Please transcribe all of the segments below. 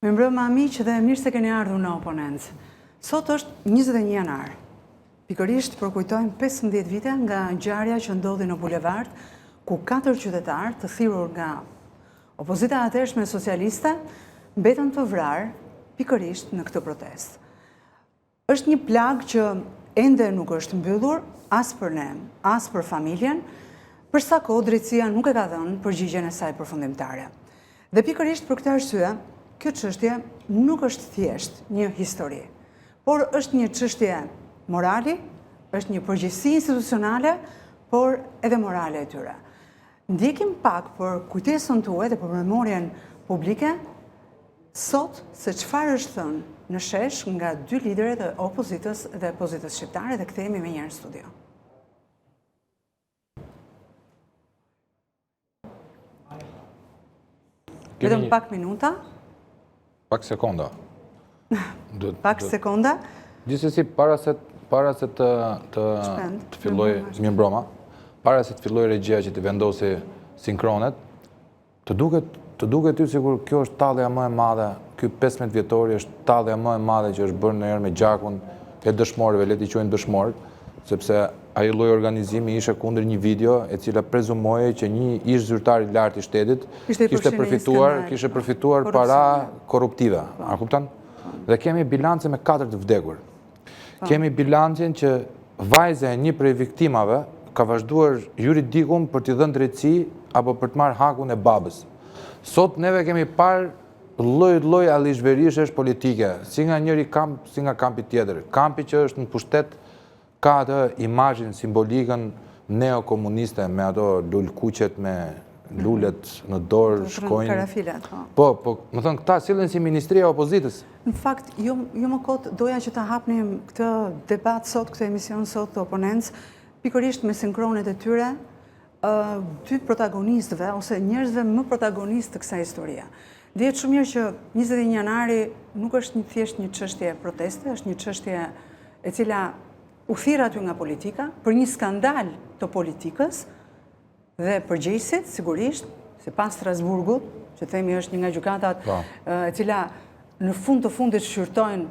Mirëmbrëma miq dhe mirë se keni ardhur në Oponent. Sot është 21 janar. Pikërisht përkujtojmë 15 vite nga ngjarja që ndodhi në bulevard, ku 4 qytetarë të thirrur nga opozita atëhershme socialiste mbetën të vrarë pikërisht në këtë protestë. Është një plagë që ende nuk është mbyllur as për ne, as për familjen, për sa kohë drejtësia nuk e ka dhënë përgjigjen e saj përfundimtare. Dhe pikërisht për këtë arsye, kjo çështje nuk është thjesht një histori, por është një çështje morali, është një përgjegjësi institucionale, por edhe morale e tyre. Ndjekim pak për kujtesën tuaj dhe për memorien publike, sot se çfarë është thënë në shesh nga dy liderët e opozitës dhe pozitës shqiptare, dhe kthehemi me njëherë në studio. Vetëm pak minuta. Pak sekonda. Pak sekonda. Gjithsesi, para se të filloj mirëmbrëma, para se të filloj regjia që të vendosi sinkronet, të duket ty sikur kjo është tallja më e madhe, ky 15 vjetori është tallja më e madhe që është bërë ndonjëherë me gjakun e dëshmorëve, le t'i quajmë dëshmorë, sepse ai lloj organizimi ishte kundër një video e cila prezumoi që një ish zyrtar i lartë i shtetit kishte përfituar para korruptive. A kupton? Dhe kemi bilancin me 4 të vdekur. Kemi bilancin që vajza e një prej viktimave ka vazhduar juridikum për t'i dhënë drejtësi apo për të marrë hakun e babës. Sot neve kemi parë lloj allizhverishesh politike, si nga njëri kamp, si nga kampi tjetër. Kampi që është në pushtet ka atë imazhin simbolikën neokomuniste me ato lulkuqet me lulet në dorë shkojnë. Karafilat, po, më thënë, këta sillen si Ministria e Opozitës. Në fakt, jo më kot doja që ta hapnim këtë debat sot, këtë emision sot të Oponents, pikërisht me sinkronet e tyre, dy protagonistëve ose njerëzve më protagonistë të kësaj historie. Dihet shumë mirë që 21 janari nuk është thjesht një çështje proteste, është një çështje e cila u thirr aty nga politika për një skandal të politikës dhe përgjegjësit, sigurisht, sipas Strasburgut, që themi është një nga gjykatat e cila në fund të fundit shqyrtojnë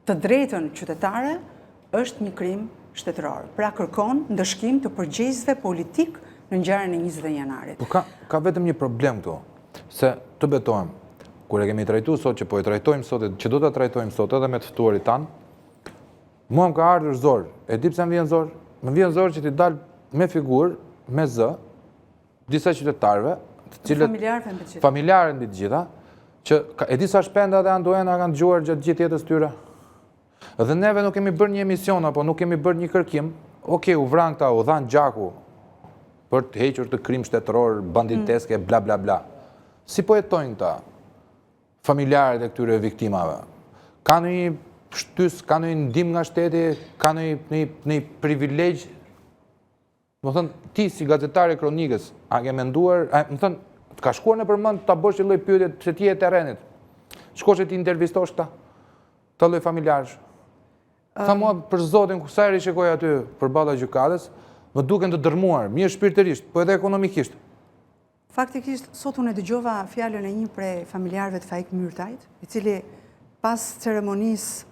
të drejtën qytetare, është një krim shtetëror. Pra kërkon ndëshkim të përgjegjësve politik në ngjarjen e 21 janarit. Po ka vetëm një problem këtu, se të betohem, kur e kemi trajtuar sot, që po e trajtojmë sot, që do ta trajtojmë sot edhe me të ftuarit tan, mua më ka ardhur zor. E di pse më vjen zor? Më vjen zor që ti dal me figurë, me zë, disa qytetarëve, të cilët familjarë mbi të gjitha, që e di sa shpenda dhe andoena kanë dëgjuar gjatë gjithë jetës tyre. Dhe neve nuk kemi bërë një emision apo nuk kemi bërë një kërkim. Okej, u vran këta, u dhan gjaku për të hequr të krim shtetëror, banditeske, bla bla bla. Si po jetojnë këta familjarët e këtyre viktimave? Ka një shtys, ka një ndim nga shteti, ka një privilegj? Më thënë, ti si gazetare kronikës, a ke menduar, më thënë, të ka shkuar në përmend ta bësh një lloj pyetje se ti je e terrenit. Shkosh e ti intervistosh këta, të lloj familjarësh. Tha mua për zotin, sa herë shikoj aty përballa gjykatës, më duken të dërmuar, mirë shpirtërisht, po edhe ekonomikisht. Faktikisht, sot unë dëgjova fjalën e një prej familjarëve të Faik Myrtajt, i cili pas ceremonisë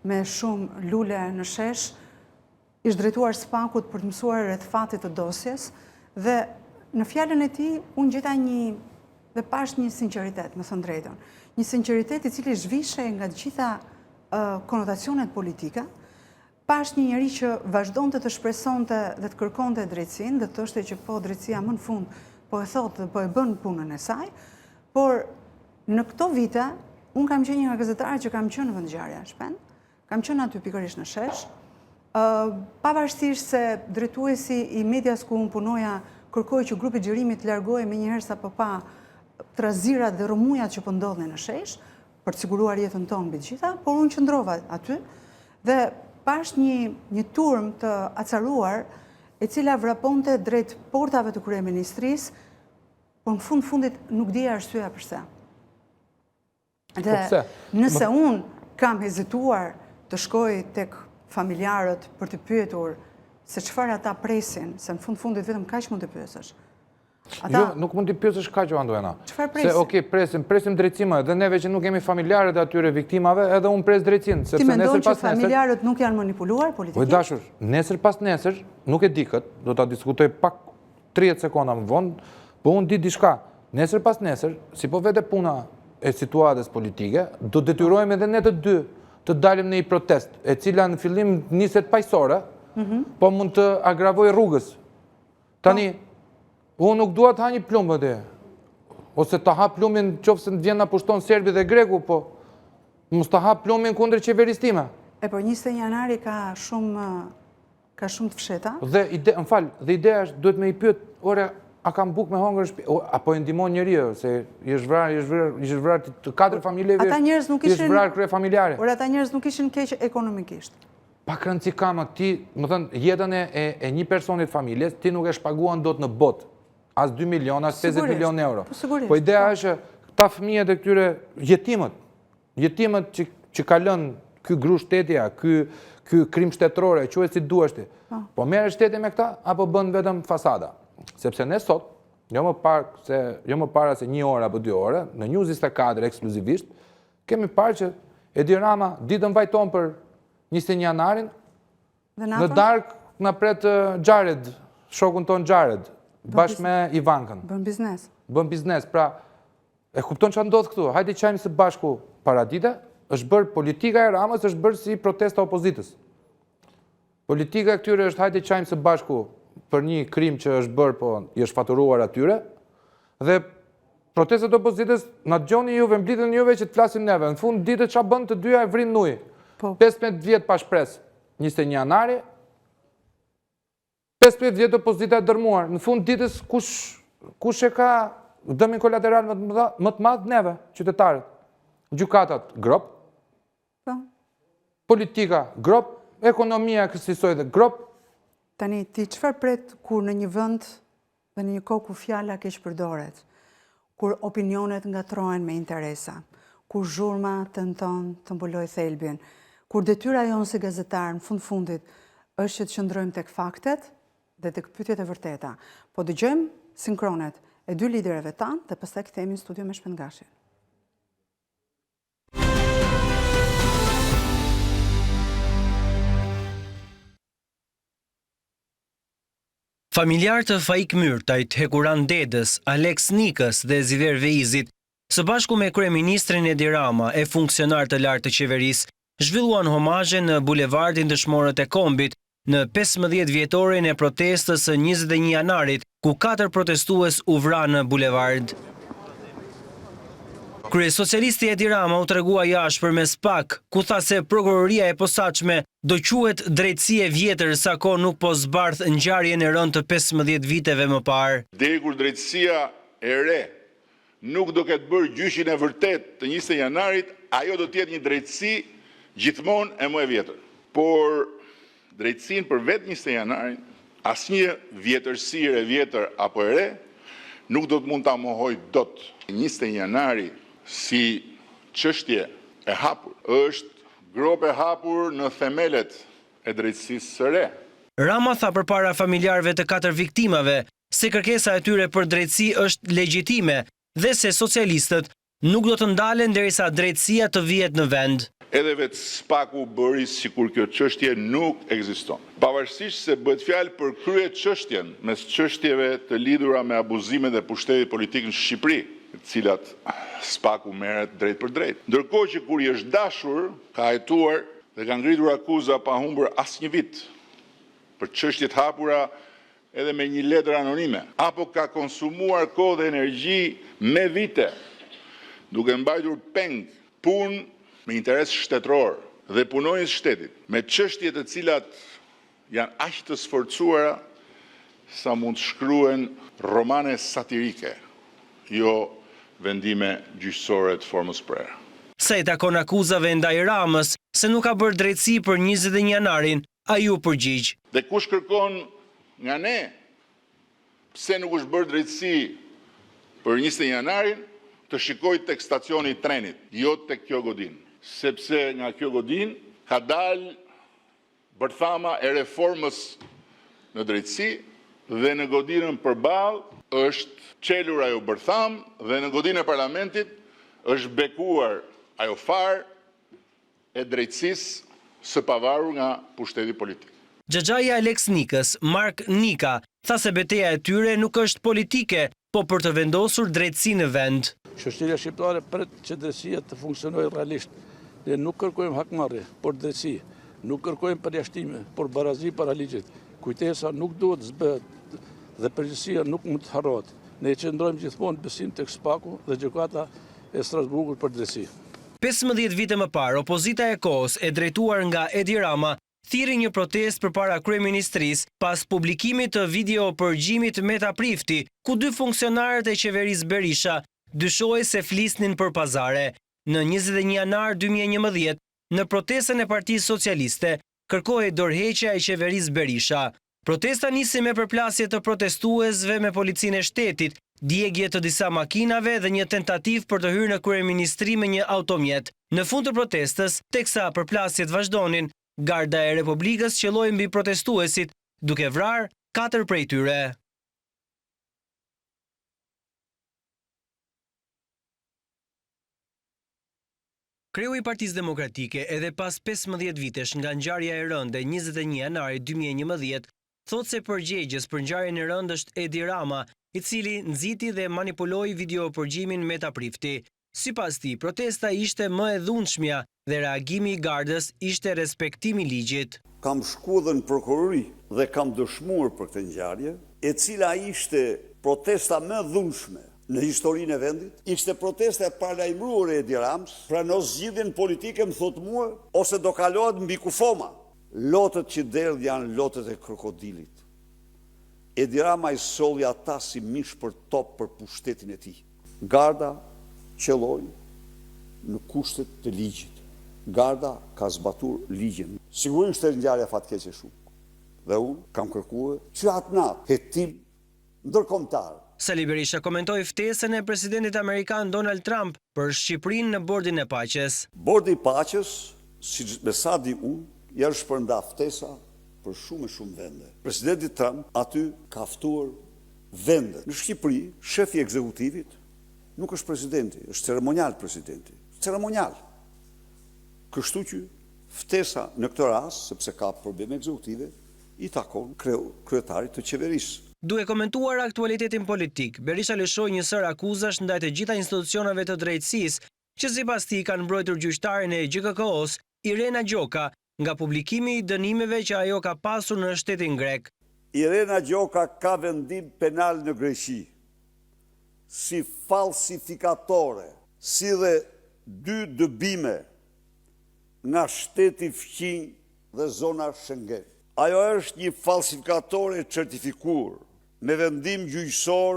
me shumë lule në shesh, ishte drejtuar spakut për të mësuar rreth fatit të dosjes, dhe në fjalën e tij unë gjeta dhe pash një sinqeritet, me thënë drejtën. Një sinqeritet i cili zhvishej nga të gjitha konotacionet politike, pash një njeri që vazhdonte të shpresonte dhe të kërkonte drejtësinë, dhe thoshte që po drejtësia më në fund po e thotë dhe po e bën punën e saj, por në këto vite unë kam qenë një nga gazetarët që kam qenë në vendngjarje shpend, kam qenë aty pikërisht në shesh, pavarësisht se drejtuesi i medias ku unë punoja kërkoi që grupi xhirimit të largohej menjëherë sapo pa trazirat dhe rrëmujat që po ndodhin në shesh, për të siguruar jetën tonë mbi të gjitha, por unë qëndrova aty dhe pash një turm të acaruar e cila vraponte drejt portave të kryeministrisë, por në fundit nuk dija arsyeja pse. Dhe nëse unë kam hezituar të shkoj tek familjarët për të pyetur se çfarë ata presin, se në fundit vetëm kaq mund të pyesësh. Jo, nuk mund t'i pyesësh kaq o Andoena. Çfarë presim? Se okej, presim drejtësime, dhe neve që nuk kemi familjarët e atyre viktimave, edhe unë pres drejtësinë, Ti sepse mendon nesër që pas nesër. familjarët nuk janë manipuluar Po politikisht? dashur, nesër pas nesër, nuk e di këtë, do ta diskutoj pak 30 sekonda më vonë, po unë di diçka. Nesër pas nesër, si po vete puna e situatës politike, do detyrojmë edhe ne të dy të dalim në një protest, e cila në fillim niset paqësore, po mund të agravoj rrugës. Tani, unë nuk dua të ha një plumbë atje, ose të ha plumbin qofse të vjen na pushton Serbi dhe Greku, po mos të ha plumbin kundër qeverisë time. E po 20 janari ka shumë të fsheta. Dhe ideja është duhet me i pyet, ore, a kam bukë me hongër në shtëpi, apo e ndihmon njeriu se jesh vrarë të 4 familjeve. Ata njerëz nuk jesh ishin vrarë krye familjare. Por ata njerëz nuk ishin keq ekonomikisht. Pak rëndësi kam ti, më thënë, jetën e një personit familjes, ti nuk e shpaguan dot në botë. As 2 milion, as 50 milion euro. Po ideja është këta fëmijët e këtyre jetimët që ka lënë ky gru shtetja, ky krim shtetëror, quhet si duash ti. Po merr shteti me këta apo bën vetëm fasada? Sepse ne sot, jo më para se 1 orë apo 2 orë, në News 24 ekskluzivisht, kemi parë që Edi Rama ditën vajton për 21 janarin, në darkë na pret Xhared, shokun ton Xhared, bashkë me Ivankën. Bën biznes. Pra, e kupton çfarë ndodh këtu? Hajde qajmë së bashku paradite, është bërë politika e Ramës, është bërë si protesta opozitës. Politika e këtyre është hajde qajmë së bashku për një krim që është bërë, po i është faturuar atyre, dhe protestat e opozitës na dëgjoni juve, mblidhen juve që të flasim neve. Në fund ditët çfarë bën të dyja e vrin në ujë. 15 vjet pa shpresë, 21 janari, 15 vjet opozita e dërmuar. Në fund ditës kush e ka dëmin kolateral më të madh neve, qytetarët? Gjykatat grop, politika grop, ekonomia kësaj dhe grop. Tani ti çfarë pret kur në një vend dhe në një kohë kur fjala keq përdoret, kur opinionet ngatrohen me interesa, kur zhurma tenton të mbulojë thelbin, kur detyra jonë si gazetar në fundit është që të qëndrojmë tek faktet dhe tek pyetjet e vërteta. Po dëgjojmë sinkronet e 2 liderëve tanë dhe pastaj kthehemi në studio me Shpendgashin. Familjar të Faik Myrtajt, Hekuran Dedës, Alex Nikës dhe Ziver Veizit, së bashku me kryeministrin Edi Rama e funksionar të lartë të qeverisë, zhvilluan homazhe në bulevardin Dëshmorët e Kombit në 15 vjetorin e protestës së 21 janarit, ku 4 protestues u vranë në bulevard. Kryesocialisti Edi Rama u tregua jashtë përmes PAK, ku tha se prokuroria e posaçme do quhet drejtësi e vjetër sa kohë nuk po zbardh ngjarjen e rënë të 15 viteve më parë. Deri kur drejtësia e re nuk do ketë bërë gjyqin e vërtet të 20 janarit, ajo do të jetë një drejtësi gjithmonë e më e vjetër. Por drejtësinë për vetë 20 janarin, asnjë vjetërsirë e vjetër apo e re, nuk do të mund ta mohoj dot. 20 janari si çështje e hapur është grop e hapur në themelet e drejtësisë së re. Rama tha përpara familjarëve të 4 viktimave se kërkesa e tyre për drejtësi është legjitime dhe se socialistët nuk do të ndalen derisa drejtësia të vihet në vend. Edhe vetë SPAK-u bëri sikur kjo çështje nuk ekziston. Pavarësisht se bëhet fjalë për krye çështjen mes çështjeve të lidhura me abuzimet e pushtetit politik në Shqipëri, të cilat SPAK-u merret drejt për drejt. Ndërkohë që kur i është dashur, ka hetuar dhe ka ngritur akuza pa humbur asnjë vit për çështje të hapura edhe me një letër anonime, apo ka konsumuar kohë dhe energji me vite, duke mbajtur peng punë me interes shtetëror dhe punonjës shtetit, me çështje të cilat janë aq të sforcuara sa mund të shkruen romane satirike, jo vendime gjyqësore të formës prerë. Sa i takon akuzave ndaj Ramës se nuk ka bërë drejtësi për 21 janarin, ai u përgjigj. Dhe kush kërkon nga ne pse nuk është bërë drejtësi për 21 janarin, të shikoj tek stacioni i trenit, jo tek kjo godin. Sepse nga kjo godin ka dalë bërthama e reformës në drejtësi dhe në godinën përballë është qelur ajo bërtham dhe në godinë e parlamentit është bekuar ajo farë e drejtësisë së pavarur nga pushteti politik. Xhaxhaja Alex Nikës, Mark Nika, tha se betejë e tyre nuk është politike, po për të vendosur drejtësi në vend. Shoqëria shqiptare pret që drejtësia të funksionojë realisht. Ne nuk kërkojmë hakmarrje, por drejtësi. Nuk kërkojmë përjashtime, por barazi para ligjit. Kujtesa nuk duhet zbëhet dhe përgjegjësia nuk mund të harrohet. Ne qëndrojmë gjithmonë besim tek SPAK-u dhe gjykata e Strasburgut për drejtësi. 15 vite më parë, opozita e kohës e drejtuar nga Edi Rama thiri një protestë përpara kryeministrisë pas publikimit të video përgjimit Meta Prifti, ku 2 funksionarët e qeverisë Berisha dyshohej se flisnin për pazare. Në 21 janar 2011, në protestën e Partisë Socialiste, kërkohej dorëheqja e qeverisë Berisha. Protesta nisi me përplasje të protestuesve me policinë e shtetit, djegje të disa makinave dhe një tentativë për të hyrë në kryeministri me një automjet. Në fund të protestës, teksa përplasjet vazhdonin, Garda e Republikës qelloi mbi protestuesit, duke vrarë 4 prej tyre. Kreu i Partisë Demokratike edhe pas 15 vitesh nga ngjarja e rëndë e 21 janarit 2011, thot se përgjegjës për ngjarjen e rëndë është Edi Rama, i cili nxiti dhe manipuloi video përgjimin Meta Prifti. Sipas tij, protesta ishte më e dhunshmja dhe reagimi i Gardës ishte respektimi i ligjit. Kam shkuar dhe në prokurori dhe kam dëshmuar për këtë ngjarje, e cila ishte protesta më e dhunshme në historinë e vendit, ishte protesta e paralajmëruar e Edi Ramës, pranos zgjidhjen politike më thot mua, ose do kalohet mbi kufoma. Lotët që derdh janë lotët e krokodilit. Edi Rama i solli ata si mish për top për pushtetin e tij. Garda qelloi në kushtet të ligjit. Garda ka zbatur ligjin. Sigurisht është ngjarje fatkeqe shumë. Dhe unë kam kërkuar që atë natë hetim ndërkombëtar. Sali Berisha komentoi ftesën e presidentit amerikan Donald Trump për Shqipërinë në Bordin e Paqes. Bordi i Paqes, siç me sa di unë, ja është përnda ftesa për shumë vende. Presidenti Trump aty ka ftuar vende. Në Shqipëri, shefi i ekzekutivit nuk është presidenti, është ceremonial presidenti. Ceremonial. Kështu që ftesa në këtë rast, sepse ka probleme ekzekutive, i takon kryetarit të qeverisë. Duke komentuar aktualitetin politik, Berisha lëshoi një sër akuzash ndaj të gjitha institucioneve të drejtësisë, që sipas tij kanë mbrojtur gjyqtarin e GKK-s, Irena Gjoka, nga publikimi i dënimeve që ajo ka pasur në shtetin grek. Irena Gjoka ka vendim penal në Greqi, si falsifikatore, si dhe 2 dëbime nga shteti fqinj dhe zona Schengen. Ajo është një falsifikatore certifikuar, me vendim gjyqësor,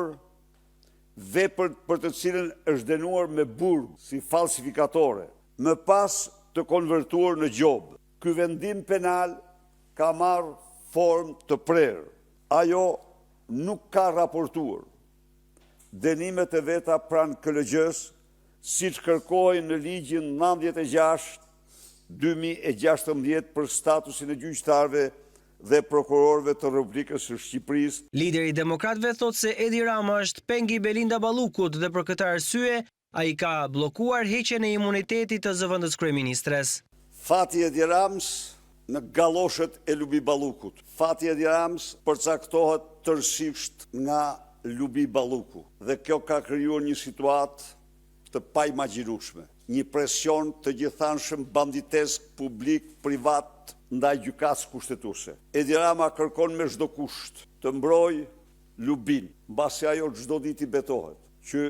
vepër për të cilën është dënuar me burg si falsifikatore, më pas të konvertuar në gjobë. Ky vendim penal ka marrë formë të prerë. Ajo nuk ka raportuar dënimet e veta pranë KLG-s, siç kërkohen në ligjin 96/2016 për statusin e gjyqtarëve dhe prokurorëve të Republikës së Shqipërisë. Lideri i Demokratëve thot se Edi Rama është pengi Belinda Ballukut dhe për këtë arsye ai ka bllokuar heqjen e imunitetit të zëvendës kryeministres. Fati Edi Ramës në galloshët e Lubi Ballukut. Fati Edi Ramës përcaktohet tërësisht nga Lubi Balluku dhe kjo ka krijuar një situatë të paimagjinueshme, një presion të gjithanshëm banditesk publik-privat ndaj gjykatës kushtetuese. Edi Rama kërkon me çdo kusht të mbrojë Lubin, mbasi ajo çdo ditë i betohet që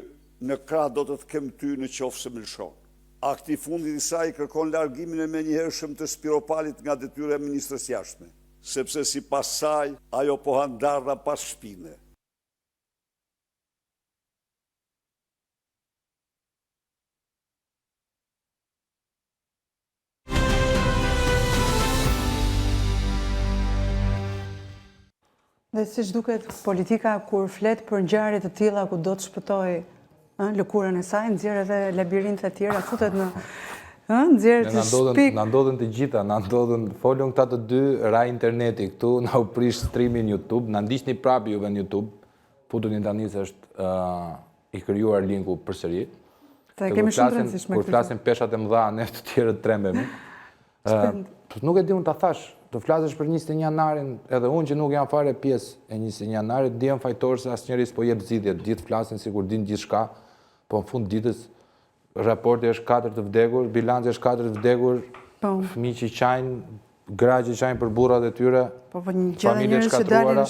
në krah do të kem ty në qoftë se më lëshon. Akti i fundit i saj kërkon largimin e menjëhershëm të Spiropalit nga detyra e ministrës jashtme, sepse sipas saj ajo po ha ndarra pas shpine. Dhe siç duket, politika kur flet për ngjarje të tilla ku do të shpëtojë lëkurën e saj, nxjerr edhe labirinte të tjera, futet në Nxjerrë të shpik. Na ndodhen të gjitha, na ndodhen, folën këta të dy, ra interneti këtu, na u prish streamin YouTube, na ndiqni prapë juve në YouTube, futuni tani se është i krijuar linku përsëri. Kemi shumë të rëndësishme Kur flasim peshat e mëdha, ne të tjerët trembemi. Nuk e di unë ta thash, të flasësh për 21 janarin, edhe unë që nuk jam fare pjesë e 21 janarit, dihem fajtor se asnjëri s'po jep zgjidhje, ditë flasin sikur din gjithçka, po në fund ditës raporti është 4 të vdekur, bilanci është 4 të vdekur, fëmijë që qajnë, gra që qajnë për burrat e tyre, familje shkatruara.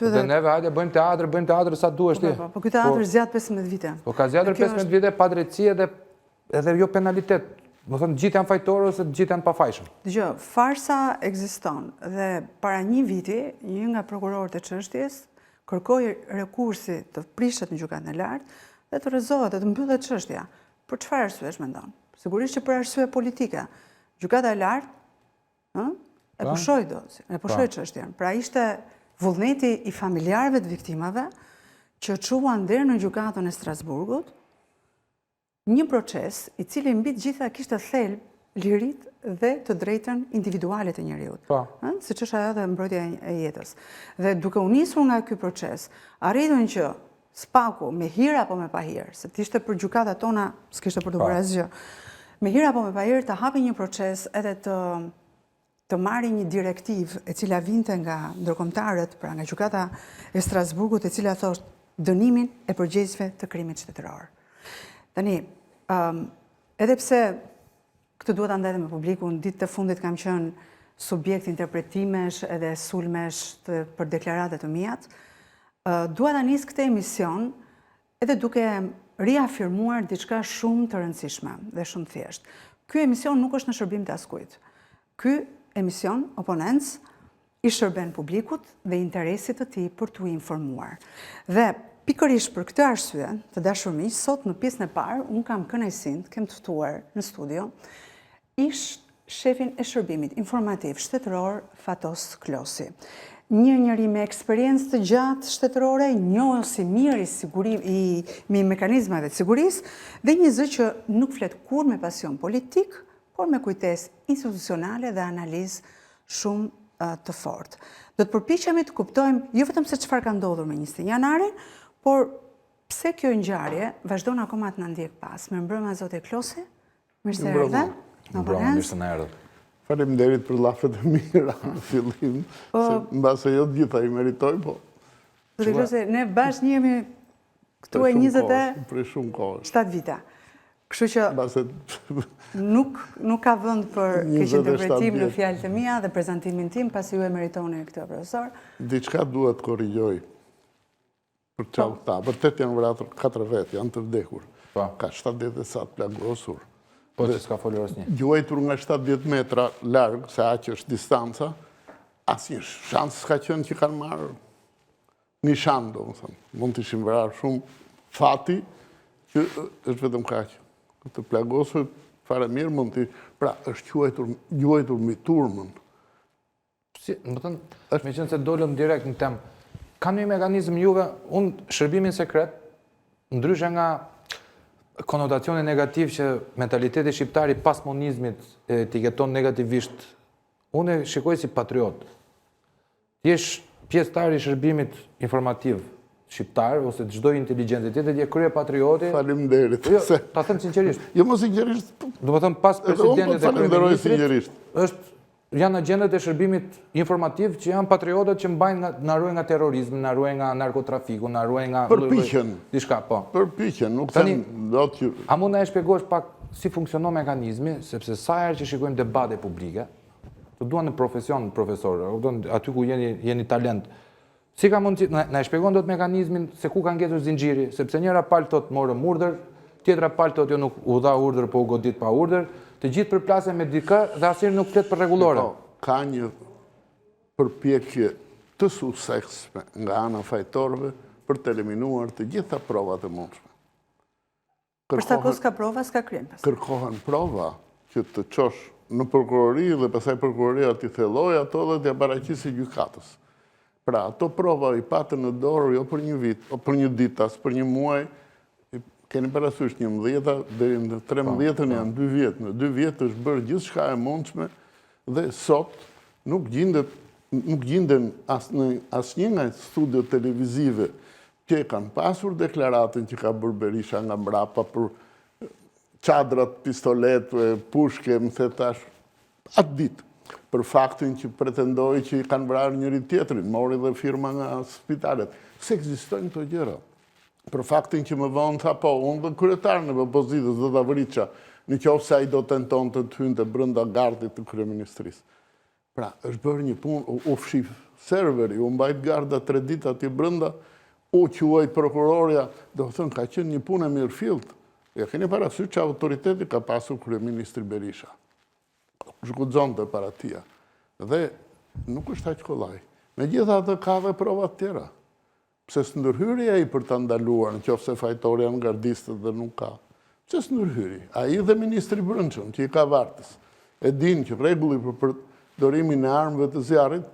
Dhe neve hajde bëjmë teatr sa duhesh ti. Po ky teatr zgjat 15 vite. Po ka zgjatur 15 vite pa drejtësi edhe jo penalitet. Më thënë, gjithë janë fajtorë ose gjithë janë pafajshëm. Dgjoj, farsa ekziston dhe para një viti, një nga prokurorët e çështjes kërkoi rekursi të prishet në gjykatën e lartë dhe të rrezohet dhe të mbyllet çështja. Për çfarë arsyesh mendon? Sigurisht që për arsye politike. Gjykata e lartë, e pushoi çështjen. Pra ishte vullneti i familjarëve të viktimave që çuan deri në gjykatën e Strasburgut një proces i cili mbi të gjitha kishte thelb lirit dhe të drejtën individuale të njeriut. Siç është ajo dhe mbrojtja e jetës. Dhe duke u nisur nga ky proces, arritën që spaku, me hir apo me pahir, se ishte për gjykatat tona, s'kishte për të bërë asgjë, me hir apo me pahir të hapi një proces edhe të marri një direktiv e cila vinte nga ndërkombëtarët, pra nga gjykata e Strasburgut, e cila thoshte dënimin e përgjegjësve të krimit shtetëror. Tani, edhe pse këtë duhet ta ndaj me publikun, ditë të fundit kam qenë subjekt interpretimesh edhe sulmesh për deklarate të mia, dua ta nis këtë emision edhe duke riafirmuar diçka shumë të rëndësishme dhe shumë thjesht. Ky emision nuk është në shërbim të askujt. Ky emision, Opponents, i shërben publikut dhe interesit të tij për t'u informuar. Dhe pikërisht për këtë arsye, të dashur miq, sot në pjesën e parë, unë kam kënaqësinë të kem të ftuar në studio ish shefin e shërbimit informativ shtetëror Fatos Klosi. Një njeri me eksperiencë të gjatë shtetërore, njohësi mirë i mekanizmave të sigurisë dhe një zë që nuk flet kur me pasion politik, por me kujtesë institucionale dhe analizë shumë të fortë. Do të përpiqemi të kuptojmë jo vetëm se çfarë ka ndodhur me 21 janarin, por pse kjo ngjarje vazhdon akoma të na ndjek pas. Mirëmbrëma zotë Klosi. Mirë se erdhe. Mirë se na erdhe. Faleminderit për llafet e mira në fillim, se mbase jo të gjitha i meritoj, po. Zotë Klosi, ne bashkë jemi këtu e 27 vite. Kështu që nuk ka vend për keq interpretim në fjalët e mia dhe prezantimin tim, pasi ju e meritoni këtë profesor. Diçka duhet korrigjoj. Për çau ta, vërtet janë vratur 4 vetë, janë të vdekur. Ka 70 sa të plagosur. Po që s'ka folur asnjë. Gjuajtur nga 70 metra larg, se aq është distanca, asnjë shans s'ka qenë që kanë marrë nishan, domethënë. Mund të ishin vrarë shumë, fati që është vetëm kaq. Të plagosur fare mirë mund të, pra është gjuajtur mbi turmën. Më thënë, me qenë se dolëm direkt në temë, ka një mekanizm juve, unë shërbimin sekret, ndryshe nga konotacioni negativ që mentaliteti shqiptari pas monizmit etiketon negativisht, unë e shikoj si patriot. Ti jesh pjesëtar i shërbimit informativ shqiptar, ose të çdo inteligencë tjetër, je krye patrioti. Faleminderit. Ta them sinqerisht. Jo më sinqerisht. Do të them pas presidentit e falenderoj sinqerisht. Janë agentët e shërbimit informativ që janë patriotët që mbajnë na ruajnë nga terrorizmi, na ruajnë nga narkotrafiku, na ruajnë nga përpiqen. Diçka, po. Përpiqen, nuk them dot që. A mund na e shpjegosh pak si funksionon mekanizmi, sepse sa herë që shikojmë debate publike, të duan në profesion profesor, aty ku jeni talent. Si ka mundësi, na e shpjegon dot mekanizmin se ku ka ngjetur zinxhiri, sepse njëra palë thotë morëm urdhër, tjetra palë thotë jo nuk u dha urdhër, po u godit pa urdhër. Të gjithë përplasen me dikë dhe asnjëri nuk flet për rregullore. Ka një përpjekje të suksesshme nga ana fajtorëve për të eliminuar të gjitha provat e mundshme. Për sa kohë s'ka prova, s'ka krim. Kërkohen prova që të çosh në prokurori dhe pastaj prokuroria t'i thellojë ato dhe t'ia paraqisë gjykatës. Pra, ato prova i patën në dorë jo për një vit, o për një ditë, as për një muaj, keni parasysh 11-a deri në 13-ën janë 2 vjetë. Në 2 vjetë është bërë gjithçka e mundshme dhe sot nuk gjinden asnjë nga studiot televizive që kanë pasur deklaratën që ka bërë Berisha nga mbrapa për çadrat, pistoletëve, pushke, më the tash, atë ditë, për faktin që pretendoi që i kanë vrarë njëri tjetrin, mori dhe firma nga spitalet. Se ekzistojnë këto gjëra. Për faktin që më vonë tha po, unë dhe kryetarën e opozitës dhe ta vriqa, në qoftë se ai do tentonte të hynte brenda gardit të kryeministrisë. Pra, është bërë një punë, u fshif serveri, u mbajt garda 3 ditë atje brenda, u quaj prokuroria, do të thënë ka qenë një punë e mirëfillt. Ja keni parasysh që autoriteti ka pasur kryeministri Berisha. Zhguxonte para tia. Dhe nuk është aq kollaj. Megjithatë ka dhe prova të tjera. Pse s'ndërhyri ai për ta ndaluar, nëse fajtori janë gardistët dhe nuk ka. Pse s'ndërhyri? Ai dhe ministri i Brendshëm, që i ka vartës, e din që rregulli për përdorimin e armëve të zjarrit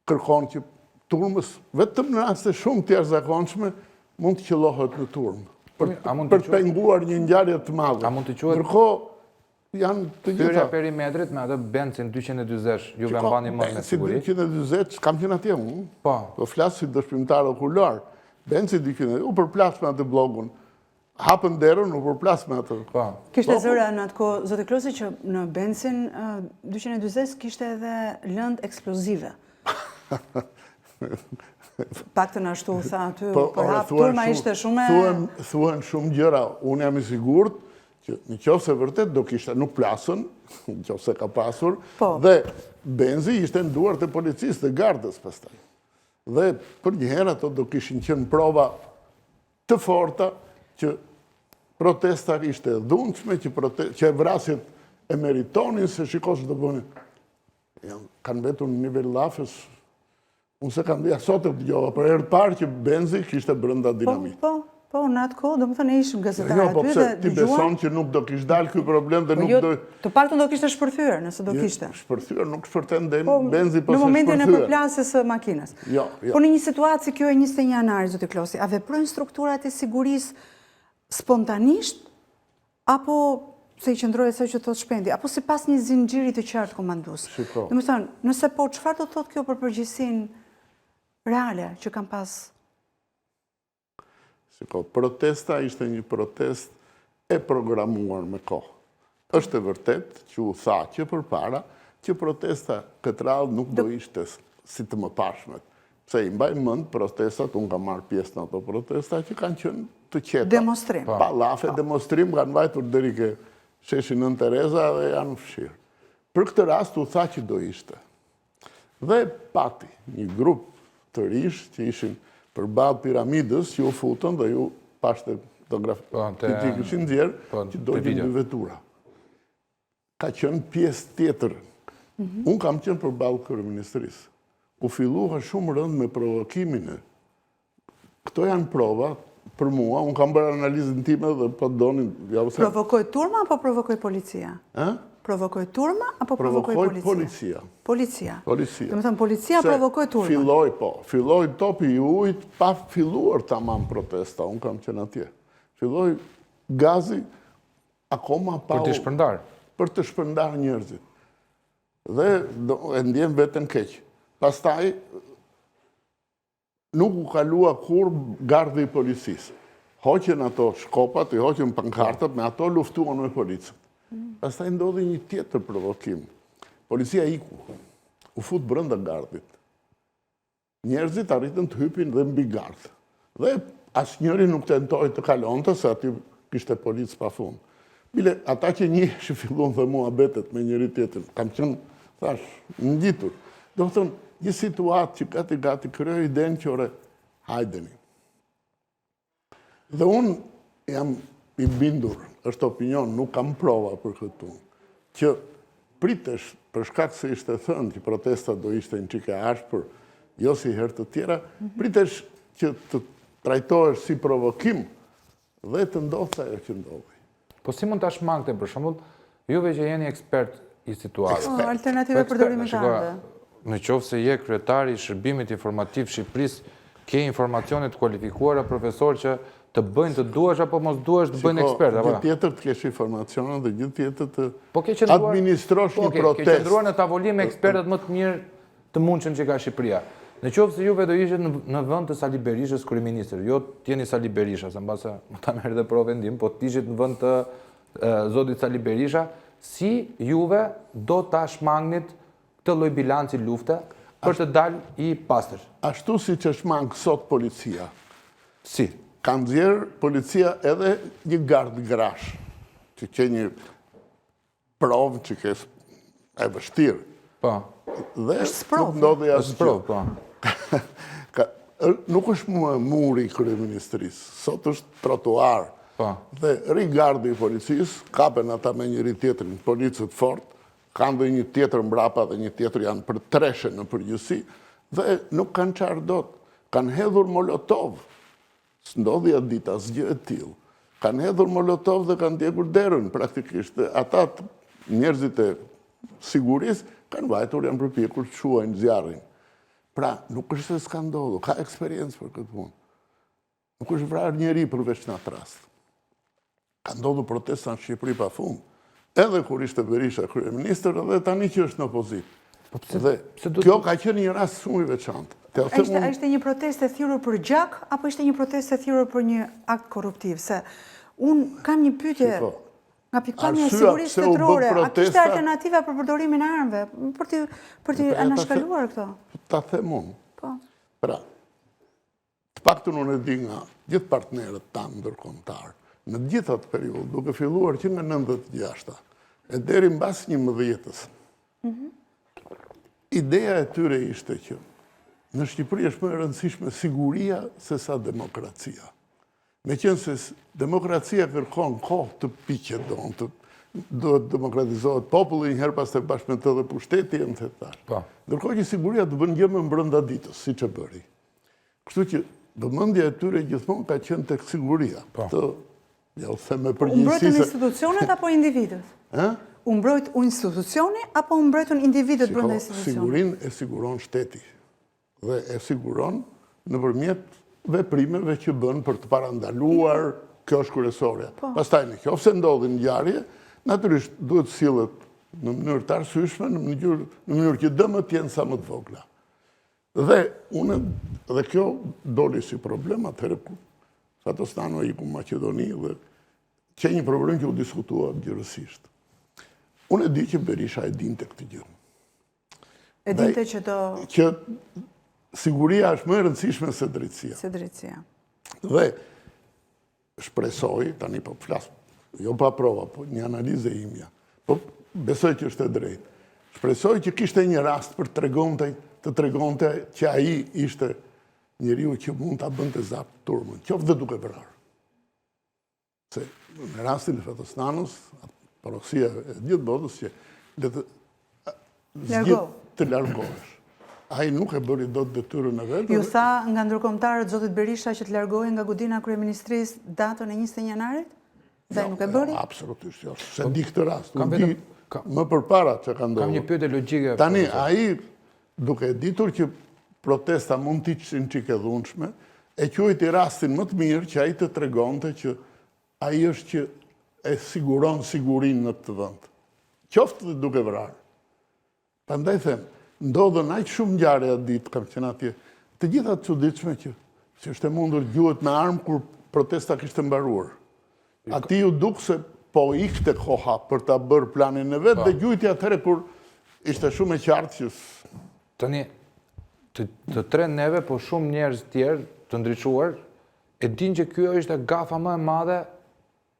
kërkon që turmës, vetëm në raste shumë të jashtëzakonshme, mund të qellohet në turmë. Për të penguar një ngjarje të madhe. A mund të quhet ndërkohë janë të gjitha. hyrja perimetrit me atë Benzin 240, ju e mbani mend me siguri. Benzin 240, kam qenë atje unë. Po Flas si dëshpërimtar okular. Benzin 240, u përplas me atë blogun. Hapën derën, u përplas me atë. Po. Kishte zëra në atë kohë, zoti Klosi, që në Benzin 240 kishte edhe lëndë eksplozive. Paktën ashtu tha aty, për hap turma ishte shumë Thuan shumë gjëra, unë jam i sigurt që nëse vërtet do kishte, nuk plasën, nëse ka pasur, dhe Benzi ishte në duart e policisë dhe gardës pastaj. Dhe për një herë ato do kishin qenë prova të forta që protesta ishte dhunshme, që vrasjet e meritonin, se shikosh do bënin. Kanë vetur në nivel llafës. Unë se kam dhja sot e dëgjova, për herë parë që Benzi kishte brenda dinamit. Po, në atë kohë, do më thënë, ishim gazetarë aty dhe pse ti beson që nuk do kish dalë ky problem dhe nuk do... Të paktën do kishte shpërthyer, nëse do kishte. Shpërthyer, nuk shpërthen dhe Benzi po se shpërthyer. Në momentin e përplasjes së makinës. Jo. Po në një situatë si kjo e 21 janari, zoti Klosi, a veprojnë strukturat e sigurisë spontanisht, apo se i qëndrojë se që thot Shpendi, apo si pas një zinxhiri të qartë komandues? Shiko. Dhe më thënë, nëse po, çfarë do thot kjo për përgjegjësinë reale që kam pas? Shiko, protesta ishte një protest e programuar me kohë. Është e vërtet që u tha që përpara që protesta këtë radhë nuk do ishte si të mëparshmet. Pse i mbaj mend protestat, unë kam marrë pjesë në ato protesta që kanë qenë të qeta. Demonstrim. Pallafe, demonstrim kanë vajtur deri ke sheshi Nën Tereza dhe janë fshirë. Për këtë rast u tha që do ishte. Dhe pati një grup të rish që ishin përballë piramidës, që u futën dhe ju pashte fotografi që kishin nxjerr, që dojnë 2 vetura. Ka qenë pjesë tjetër. Unë kam qenë përballë kryeministrisë. U fillua shumë rënd me provokimin e. Këto janë prova për mua, unë kam bërë analizën time dhe po donin... Provokoj turma apo provokoj policia? Provokoj turma apo provokoj policia? Policia. Do më thënë, policia provokoj turma. Filloj topi i ujit pa filluar tamam protesta, unë kam qenë atje. Filloj gazi akoma pa... Për të shpërndar? Për të shpërndar njerëzit. Dhe e ndjem veten keq. Pastaj, nuk u kalua kur gardi i policisë. Hoqen ato shkopat, i hoqen pankartat, me ato luftuan me policët. Pastaj ndodhi një tjetër provokim. Policia iku, u fut brenda gardit. Njerëzit arritën të hypin dhe mbi gardë. Dhe asnjëri nuk tentoi të kalonte, se aty kishte policë pafund. Bile, ata që njëherë filluan dhe muhabetet me njëri tjetrin, kam qenë, thash, ngjitur. Do të thonë, një situatë që gati krijoi idenë që ore, hajdeni. Dhe unë jam i bindur, është opinion, nuk kam prova për këtu, që pritesh, për shkak se ishte thënë që protesta do ishte një çike ashpër, jo si herë të tjera, pritesh që të trajtohesh si provokim dhe të ndodhë ajo që ndodhi. Po si mund ta shmangte për shembull, juve që jeni ekspert i situatës. Alternative përdorimit të armëve. Në qoftë se je kryetari i Shërbimit Informativ Shqipërisë, ke informacione të kualifikuara profesor që të bëjnë të duash apo mos duash të bëjnë ekspert, apo? Gjithë tjetër të kesh informacionin dhe gjithë tjetër të administrosh një protest. Ke qëndruar në tavolinë me ekspertët më të mirë të mundshëm që ka Shqipëria. Në qoftë se juve do ishit në vend të Sali Berishës kryeministër, jo t'jeni Sali Berisha, se mbase më ta merr edhe pro vendim, po t'ishit në vend të zotit Sali Berisha, si juve do ta shmangnit këtë lloj bilanci lufte për të dalë i pastër? Ashtu si që shmang sot policia. Si? Kanë nxjerrë policia edhe një gardë grash, që ke një provë që ke e vështirë. Po. Dhe sprovë. nuk ndodhi asgjë. Sprovë, po. Nuk është muri i kryeministrisë, sot është trotuar. Po. Dhe rigardi i policisë, kapen ata me njëri tjetrin, policët fort, kanë dhe një tjetër mbrapa dhe një tjetër janë për treshe në përgjithësi, dhe nuk kanë qarë dot. Kanë hedhur molotov, s'ndodhi atë ditë asgjë e tillë. Kanë hedhur molotov dhe kanë djegur derën praktikisht. Ata njerëzit e sigurisë kanë vajtur, janë përpjekur të shuajnë zjarrin. Pra, nuk është se s'ka ndodhur, ka eksperiencë për këtë punë. Nuk është vrarë njeri përveç në atë rast. Ka ndodhur protesta në Shqipëri pa fund. Edhe kur ishte Berisha kryeministër, edhe tani që është në opozitë. Dhe kjo ka qenë një rast shumë i veçantë. A ishte një protestë e thirrur për gjak, apo ishte një protestë e thirrur për një akt korruptiv? Se unë kam një pyetje nga pikpamja e sigurisë shtetërore, a kishte alternativa për përdorimin e armëve për të anashkaluar këto? Ta them unë. Po. Pra, të paktën unë e di nga gjithë partnerët tanë ndërkombëtar, në gjithë atë periudhë, duke filluar që nga 96 e deri mbas 11-s. Ideja e tyre ishte që në Shqipëri është më e rëndësishme siguria se sa demokracia. Me qenë se demokracia kërkon kohë të piqet, do të demokratizohet populli një herë pas të bashkë me të dhe pushteti e më të tharë. Ndërkohë që siguria të bën gjë më brenda ditës, si që bëri. Kështu që vëmendja e tyre gjithmonë ka qenë tek siguria. U mbrojtën institucionet apo individët? U mbrojt institucioni apo u mbrojtën individët brenda institucionit? Sigurin e siguron shteti dhe e siguron nëpërmjet veprimeve që bën për të parandaluar, kjo është kryesore. Pastaj nëse ndodhin ngjarje, natyrisht duhet sillet në mënyrë të arsyeshme, në mënyrë që dëmët jenë sa më të vogla. Dhe kjo doli si problem atëherë kur Fatostano iku në Maqedoni dhe që një problem që u diskutua gjërësisht. Unë e di që Berisha e dinte këtë gjë. E dinte që do... Që siguria është më e rëndësishme se drejtësia. Se drejtësia. Dhe shpresoj, tani po flas, jo pa prova, po një analizë e imja, po besoj që është e drejtë. Shpresoj që kishte një rast për të tregonte që ai ishte njeriu që mund ta bënte zap turmën, qoftë dhe duke vrarë. Se në rastin e Fatostanos, porosia e gjithë botës që të largohesh. Ai nuk e bëri dot detyrën e vetë. Ju tha nga ndërkombëtarët zotit Berisha që të largohej nga godina kryeministrisë datën e 21 janarit? Dhe nuk e bëri? Absolutisht jo. Se di këtë rast. Më përpara që ka ndodhur. Kam një pyetje logjike. Tani ai duke ditur që protesta mund të ishin çike dhunshme, e quajti rastin më të mirë që ai të tregonte që ai është që e siguron sigurinë në këtë vend. Qoftë dhe duke vrarë. Prandaj them, ndodhen aq shumë ngjarje atë ditë, kam qenë atje, të gjitha të çuditshme që është e mundur gjuhet me armë kur protesta kishte mbaruar. Ati ju duk se po ikte koha për ta bërë planin e vetë dhe gjujti atëherë kur ishte shumë e qartë që... Tani, të tre neve, po shumë njerëz tjerë të ndriçuar, e din që kjo është gafa më e madhe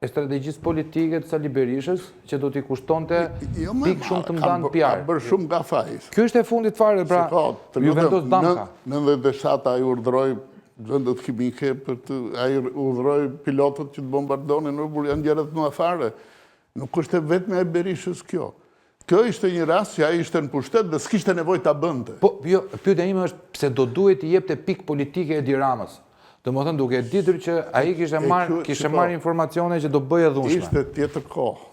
e strategjisë politike të Sali Berishës, që do t'i kushtonte pikë shumë të ndan PR. Ka bërë shumë gafa ai. Ky është e fundit fare, pra, ju vendos damka. Në 97 ai urdhroi vendet kimike ai urdhroi pilotët që të bombardonin, nuk janë gjërat më afare. Nuk është vetëm e Berishës kjo. Kjo ishte një rast që ai ishte në pushtet dhe s'kishte nevojë ta bënte. Po, jo, pyetja ime është pse do duhet i jepte pikë politike Edi Ramës. Domethënë duke ditur që ai kishte marrë informacione që do bëje dhunshme. Ishte tjetër kohë.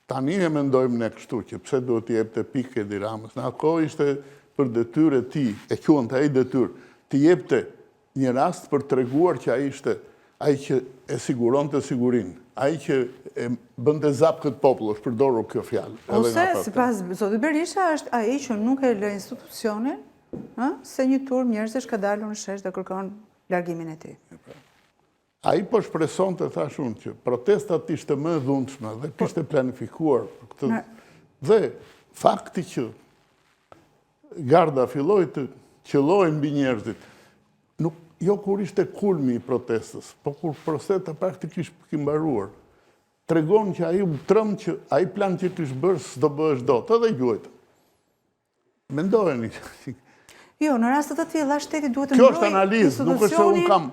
Tani e mendojmë ne kështu që pse duhet i jepte pikë Edi Ramës. Në atë kohë ishte për detyrë e tij, e quante ai detyrë, të jepte një rast për treguar që ai ishte ai që e siguron të sigurin, ai që e bënte zap këtë popull, është përdorur kjo fjalë. Ose, sipas zotit Berisha, është ai që nuk e lë institucionin, se një turm njerëzish ka dalur në shesh dhe kërkon largimin e tij. Ai po shpreson të thash unë që protestat ishte më e dhunshme dhe kishte planifikuar këtë. Dhe fakti që garda filloi të qellojë mbi njerëzit, jo kur ishte kulmi i protestës, po kur protesta praktikisht kishte mbaruar, tregon që ai u trëm që ai plan që kishte bërë s'do bëhesh dot, edhe gjuajt. Mendojeni. Jo, në rastet të tilla shteti duhet të Kjo është analizë, nuk është se unë kam.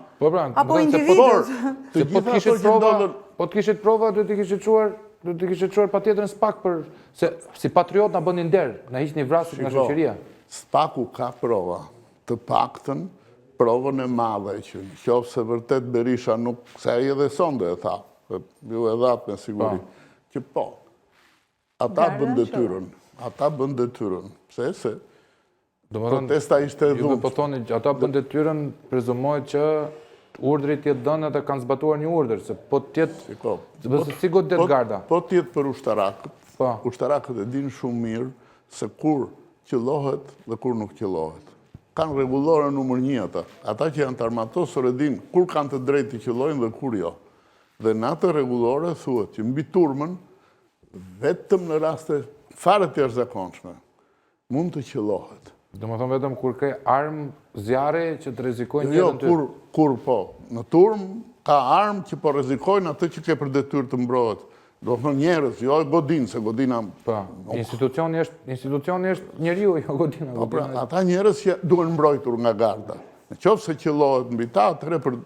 Apo individët. Të gjitha ato që ndodhen. Po të kishit prova, do të kishit çuar patjetër në SPAK për se si patriot na bënin nder, na hiqni vrasit nga shoqëria. SPAK-u ka prova, të paktën provën e madhe që nëse vërtet Berisha nuk, se ai edhe sonde e tha, ju e dhatë me siguri, që po, ata bën detyrën, pse se protesta ishte e dhuntë. Ju po thoni, ata bën detyrën, prezumohet që urdhrit jetë dënë dhe kanë zbatuar një urdhër, se po tjetë, si godet garda. Po tjetë për ushtarakët e dinë shumë mirë se kur qëllohet dhe kur nuk qëllohet. Kanë regulore numër 1 ata. Ata që janë të armatosur e dinë kur kanë të drejtë të qëllojnë dhe kur jo. Dhe në atë regulore thuhet që mbi turmën, vetëm në raste fare të jashtëzakonshme, mund të qëllohet. Do më thonë vetëm kur ke armë zjarre që të rrezikojnë jetën ty? Jo, kur po. Në turmë ka armë që po rrezikojnë atë që ke për detyrë të mbrohet. Do të thonë njerëz, jo godinë, se godina... Institucioni është njeriu, jo godina. Ata njerëz që duhen mbrojtur nga garda. Në qoftë se qëllohet mbi ta, atëherë për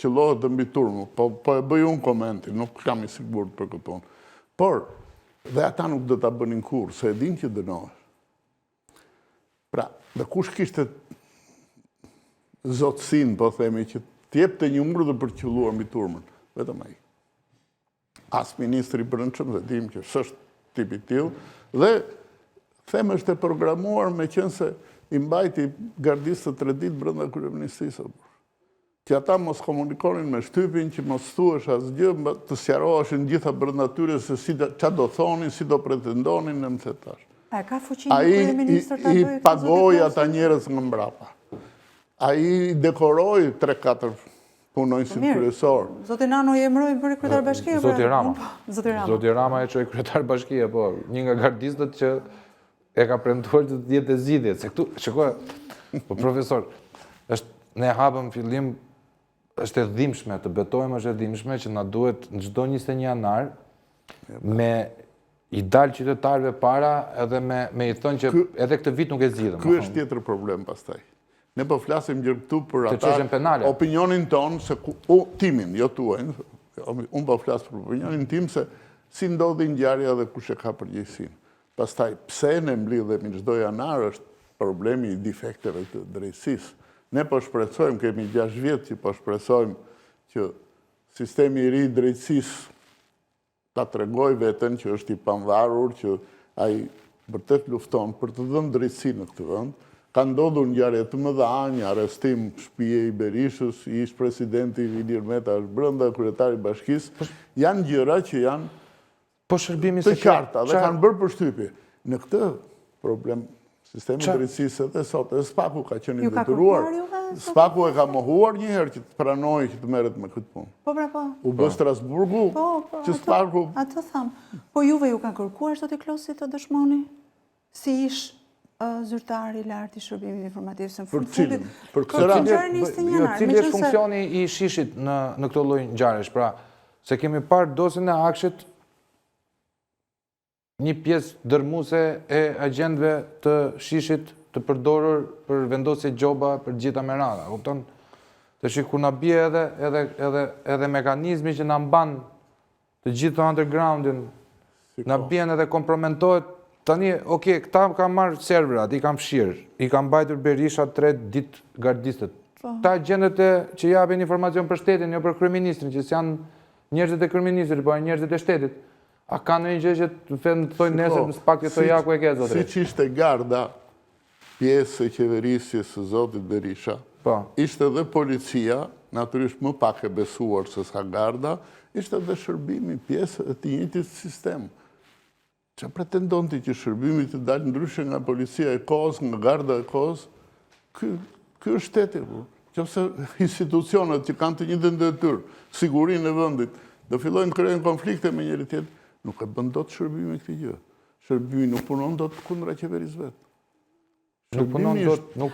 qëllohet dhe mbi turmë. Po e bëj unë komentin, nuk kam i sigurt për këtë punë. Por, dhe ata nuk do ta bënin kurrë, se e din që dënohet. Pra, dhe kush kishte zotësin, po themi, që t'jepte një urdhër për qëlluar mbi turmën, vetëm ai. As ministri i Brendshëm, dhe dim që s'është tipi tillë, dhe them është e programuar me qenë se i mbajti gardistë 3 ditë brenda kryeministrisë. Që ata mos komunikonin me shtypin, që mos thuhesh asgjë, të sqaroheshin gjitha brenda tyre se ç'a do thonin, si do pretendonin, në më thetash. A ka fuqinë kryeministër ta bëjë këtë? Ai i pagoi ata njerëz nga mbrapa. Ai dekoroi 3-4 punonjësit kryesor. Zoti Nano i emëroi për kryetar bashkie? Zoti Rama e çoi kryetar bashkie, po, një nga gardistët që e ka premtuar të jetë zgjidhje. Se këtu, shikoj, po profesor, ne hapëm fillim, është e dhimbshme, të betojmë është e dhimbshme që na duhet në çdo 21 janar me i dalë qytetarëve para edhe me i thënë që edhe këtë vit nuk e zgjidhëm. Ky është tjetër problem pastaj. Ne po flasim gjë këtu për ata opinionin ton, se timin, jo tuaj, unë po flas për opinionin tim se si ndodhi ngjarja dhe kush e ka përgjegjësinë. Pastaj, pse ne mblidhemi çdo janar është problemi i defekteve të drejtësisë. Ne po shpresojmë, kemi 6 vjet që po shpresojmë që sistemi i ri i drejtësisë ta tregoj veten që është i pavarur, që ai vërtet lufton për të dhënë drejtësi në këtë vend. Ka ndodhur ngjarje të mëdha, një arrestim shtëpie i Berishës, ish presidenti Ilir Meta është brenda, kryetari i bashkisë. Janë gjëra që janë të qarta dhe kanë bërë përshtypje. Në këtë problem, sistemi i drejtësisë edhe sot, edhe SPAK-u ka qenë i detyruar. SPAK-u e ka mohuar një herë që të pranojë që të merret me këtë punë. Po, pra, po. U bë Strasburgu, që SPAK-u... Atë tham. Po juve ju kanë kërkuar zoti Klosi të dëshmoni? Si ish zyrtari i lartë i shërbimit informativ se në fundit. Për këtë rast. Cili është funksioni i shishit në këtë lloj ngjarjesh? Pra, se kemi parë dosjen e Akshit, një pjesë dërmuese e agjentëve të shishit të përdorur për vendosje gjoba për gjitha merata. Kupton? Tash kur na bie edhe mekanizmi që na mban të gjithë undergroundin, na bien edhe kompromentohet. Tani, oke, këta kam marrë serverat, i kam fshirë, i kam bajtur Berisha 3 ditë gardistët. Ta gjendët që japin informacion për shtetin, jo për kryeministrin, që janë njerëzit e kryeministrit, po njerëzit e shtetit. A ka në një gjë që të thojnë nesër në SPAK që të jaku e ke, zotëri? Si që ishte garda pjesë e qeverisjes së zotit Berisha, ishte dhe policia natyrisht më pak e besuar se sa garda, ishte edhe shërbimi pjesë e të njëjtit sistem. Që pretendon ti që shërbimi të dalë ndryshe nga policia e kohës, nga garda e kohës, ky është shteti. Qofse institucionet që kanë të njëjtën detyrë, sigurinë e vendit, do fillojnë të krijojnë konflikte me njëri tjetrin, nuk e bën dot shërbimi këtë gjë. Shërbimi nuk punon dot kundra qeverisë vet. Nuk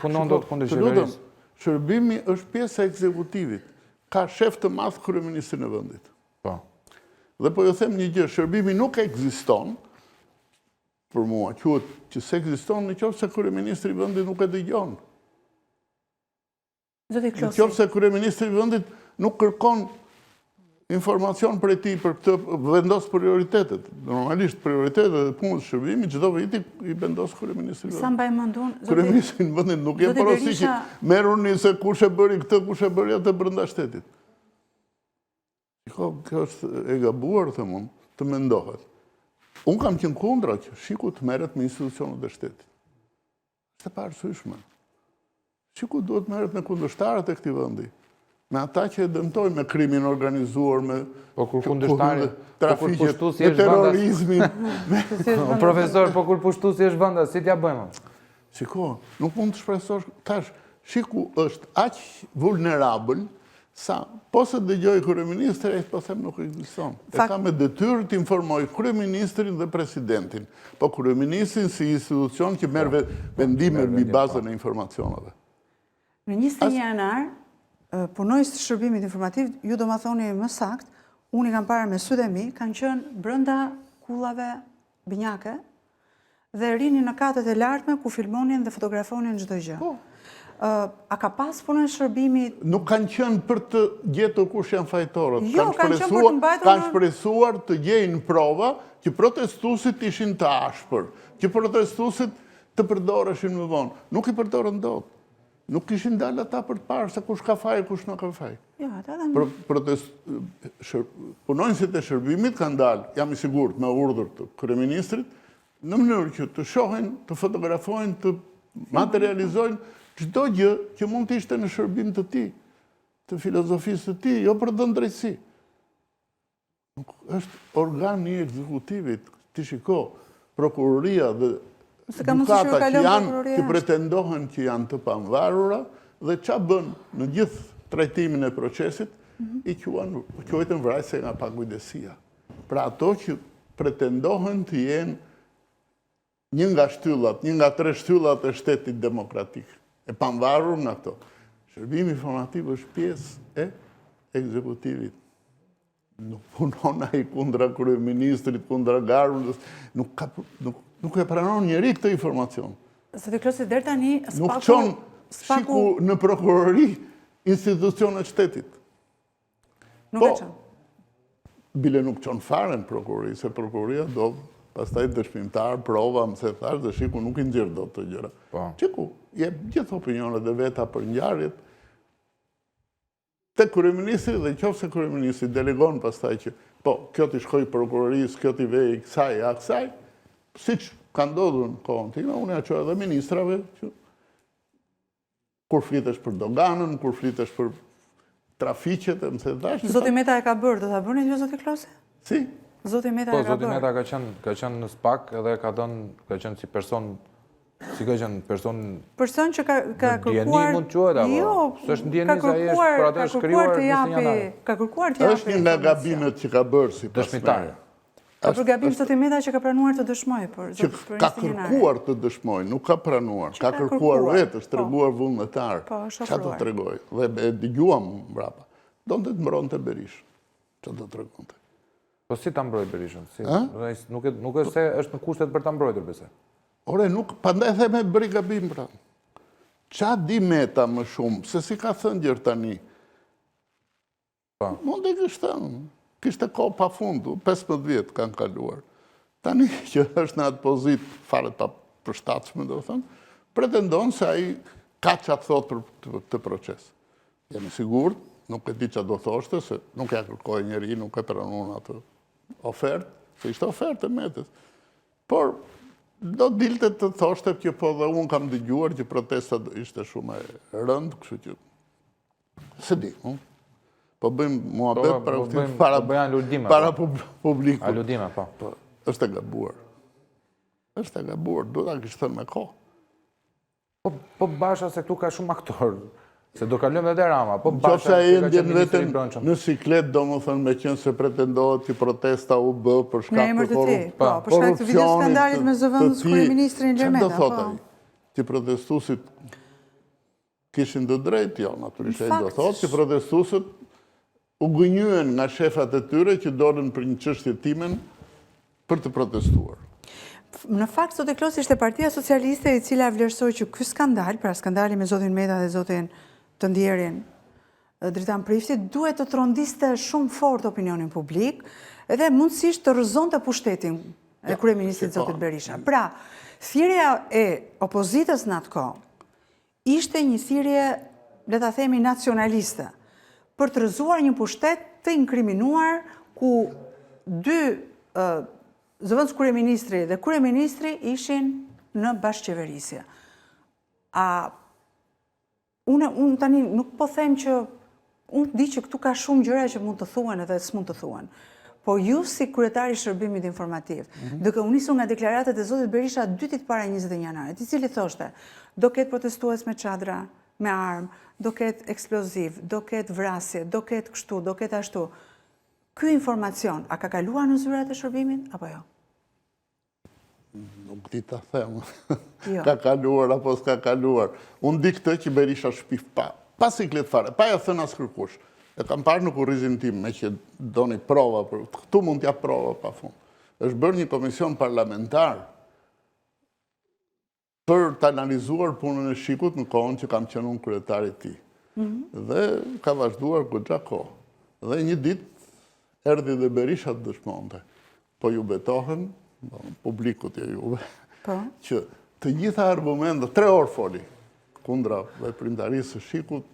punon dot kundër qeverisë. Shërbimi është pjesë e ekzekutivit. Ka shef të madh kryeministrin e vendit. Po. Dhe po ju them një gjë, shërbimi nuk ekziston, për mua, quhet që se ekziston nëse kryeministri i vendit nuk e dëgjon. Nëse kryeministri i vendit nuk kërkon informacion për ti për këtë vendos prioritetet. Normalisht prioritetet e punës shërbimit çdo vit i vendos kryeministri i vendit. Sa mbaj mendun, kryeministri i vendit nuk e porosi që merruni se kush e bëri këtë, kush e bëri atë brenda shtetit. Kjo është e gabuar, them unë, të mendohet. Unë kam qenë kundra që shiku të merret me institucionet e shtetit. Është e paarsyeshme. Shiku duhet merret me kundërshtarët e këtij vendi. Me ata që e dëmtojnë me krimin organizuar, me trafiqet, me terrorizmin. Profesor, po kur pushtuesi është venda, si t'ja bëjmë? Shiko, nuk mund të shpresosh tash, shiku është aq vulnerabël sa po se dëgjoj kryeministrin, po them nuk ekziston. E ka me detyrë të informoj kryeministrin dhe presidentin, po kryeministrin si institucion që merr vendime mbi bazën e informacioneve. Në 21 janar, punojës të shërbimit informativ, ju do ma thoni më sakt, unë i kam parë me sytë e mi, kanë qënë brënda kullave binjake dhe rini në katët e lartme ku filmonin dhe fotografonin çdo gjë. A ka pas punën shërbimit? Nuk kanë qënë për të gjetur kush janë fajtorët. Jo, kanë qënë për të mbajtur kanë shpresuar të gjejnë prova që protestuesit ishin të ashpër, që protestuesit të përdoreshin më vonë. Nuk i përdorën dot. Nuk kishin dalë ata për të parë se kush ka faj e kush nuk ka faj. Punonjësit e shërbimit kanë dalë, jam i sigurt, me urdhër të kryeministrit, në mënyrë që të shohin, të fotografojnë, të materializojnë çdo gjë që mund të ishte në shërbim të tij, të filozofisë të tij, jo për drejtësi. Nuk është organ i ekzekutivit, ti shiko, prokuroria dhe gjykata që pretendohen që janë të pavarura dhe ç'a bën në gjithë trajtimin e procesit, i quajtën vrasje nga pakujdesia. Pra ato që pretendohen të jenë një nga shtyllat, një nga 3 shtyllat e shtetit demokratik, e pavarur nga ato. Shërbimi informativ është pjesë e ekzekutivit. Nuk punon ai kundra kryeministrit, kundra gardes, nuk e pranon njeri këtë informacion. Zoti Klosi, deri tani nuk çon shiku në prokurori institucionet shtetit. Nuk e çon. Bile nuk çon fare në prokurori, se prokuroria do pastaj dëshmimtar, prova, më se thash, dhe shiku nuk i nxjerr dot të gjëra. Shiku jep gjithë opinionet e veta për ngjarjet te kryeministri dhe nëse kryeministri delegon pastaj që po, kjo t'i shkoj prokurorisë, kjo t'i vej kësaj, a kësaj, siç ka ndodhur në kohën time, unë ja çoj edhe ministrave që kur flitesh për doganën, kur flitesh për trafiqet, më se dash. Zoti Meta e ka bërë, do ta bëni ju zoti Klosi? Si? Zoti Meta e ka bërë. Po, zoti Meta ka qenë në SPAK edhe ka qenë si person Person që ka kërkuar... Ndjeni mund të quhet, apo? Jo, s'është ndjeni se ai është për atë shkruar në janar. Ka kërkuar të japi. Është një nga gabimet që ka bërë si dëshmitare. Ka për gabim zoti Meta që ka pranuar të dëshmojë për që ka kërkuar të dëshmojë, nuk ka pranuar. Ka kërkuar vetë, është treguar vullnetar. Çfarë do tregoj? Dhe e dëgjuam mbrapa. Donte të mbronte Berish. Çfarë do tregonte? Po si ta mbroj Berishën? Nuk është se është në kushtet për ta mbrojtur besoj. Ore, nuk, pandaj the me bëri gabim, pra. Qa di Meta më shumë, se si ka thënë gjërë tani? Mund e kishte kohë pa fundu, 15 vjetë kanë kaluar. Tani që është në atë pozit fare pa përshtatshme, do thënë, pretendon se ai ka që atë thot për të proces. Jemi sigurt, nuk e di që do thoshte, se nuk e kërkoj njeri, nuk e pranun atë ofertë, se ishte ofertë e Metës. Por, do dilte të thoshte që po dhe unë kam dëgjuar që protesta ishte shumë e rëndë, kështu që Se di, po bëjmë muhabet bëjmë para publikut. Aludime, po. Është e gabuar. Është e gabuar, do ta kishte thënë me kohë. Po Basha se këtu ka shumë aktor, se do kalojmë edhe Rama, po Qofse Basha ai se ka ndjen qenë ministri i vetëm brendshëm. në siklet, domethënë me qenë se pretendohet që protesta u bë për Në shkak emër të të ti, po, për shkak të video skandalit me zëvendës kryeministrin Gjermeta, Çfarë do thotë po. ai? Që protestuesit kishin të drejtë, jo, natyrisht ai do fakt. thotë që protestuesit u gënjyen nga shefat e tyre që dolën për një çështje timen për të protestuar. Në fakt, sot e Klosi ishte Partia Socialiste e cila vlerësoi që ky skandal, pra skandali me zotin Meta dhe zotin të ndjerin Dritan Prifti, duhet të trondiste shumë fort opinionin publik edhe mundësisht të rrëzonte pushtetin e kryeministrit zotit Berisha. Pra, thirrja e opozitës në atë kohë ishte një thirrje, le ta themi, nacionaliste, për të rrëzuar një pushtet të inkriminuar ku dy zëvendës kryeministri dhe kryeministri ishin në bashkëqeverisje. Unë tani nuk po them që unë di që këtu ka shumë gjëra që mund të thuhen edhe s'mund të thuhen. Po ju si kryetari i shërbimit informativ, duke u nisur nga deklaratat e zotit Berisha 2 ditë para 21 janarit, i cili thoshte, do ketë protestues me çadra, me armë, do ketë eksploziv, do ketë vrasje, do ketë kështu, do ketë ashtu. Ky informacion, a ka kaluar në zyrat e shërbimit, apo jo? Nuk di ta them. Jo. Ka kaluar apo s'ka kaluar. Unë di këtë që Berisha shpif pa siklet fare, pa ja thënë as kërkush. E kam parë në kurrizin tim, me që doni prova, këtu mund t'ja prova pa fund. Është bërë një komision parlamentar për të analizuar punën e Shikut në kohën që kam qenë unë kryetari i tij. Dhe ka vazhduar goxha kohë. Dhe një ditë erdhi dhe Berisha të dëshmonte. Po ju betohen, publikut e juve, që të gjitha argumentet, 3 orë foli, kundra veprimtarisë së Shikut,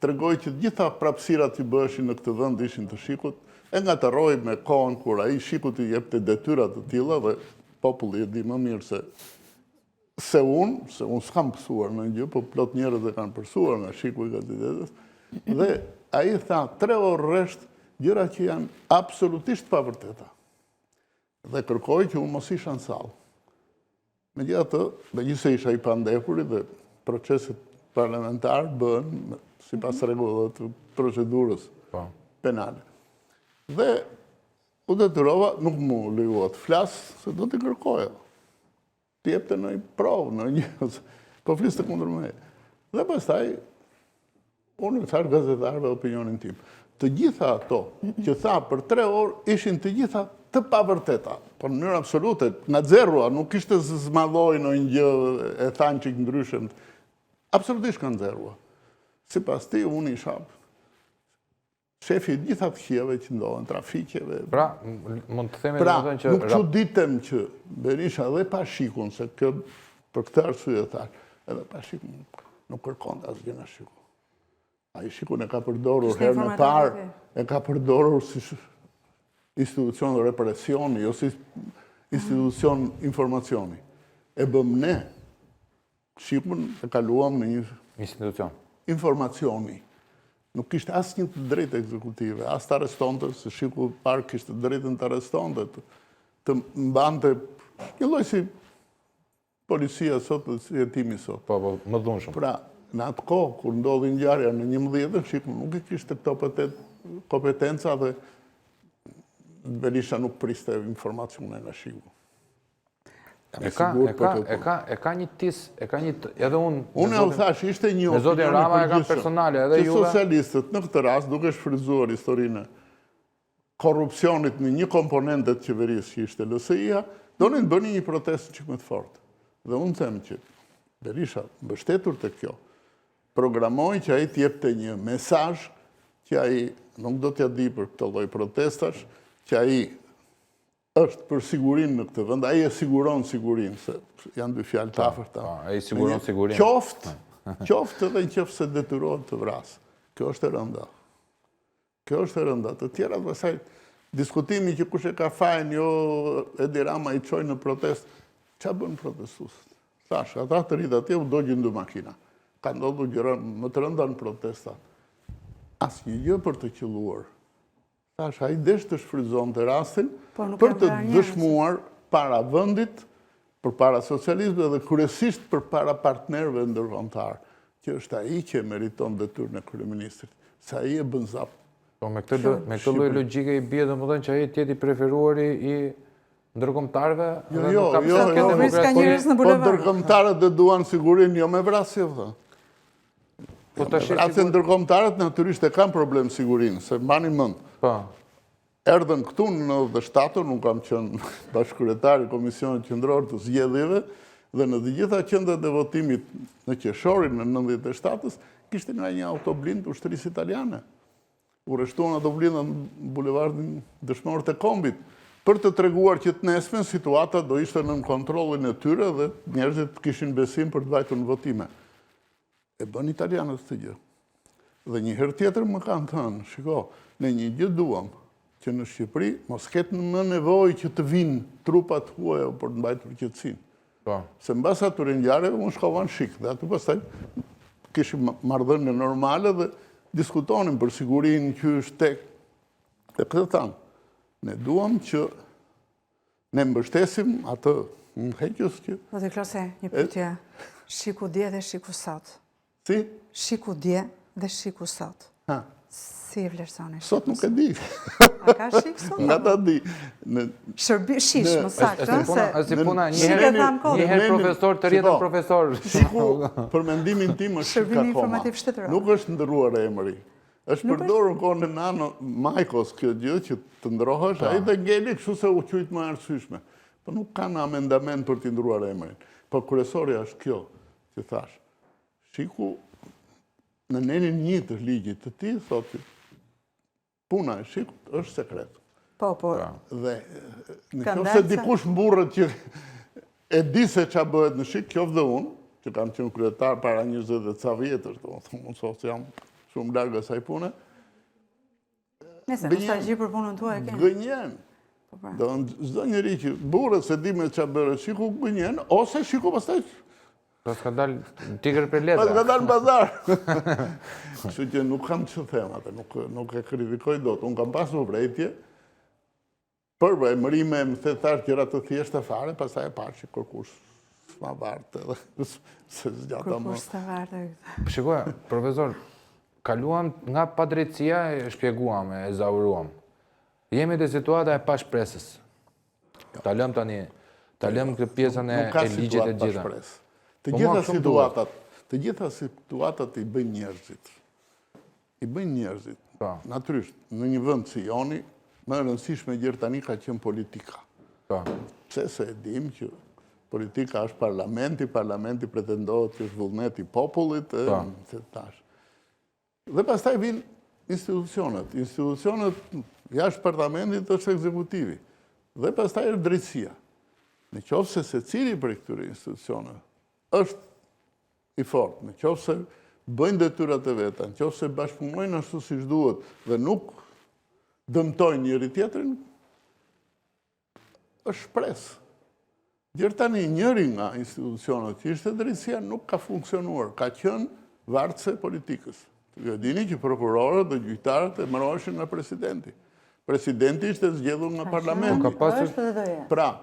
tregoi që të gjitha prapësirat që bëheshin në këtë vend ishin të Shikut, e ngatërroi me kohën kur ai Shikut i jepte detyra të tilla dhe populli e di më mirë se unë s'kam pësuar në gjë, po plot njerëz e kanë pësuar nga Shiku i kandidatës, dhe ai tha 3 orë rresht gjëra që janë absolutisht pavërteta. Dhe kërkoi që unë mos isha në sallë. Megjithatë, megjithëse isha i pandehurit dhe proceset parlamentar bëhen sipas rregullave të procedurës penale. Dhe u detyrova, nuk mu lejua të flas, se do t'i kërkoja. T'i jepte në një provë, në një, po fliste kundër me. Dhe pastaj, unë thash gazetarëve opinionin tim. Të gjitha ato që tha për 3 orë ishin të gjitha të pavërteta, por në mënyrë absolute, nga zerua, nuk ishte zmadhoi në një gjë e thanë që ndryshëm. Absolutisht kanë zerua. Sipas ti, unë isha shefi gjitha të hjeve që ndohen, trafikeve. Pra, mund të themi Pra, domethënë që nuk çuditem që Berisha dhe pa Shikun, se kjo për këtë arsye thash, edhe pa Shikun nuk kërkonte asgjë nga Shiku. Ai Shikun e ka përdorur herën e parë, e ka përdorur si institucion represioni, jo si institucion informacioni. E bëm ne. Shikun e kaluam në një institucion. Informacioni. Nuk kishte asnjë të drejtë ekzekutive, as të arrestonte, se Shiku parë kishte drejtën të arrestonte, të mbante një lloj si policia sot dhe si jetimi sot. Po, më dhunshëm. Pra, në atë kohë, kur ndodhi ngjarja në 11, Shiku nuk i kishte këto kompetenca dhe Berisha nuk priste informacione nga Shiku. E ka një tis, edhe unë... Unë e u thash, ishte një me zotin Rama e kam personale, edhe juve. Që juve... socialistët, në këtë rast, duke shfrytzuar historinë korrupsionit në një komponentet qeverisë që ishte LSI-a, donin bëni një protestë që më të fortë. Dhe unë them që Berisha, mbështetur të kjo, programoi që ai t'jepte një mesazh që ai nuk do t'ja di për këtë lloj protestash, që ai është për sigurinë në këtë vend, ai e siguron sigurinë, se janë dy fjalë të afërta. Ai siguron sigurinë. Qoftë edhe nëse detyrohet të vrasë. Kjo është e rënda. Kjo është e rënda. Të tjera të pasaj, diskutimi që kush e ka fajin, jo Edi Rama i çoi në protestë, ç'a bën protestuesit? Thash, ata të rritë atje u dogjën 2 makina. Ka ndodhur gjëra më të rënda në protesta. asnjë gjë për të qelluar. Tash ai desh të shfrytëzonte rastin nuk për janë të vrarë njerëz. dëshmuar para vendit, përpara socializmit dhe kryesisht përpara partnerëve ndërkombëtar, që është ai që meriton detyrën e kryeministrit, se ai e bën zap. Po me këtë lloj logjike i bie domethënë që ai tjeti preferuari i ndërkombëtarëve dhe nuk ka pse të ketë ka njerëz në Po bulevard. ndërkombëtarët e duan sigurinë, jo me vrasje, vëlla. Po tash Vrasje ndërkombëtarët natyrisht e kanë problem sigurinë, se mbani mend. po. Erdhën këtu në 97, nuk kam qenë bashkëkryetari i Komisionit Qendror të Zgjedhjeve, dhe në të gjitha qendrat e votimit në qershorin në 97-s, kishte nga një autoblind ushtrisë italiane. U rreshtuan ato blinda në bulevardin Dëshmorët e Kombit, për të treguar që të nesmen situata do ishte nën kontrollin e tyre dhe njerëzit kishin besim për të vajtur në votime. E bën italianët këtë gjë. Dhe një herë tjetër më kanë thënë, shiko, ne një gjë duam, që në Shqipëri mos ketë më nevojë që të vinë trupat huaja për të mbajtur qetësinë. Po. Se mbas atyre ngjarjeve unë shkova në Shik, dhe aty pastaj kishim marrëdhënie normale dhe diskutonin për sigurinë që është tek. Dhe këtë thamë, ne duam që ne mbështesim atë në heqës që... Zotë Klose, një pyetje. Shiku dje dhe shiku sot. Si? Shiku dje dhe shiku sot. Ha, Si e vlerësoni? sot nuk e di. A ka shik sot? Nga ta di. Shish, më saktë, Si puna, Shike tham kohë. një herë profesor të rjetën Shiko, profesor. Shiku, për mendimin tim është shik Shërbimi akoma. informativ shtetëror. Nuk është ndërruar emri. Është përdorur kohën e nano Majkos kjo gjë që të ndrohesh, ai dhe ngeli kështu se u qujt më arsyeshme. Po nuk kanë amendament për t'i ndruar emrin. Po kryesorja është kjo, që thash. Shiku, në nenin 1 të ligjit të tij thotë që puna e Shikut është sekret. Po. Dhe në Ka qoftë se ndarë dikush mburret që e di se ç'a bëhet në Shik, qoftë dhe unë, që kam qenë kryetar para 20 e ca vjetësh, domethënë unë se jam shumë larg asaj pune, Nëse nostalgji për punën tuaj e keni. gënjen. Do çdo njeri që mburret se di me ç'a bëhet Shiku gënjen, ose Shiku pastaj Pas ka dalë tigër për pas ka letra. dalë në bazar. Kështu që nuk kam që them atë, nuk e kritikoj dot. Unë kam pasur vrejtje, për emërime më thash gjëra të thjeshta fare, pastaj e parë që kërkush s'ma vartë edhe se zgjata më. Kërkush të vartë. Shikoja, profesor, kaluam nga padrejtësia, e shpjeguam, e zauruam. Jemi te situata e pashpresës. Ta lëm tani, ta lëm këtë pjesën e ligjit e gjitha. Të gjitha situatat i bëjnë njerëzit. I bëjnë njerëzit. Natyrisht, në një vend si joni, më e rëndësishme gjë tani ka qenë politika. Pse se e dim që politika është parlamenti pretendohet që është vullneti i popullit, se tash. Dhe pastaj vinë institucionet. Institucionet jashtë parlamentit është ekzekutivi. Dhe pastaj është drejtësia. Në qoftë se secili prej këtyre institucioneve është i fortë, në qoftë se bëjnë detyrat e veta, në qoftë se bashkëpunojnë ashtu siç duhet dhe nuk dëmtojnë njëri tjetrin, është shpresë. Gjërë tani njëri nga institucionet që ishte drejtësia nuk ka funksionuar, ka qenë vartëse politikës. Ju dini që prokurorët dhe gjyqtarët emëroheshin nga presidenti. Presidenti ishte zgjedhur nga parlamenti. Pra,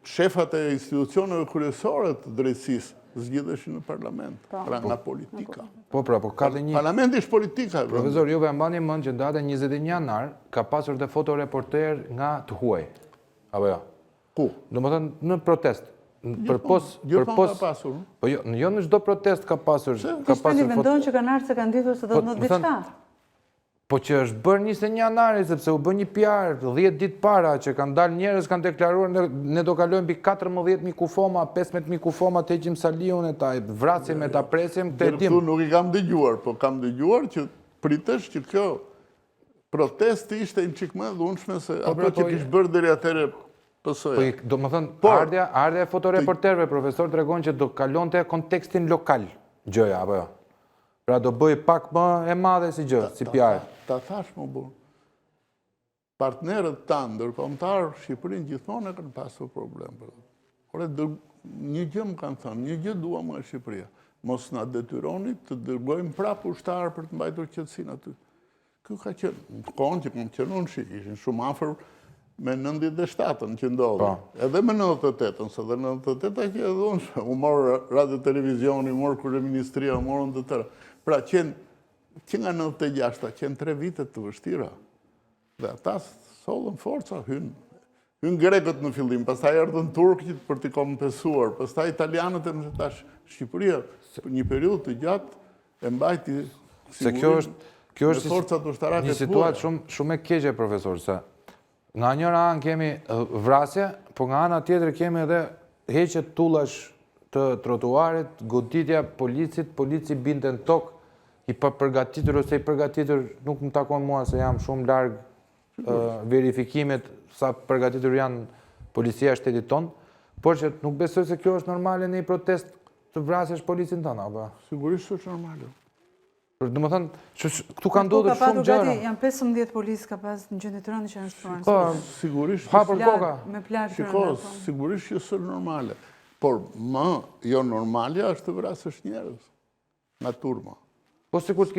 shefat e institucioneve kryesore të drejtësisë zgjidheshin në parlament, pra nga politika. Po, ka dhe një... Parlamenti është politika. Profesor, juve mbani mend që datën 21 janar ka pasur dhe fotoreporter nga të huaj. Apo jo? Ku? Domethënë në protest. Gjithmonë ka pasur. Po jo në çdo protest ka pasur. Kishte mendon që kanë ardhur se kanë ditur se do të ndodhë diçka. Po që është bërë 21 janari, sepse u bë një PR 10 ditë para, që kanë dalë njerëz, kanë deklaruar, ne do kalojmë mbi 14.000 kufoma, 15.000 kufoma, të heqim Saliun, e ta vrasim, e ta presim, të hetim. Nuk i kam dëgjuar, po kam dëgjuar që pritesh që kjo protest ishte një çik më e dhunshme se ato që kishte bërë deri atëherë PS-ja. Po, do më thënë, ardhja e fotoreporterve, profesor, tregon që do kalonte kontekstin lokal, gjëja, apo jo? Pra do bëj pak më e madhe si gjë, si PR. Ta thash më burë. Partnerët tanë ndërkombëtar Shqipërinë gjithmonë e kanë pasur problem. Ore, një gjë më kanë thënë, një gjë duam nga Shqipëria. Mos na detyroni të dërgojmë prapë ushtarë për të mbajtur qetësinë aty. Ky ka qenë, kohën që kam qenë unë shik, ishin shumë afër me 97-ën që ndodhi. Edhe me 98-ën, se dhe 98-a që edhe unë, u morë radio televizioni, u morë kryeministria, u morën të tëra. Pra që nga 96-a, qenë 3 vitet të vështira. Dhe ata sollën forca, hynë grekët në fillim, pastaj erdhën turqit për t'i kompensuar, pastaj italianët e më tash Shqipëria, për një periudhë të gjatë e mbajti sigurisht me forcat ushtarake një situatë shumë e keqe, profesor, se nga njëra anë kemi vrasje, po nga ana tjetër kemi edhe heqje tullash të trotuarit, goditja policit, polici binte në tokë, i pa përgatitur ose i përgatitur, nuk më takon mua se jam shumë larg verifikimet sa përgatitur janë policia e shtetit tonë, por që nuk besoj se kjo është normale në një protest të vrasësh policin tonë, apo? Sigurisht është normale. Do më thënë, këtu ka ndodhur shumë gjëra. Janë 15 policë ka pas në gjendje të rëndë që janë shtruar. Po, sigurisht. hapur koka. Me plagë të Shiko, rënda. sigurisht që është normale. Por më jo normalja është të vrasësh njerëz nga turma. Po sikur të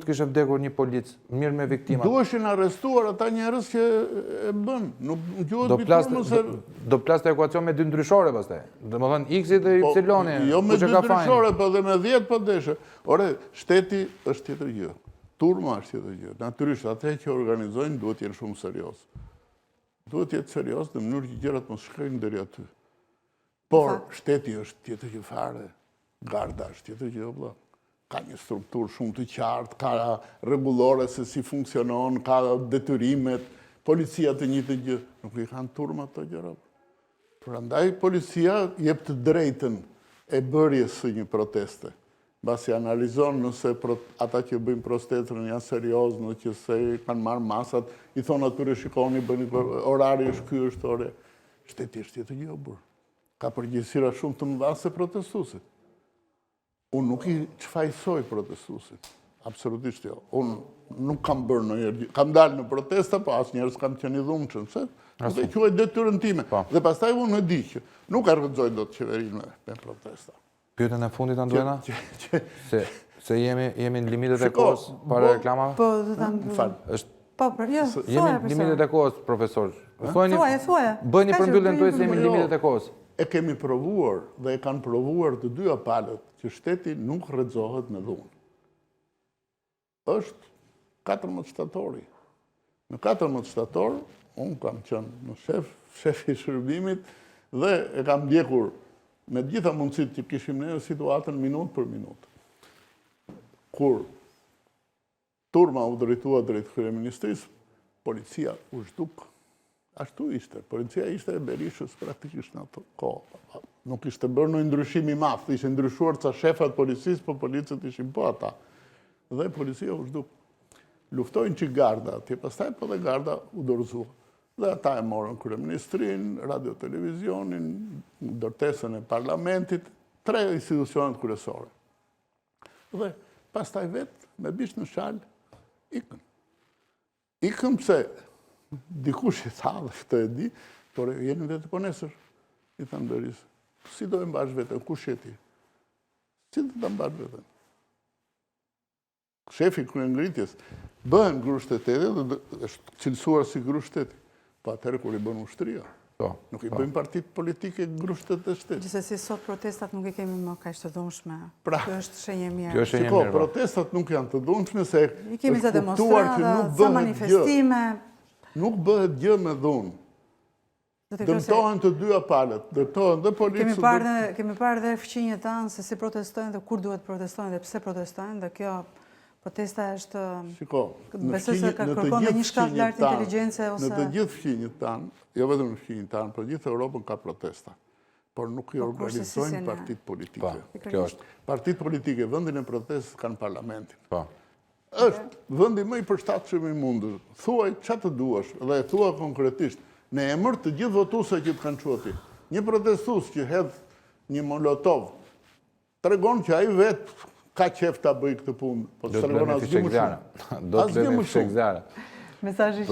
kishte vdekur një polic, mirë me viktimat. Duheshin arrestuar ata njerëz që e bën. Nuk gjuhet biturmë se... Do plas të ekuacion me dy ndryshore pastaj. Do më thënë X-i dhe Y-i. Jo me dy ndryshore, po dhe me 10 po deshe. Ore, shteti është tjetër gjë. Turma është tjetër gjë. Natyrisht, ate që organizojnë duhet jenë shumë serios. Duhet jetë serios në mënyrë që gjërat mos shkojnë deri aty. Por, shteti është tjetër gjë fare. Garda është tjetër gjë, vëlla. Ka një strukturë shumë të qartë, ka rregullore se si funksionon, ka detyrimet, policia të njëjtë gjë. Nuk i kanë turma ato gjëra. Prandaj policia jep të drejtën e bërjes së një proteste. Mbasi analizon nëse ata që bëjnë protestën janë serioz, nëse se kanë marrë masat, i thonë atyre shikoni, bëni orari është ky është ore. Shteti është tjetër gjë burr. Ka përgjegjësira shumë të mëdha se protestuesit. Unë nuk i çfajsoj protestuesit. Absolutisht jo. Unë nuk kam bërë ndonjëherë. Kam dalë në protesta, po asnjëherë s'kam qenë i dhunshëm, se dhe quaj detyrën time. Dhe pastaj unë e di që nuk argëzoj dot qeverinë me protesta. Pyetjen e fundit Anduena? Se jemi në limitet e kohës para reklamave? Po, do ta Fal. Po, jo, Jemi në limitet e kohës, profesor. Thuaje. Bëni përmbylljen tuaj se jemi në limitet e kohës. E kemi provuar dhe e kanë provuar të dyja palët që shteti nuk rrexohet me dhunë. Është 14 shtatori. Në 14 shtator, unë kam qenë në shefi i shërbimit dhe e kam ndjekur me gjitha mundësit që kishim ne situatën minut për minut. Kur turma u drejtua drejt kryeministrisë, policia u zhduk. Ashtu ishte. Policia ishte e Berishës praktikisht në ato kohë. Nuk ishte bërë në ndryshim i madh, ishte ndryshuar ca shefat policisë, po policët ishin po ata. Dhe policia u zhduk. Luftojnë që garda atje, pastaj po dhe garda u dorëzua. Dhe ata e morën kryeministrin, radio televizionin, ndërtesën e parlamentit, 3 institucionet kryesore. Dhe pastaj vetë, me bish në shalë, ikën. Ikën pse dikush i tha dhe këtë e di, por jeni vetë po nesër, i thanë Berisë. Si do e mbash vetën, kush je ti? Si do të mbash vetën? Shefi kryengritjes bëhen grushtetetit dhe është cilësuar si grushteti. Po atëherë kur i bën ushtria. Nuk i bëjmë partit politike grushtet e shtetit. Gjithsesi sot protestat nuk i kemi më kaq të dhunshme. Pra, kjo është shenjë mirë. Kjo është shenjë Shiko, mirë. protestat nuk janë të dhunshme se I kemi të është kuptuar që demonstrata, nuk ca bëhet gjë. manifestime. Nuk bëhet gjë me dhunë. Dëmtohen të dyja palët, dëmtohen dhe policët. Kemi parë dhe fqinjet tanë se si protestojnë dhe kur duhet protestojnë dhe pse protestojnë dhe kjo protesta është... Shiko, besoj se ka kërkon dhe një shkallë lartë inteligjencë ose... Në të gjithë fqinjet tanë, jo vetëm në fqinjet tanë, për gjithë Europën ka protesta. Por nuk i organizojnë partit politike. Kjo është. Partit politike, vendin e protestës kanë parlamentin. Po. Është vendi më i përshtatshëm i mundur. Thuaj çfarë të duash dhe e thua konkretisht. Në emër të gjithë votuesve që të kanë quati. Një protestues që hedh një molotov tregon që ai vetë ka qef ta bëj këtë punë. Po të tregon asgjë më shumë. Do të bëjmë fshek zjarre. Mesazhi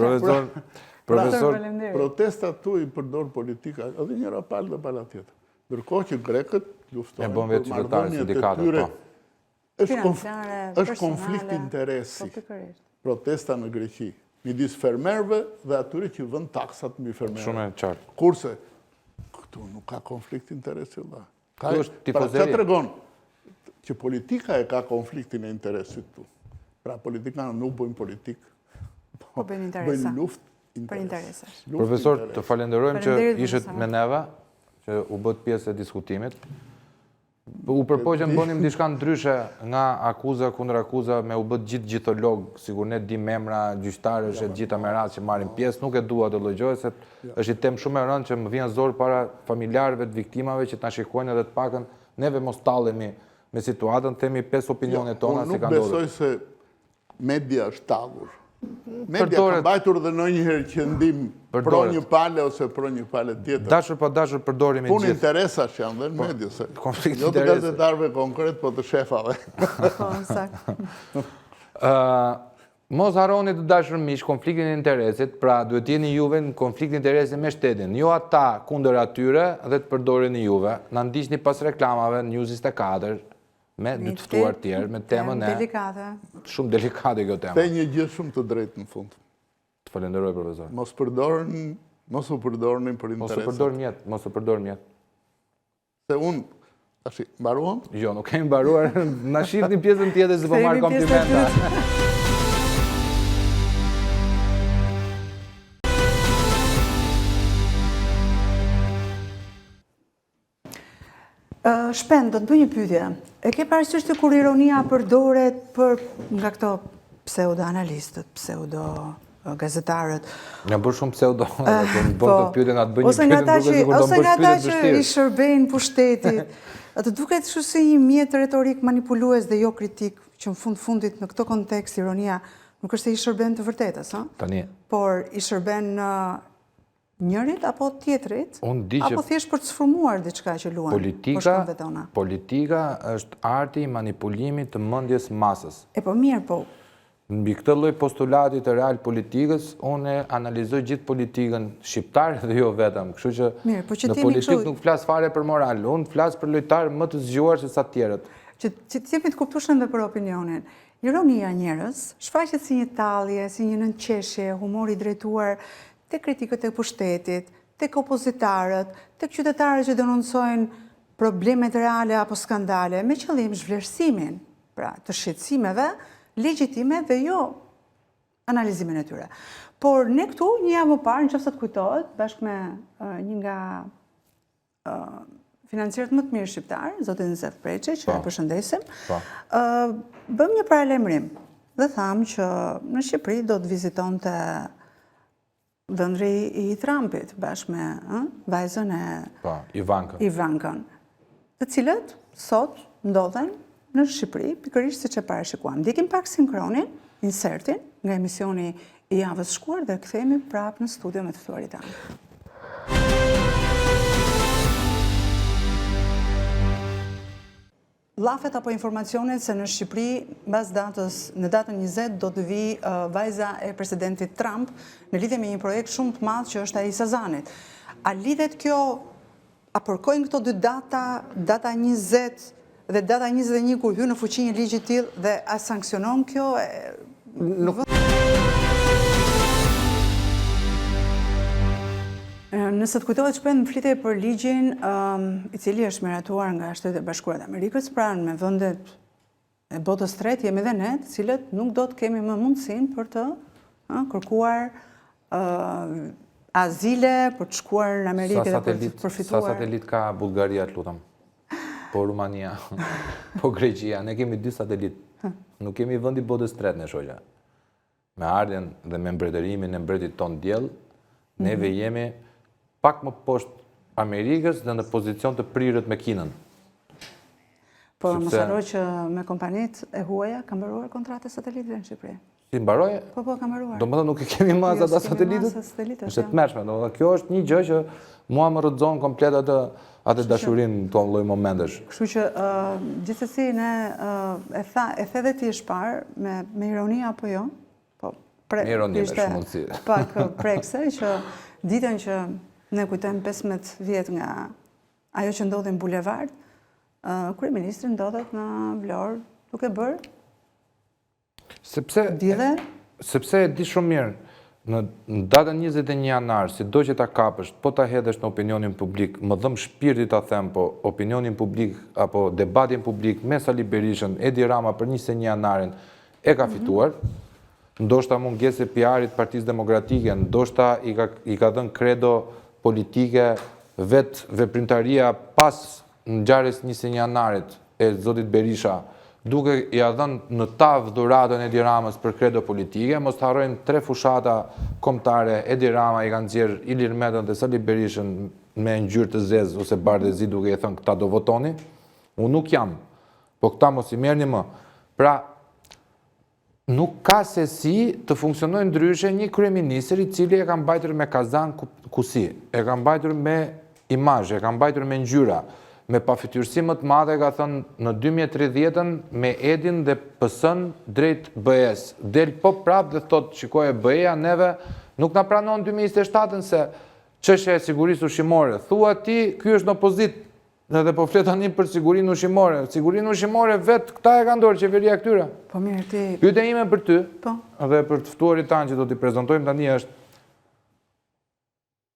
Profesor, protestat tu i përdor politika, edhe njëra palë dhe pala tjetër. Ndërkohë që grekët luftojnë bën vetë qytetarë, sindikatët, po. Është konflikt interesi. Protesta në Greqi, midis fermerëve dhe atyre që vën taksat mbi fermerë. Shumë e qartë. Kurse këtu nuk ka konflikt interesi vëlla. Këtu është tifozeri. Pra çfarë tregon që politika e ka konfliktin e interesit këtu. Pra politikanët nuk bëjnë politikë, po bëjnë luftë për interese. Profesor, të falenderojmë që ishit me neve, që u bët pjesë e diskutimit. U përpoqëm bënim diçka ndryshe nga akuza kundër akuza me u bët gjitholog, sigur ne dim emra gjyqtarësh e gjitha me radhë që marrin pjesë, nuk e dua të llogjoj se është i temë shumë e rëndë që më vjen zor para familjarëve të viktimave që ta shikojnë edhe të pakën neve mos tallemi me situatën, themi 5 opinionet tona si ka ndodhur. Nuk besoj se media është tallur. Media ka mbajtur dhe ndonjëherë qëndim pro një pale ose pro një pale tjetër. Dashur pa dashur përdorimi gjithë. Punë interesash janë dhe në media. Konflikt jo të gazetarëve konkret, po të shefave. Po, sakt. Mos harroni të dashur miq konfliktin e interesit, pra duhet jeni juve në konfliktin e interesit me shtetin, jo ata kundër atyre dhe të përdorini juve. Na ndiqni pas reklamave në News 24 me dy të ftuar tjerë me temën e shumë delikate kjo temë. Te një gjë shumë të drejtë në fund. Të falenderoj profesor. Mos u përdorni për interesat. Mos u përdor mjet. Se unë tash mbaruam? Jo, nuk kemi mbaruar. Na shihni pjesën tjetër se po marr komplimenta. Shpend, do të bëj një pyetje. E ke parasysh se kur ironia përdoret nga këto pseudo-analistët, pseudo-gazetarët? Nga bërë shumë pseudo, të më bërë të pyetje nga të bëj një pyetje ose nga ta që i shërbejnë pushtetit. Të duket kështu si një mjet retorik manipulues dhe jo kritik, që në fundit në këto kontekst ironia nuk është se i shërben të vërtetës, Tani. Por i shërben njërit apo tjetrit, apo thjesht për të sfurmuar diçka që luan për shkëmbët tona. Politika është arti i manipulimit të mendjes masës. E po mirë, po. Mbi këtë lloj postulatit të real politikës, unë analizoj gjithë politikën shqiptare dhe jo vetëm. Kështu që në politikë nuk flas fare për moral, unë flas për lojtarë më të zgjuar se sa të tjerët. Që të jemi të kuptueshëm dhe për opinionin. Ironia njerëz shfaqet si një tallje, si një nënqeshje, humor i drejtuar tek kritikët e pushtetit, tek opozitarët, tek qytetarët që denoncojnë problemet reale apo skandale, me qëllim zhvlerësimin, pra të shqetësimeve legjitime dhe jo analizimin e tyre. Por ne këtu një javë më parë, nëse të kujtohet, bashkë me një nga financierët më të mirë shqiptar, zotin Zef Preçi, që e përshëndesim, bëm një paralajmërim dhe thamë që në Shqipëri do të vizitonte dhëndri i Trumpit, bashkë me vajzën e Ivankën, të cilët sot ndodhen në Shqipëri, pikërisht siç e parashikuam. Ndjekim pak sinkronin, insertin nga emisioni i javës shkuar dhe kthehemi prapë në studio me të ftuarit tanë. Llafet apo informacionet se në Shqipëri, mbas në datën 20, do të vi vajza e presidentit Trump në lidhje me një projekt shumë të madh që është ai i Sazanit. A lidhet kjo, a përkojnë këto dy data 20 dhe data 21 kur hyn në fuqi një ligj i tillë dhe a sanksionon kjo? Nëse të kujtohet shpend më flitej për ligjin i cili është miratuar nga Shtetet e Bashkuara të Amerikës, pra me vendet e botës tretë jemi dhe ne, të cilët nuk do të kemi më mundësinë për të kërkuar azile, për të shkuar në Amerikë dhe për të përfituar. Sa satelit ka Bullgaria, të lutem? Po Rumania, po Greqia, ne kemi 2 satelit. Nuk kemi vendi botës tretë në shoqja. Me ardhen dhe me mbretërimin e mbretit ton diell, neve jemi pak më poshtë Amerikës dhe në pozicion të prirët me Kinën. Po, mos harro që me kompanit e huaja ka mbaruar kontratë satelitit në Shqipëri. Si mbaroj? Po, ka mbaruar. Do më dhe nuk e kemi mas ata satelitit? Është të mërshme. Kjo është një gjë që mua më rëdzon komplet atë dashurim të lloj momentesh. Kështu që gjithsesi ne e the dhe ti shpar me ironi apo jo? Po, me ironi me shumë mundësi. Pak prekse që ditën që ne kujtojmë 15 vjet nga ajo që ndodhi në bulevard, kryeministri ndodhet në Vlorë duke bërë lidhe. Sepse e di shumë mirë, në datën 21 janar, si do që ta kapësh, po ta hedhësh në opinionin publik, më dhëm shpirti ta them, po opinionin publik, apo debatin publik, me Sali Berishën, Edi Rama për 21 janarin, e ka fituar, ndoshta mungesë e PR-it Partisë Demokratike, ndoshta i ka dhënë kredo politike vetë veprimtaria pas ngjarjes 21 janarit e zotit Berisha, duke i dhënë në tavë dhuratën Edi Ramës për kredo politike, mos të harrojmë 3 fushata kombëtare, Edi Rama i kanë nxjerrë Ilir Metën dhe Sali Berishën me ngjyrë të zezë ose bardhëzi duke i thënë këta do votoni. Unë nuk jam, po këta mos i merrni më. Pra, nuk ka se si të funksionojë ndryshe një kryeministër i cili e ka mbajtur me kazan kusi, e ka mbajtur me imazh, e ka mbajtur me ngjyra, me pafytyrësi më të madhe, ka thënë në 2030-ën me Edin dhe PS-n drejt BE-s. Del po prap dhe thot, shikoje BE-ja, neve nuk na pranon 2027-ën se çështja e sigurisë ushqimore. Thua ti, ky është në opozit, edhe po flet tani për sigurinë ushqimore. Sigurinë ushqimore vetë këta e ka dorë qeveria këtyre. Po mirë ti. Pyetja ime për ty, Po. dhe për të ftuarit tanë që do t'i prezantojmë tani është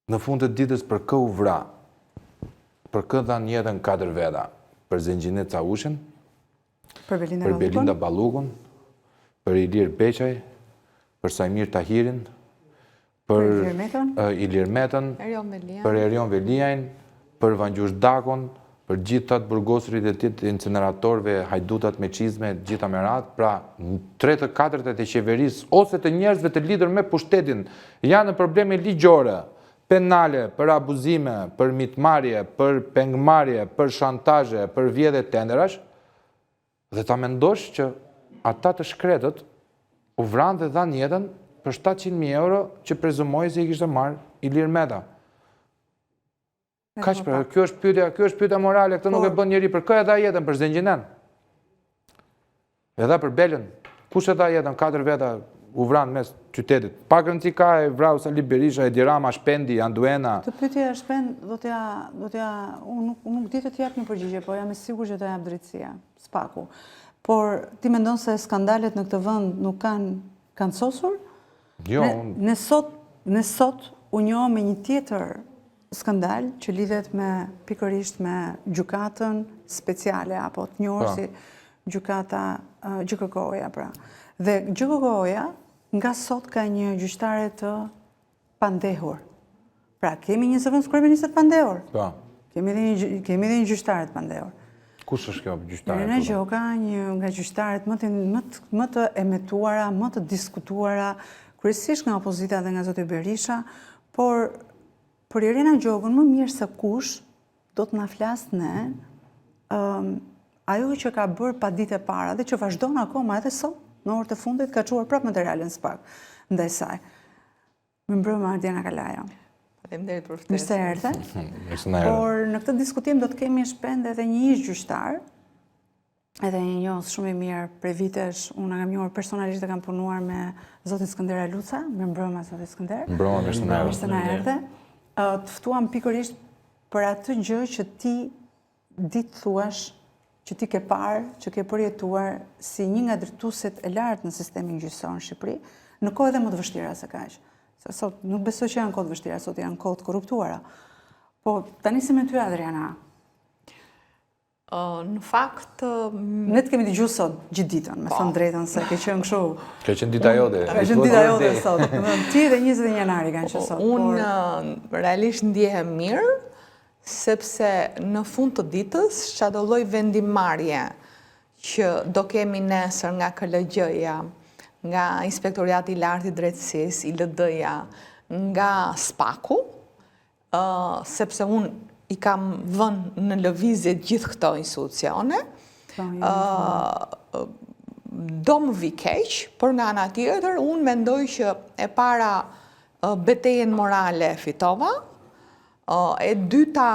në fund të ditës për kë u vra, për kë dhanë jetën 4 veta, për Zengjinet Caushin, Për Belinda Ballukun, për Ilir Beqaj, për Sajmir Tahirin, për Ilir Metën, për Erion Veliajn, për Vangjush Dakon, për gjithë të burgosurit e të incineratorve, hajdutat me qizme, gjitha me ratë, pra 3/4 e qeverisë, ose të njerëzve të lidhur me pushtetin, janë në probleme ligjore, penale, për abuzime, për mitmarrje, për pengmarrje, për shantazhe, për vjedhje tenderash, dhe ta mendosh që ata të shkretët u vranë dhe dhanë jetën për 700.000 euro që prezumoj se i kishte marrë Ilir Meta. Kaq pra, kjo është pyetja morale, këtë nuk e bën njeri, për kë e dha jetën për Zengjinen? E dha për Belën. Kush e dha jetën 4 veta u vranë mes qytetit? Pak rëndësi ka e vrau Sali Berisha, Edi Rama, Shpendi, Anduena. Të pyetja e Shpend, unë nuk di të t'jap një përgjigje, po jam e sigurt që do jap drejtësia, s'paku. Por ti mendon se skandalet në këtë vend nuk kanë sosur? Jo. Ne sot u njohëm me një tjetër skandal që lidhet pikërisht me gjykatën speciale, apo të njohur si gjykata GKK-ja, pra. Dhe GKK-ja nga sot ka një gjyqtare të pandehur. Pra, kemi një zëvendës kryeministër të pandehur. Kemi edhe një gjyqtare të pandehur. Kush është kjo gjyqtare? Irena Gjoka, një nga gjyqtaret më të emetuara, më të diskutuara, kryesisht nga opozita dhe nga zoti Berisha, por për Irena Gjokën më mirë se kush do të na flasë ne ajo që ka bërë pa ditë e para dhe që vazhdon akoma edhe sot, në orët e fundit ka çuar prapë materialin spak ndaj saj. Më mbrëma Diana Kalaja. Faleminderit për ftesën. Mirë se erdhe. Por në këtë diskutim do të kemi Shpend edhe një ish gjyqtar, edhe një njohës shumë i mirë prej vitesh, unë kam njohur personalisht dhe kam punuar me zotin Skënder Luca, më mbrëma zoti Skënder. Mbrëma, mirë se na erdhe. Të ftuam pikërisht për atë gjë që ti ditë thuash, që ti ke parë, që ke përjetuar si një nga drejtuesit e lartë në sistemin gjyqësor në Shqipëri, në kohë edhe më të vështira se kaq. Se sot nuk besoj që janë kohë të vështira, sot janë kohë të korruptuara. Po tani si me ty, Adriana? Në fakt... Ne të kemi dëgjuar sot gjithë ditën, me thënë drejtën, se ke qenë kështu. Ka qenë dita jote. Ka qenë dita jote sot. Ti dhe 21 janari kanë qenë sot. Unë realisht ndjehem mirë, sepse në fund të ditës, çdo lloj vendimarrje që do kemi nesër nga KLG-ja, nga Inspektorati i Lartë i Drejtësisë, ILD-ja, nga SPAK-u, sepse unë i kam vënë në lëvizje gjithë këto institucione, do më vi keq, por nga ana tjetër, unë mendoj që e para betejën morale fitova, e dyta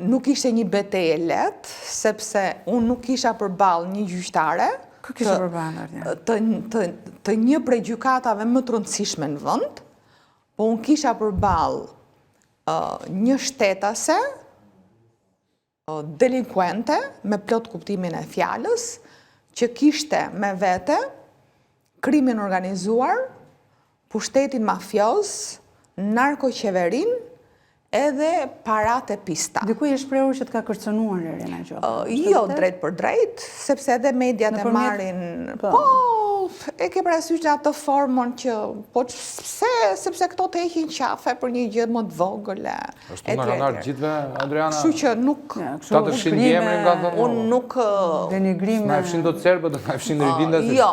nuk ishte një betejë lehtë, sepse unë nuk kisha përballë një gjyqtare të një prej gjykatave më të rëndësishme në vend, po unë kisha përballë një shtetase delinkuente me plot kuptimin e fjalës që kishte me vete krimin organizuar, pushtetin mafios, narkoqeverin edhe parat e pista. Dikuj e shprehur që të ka kërcënuar Irena Gjova. Jo drejt për drejt, sepse edhe mediat e marrin... Po, e ke parasysh në atë formën që... Po, sepse këto të heqin qafe për një gjë më të vogël. Është nga kanar gjithve, Adriana? Kështu që nuk... Ta të fshin emrin nga të... Unë nuk... Denigrime... Na e fshin do të serbët, do na e fshin rilindat... Jo,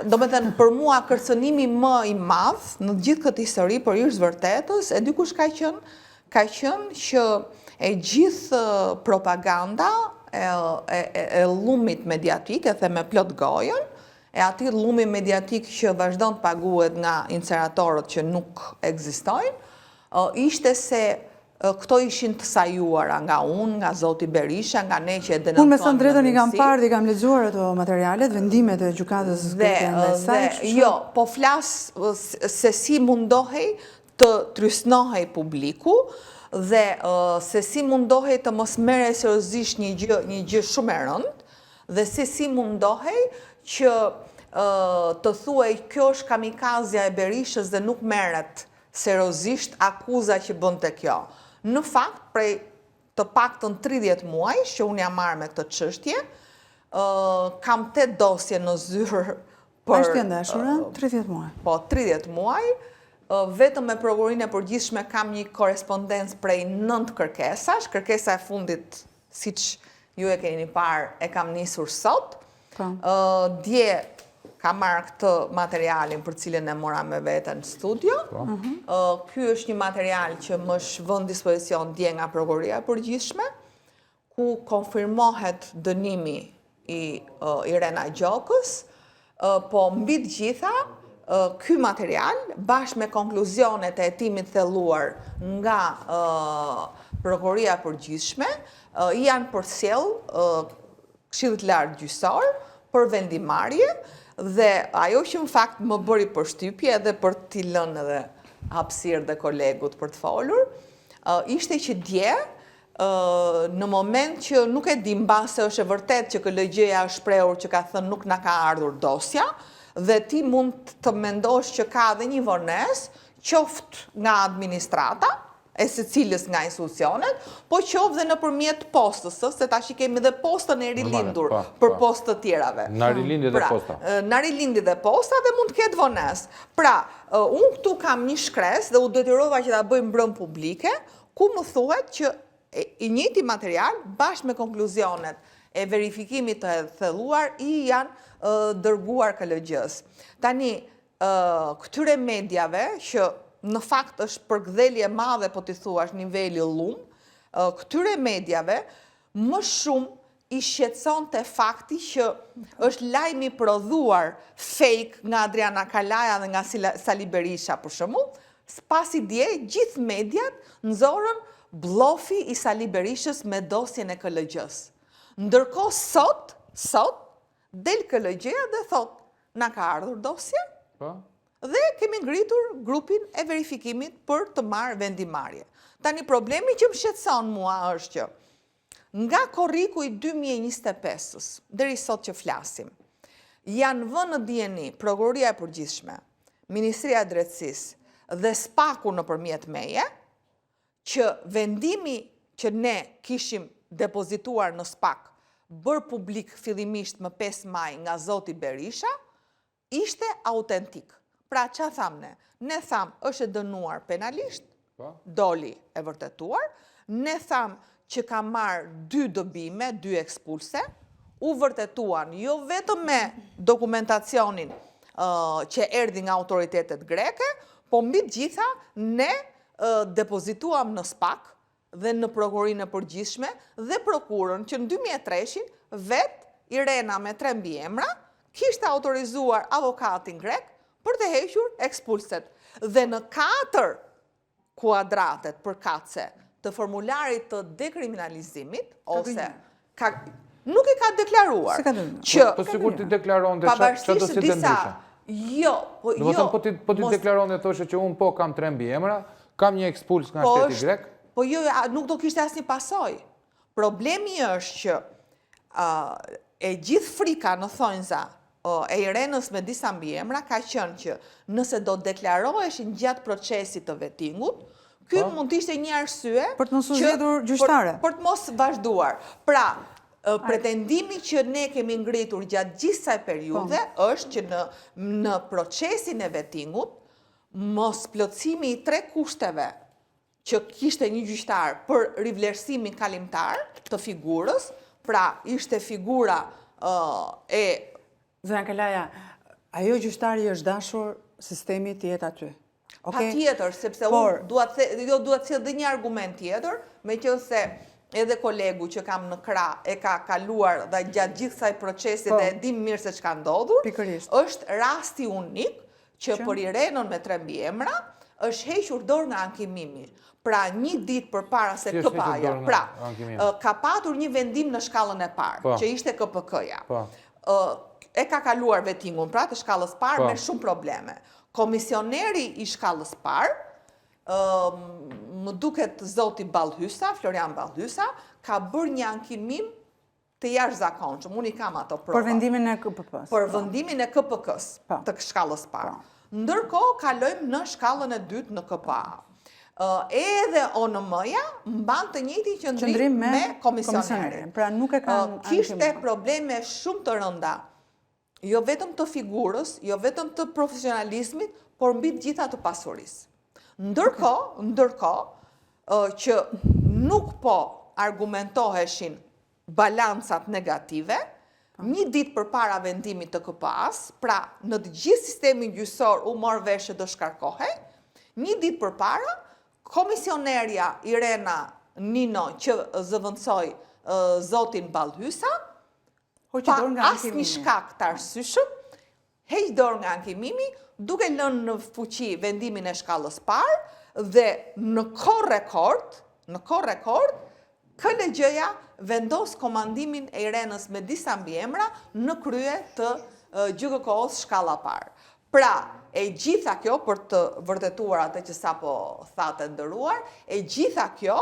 do me thënë, për mua kërcënimi më i madh në gjithë këtë histori për ish vërtetës, e dikush ka qenë që e gjithë propaganda e llumit mediatik, e the me plot gojën, e ati llumi mediatik që vazhdon të paguhet nga inceneratorët që nuk ekzistojnë, ishte se këto ishin të sajuara nga unë, nga Zoti Berisha, nga ne që e denontojmë. Unë me thënë drejtën i kam parë dhe kam lexuar ato materialet, vendimet e gjykatës dhe jo, po flas se si mundohej të trysnohej publiku dhe se si mundohej të mos merrej seriozisht një gjë shumë e rëndë dhe se si mundohej që të thuaj kjo është kamikazja e Berishës dhe nuk merret seriozisht akuza që bënte kjo. Në fakt, prej të paktën 30 muaj që unë jam marrë me këtë çështje, kam 8 dosje në zyrë për... Është ndeshura? 30 muaj? Po, 30 muaj. Vetëm me Prokurorinë e Përgjithshme kam një korrespondencë prej 9 kërkesash. Kërkesa e fundit, siç ju e keni parë, e kam nisur sot. Dje ka marrë këtë materialin për cilin e mora me vete në studio. Ky është një material që më është vënë dispozicion dje nga Prokuroria e Përgjithshme, ku konfirmohet dënimi i Irena Gjokës, po mbi të gjitha, ky material, bashkë me konkluzionet e hetimit thelluar nga Prokuroria e Përgjithshme, janë përcjell Këshillit Lart Gjyqësor për vendimarrje dhe ajo që në fakt më bëri përshtypje edhe për t'i lënë edhe hapësirë dhe kolegut për të folur, ishte që dje, në moment që nuk e di mbase është e vërtet që KLG-ja është shprehur që ka thënë nuk na ka ardhur dosja, dhe ti mund të mendosh që ka edhe një vonesë, qoftë nga administrata, e se cilës nga institucionet, po qoftë dhe nëpërmjet postës, se tash i kemi dhe postën e rilindur për postë të tjerave. Na rilindi dhe posta. Na rilindi dhe posta dhe mund të ketë vonesë. Pra, unë këtu kam një shkres dhe u detyrova që ta bëj mbrëm publike, ku më thuhet që i njëjti material, bashkë me konkluzionet e verifikimit të thelluar, i janë dërguar KLG-s. Tani, këtyre medjave që në fakt është përkthjelje e madhe, po t'i thuash niveli llum, këtyre medjave më shumë i shqetësonte fakti që është lajmi prodhuar fake nga Adriana Kalaja dhe nga Sali Berisha për shembull, spasi dje gjithë mediat nxorën blofi i Sali Berishës me dosjen e KLG-s. Ndërkohë sot del KLG-ja dhe thot, na ka ardhur dosja? Dhe kemi ngritur grupin e verifikimit për të marrë vendimarrje. Tani problemi që më shqetëson mua është që nga korriku i 2025-s deri sot që flasim, janë vënë në dieni Prokuroria e Përgjithshme, Ministria e Drejtësisë dhe SPAK-u nëpërmjet meje, që vendimi që ne kishim depozituar në SPAK bërë publik fillimisht më 5 maj nga Zoti Berisha, ishte autentik. Pra, që thamë ne? Ne thamë është e dënuar penalisht, doli e vërtetuar, ne thamë që ka marrë 2 dëbime, 2 ekspulse, u vërtetuan jo vetëm me dokumentacionin që erdhi nga autoritetet greke, po mbi të gjitha ne depozituam në SPAK dhe në Prokurorinë e Përgjithshme dhe prokurën që në 2003 vetë Irena me 3 mbiemra kishte autorizuar avokatin grek për të hequr ekspulset. Dhe në 4 kuadratet përkatëse të formularit të dekriminalizimit, ose nuk e ka deklaruar. Po sigur ti deklaronte çfarë do si të ndryshe. Jo, po ti deklaronte thoshe që unë po kam 3 mbiemra, kam një ekspuls nga shteti grek. Po jo, nuk do kishte asnjë pasoj. Problemi është që e gjithë frika në thonjza e Irenës me disa mbiemra ka qenë që nëse do deklaroheshin gjatë procesit të vettingut, ky mund të ishte një arsye për të mos u zgjedhur gjyqtare. Për të mos vazhduar. Pra, pretendimi që ne kemi ngritur gjatë gjithë kësaj periudhe është që në procesin e vettingut mos plotësimi i 3 kushteve që kishte një gjyqtar për rivlerësimin kalimtar të figurës, pra ishte figura e... Zëra Kalaja, ajo gjyqtari është dashur sistemi të jetë aty. Pa tjetër, sepse unë duat të dhe një argument tjetër, me që se edhe kolegu që kam në krah e ka kaluar dhe gjatë gjithë kësaj procesi dhe e dim mirë se çka ndodhur, është rasti unik që për Irenën me 3 mbiemra është hequr dorë nga ankimimi. Pra një ditë përpara se KPA-ja, ka patur një vendim në shkallën e parë, që ishte KPK-ja. E ka kaluar vettingun, pra të shkallës parë me shumë probleme. Komisioneri i shkallës parë, më duket zoti Ballhysa, Florian Ballhysa, ka bërë një ankimim të jashtëzakonshëm. Unë i kam ato prova. Për vendimin e KPK-s. Për vendimin e KPK-s, të shkallës parë. Ndërkohë kalojmë në shkallën e dytë në KPA. Edhe ONM-ja mban të njëjtin qëndrim me komisionerin. Pra nuk e kanë kishte probleme shumë të rënda, jo vetëm të figurës, jo vetëm të profesionalizmit, por mbi të gjitha të pasurisë. Ndërkohë që nuk po argumentoheshin balancat negative, një ditë përpara vendimit të KPA-s, pra në të gjithë sistemin gjyqësor u mor vesh që do shkarkohej, një ditë përpara komisionerja Irena Nino që zëvendësoi zotin Ballhysa, pa asnjë shkak të arsyeshëm, heq dorë nga ankimimi, duke lënë në fuqi vendimin e shkallës parë dhe në kohë rekord, KLG-ja vendos komandimin e Irenës me disa mbiemra në krye të GJK-s shkalla parë. Pra, e gjitha kjo, për të vërtetuar atë që sapo thatë nderuar, e gjitha kjo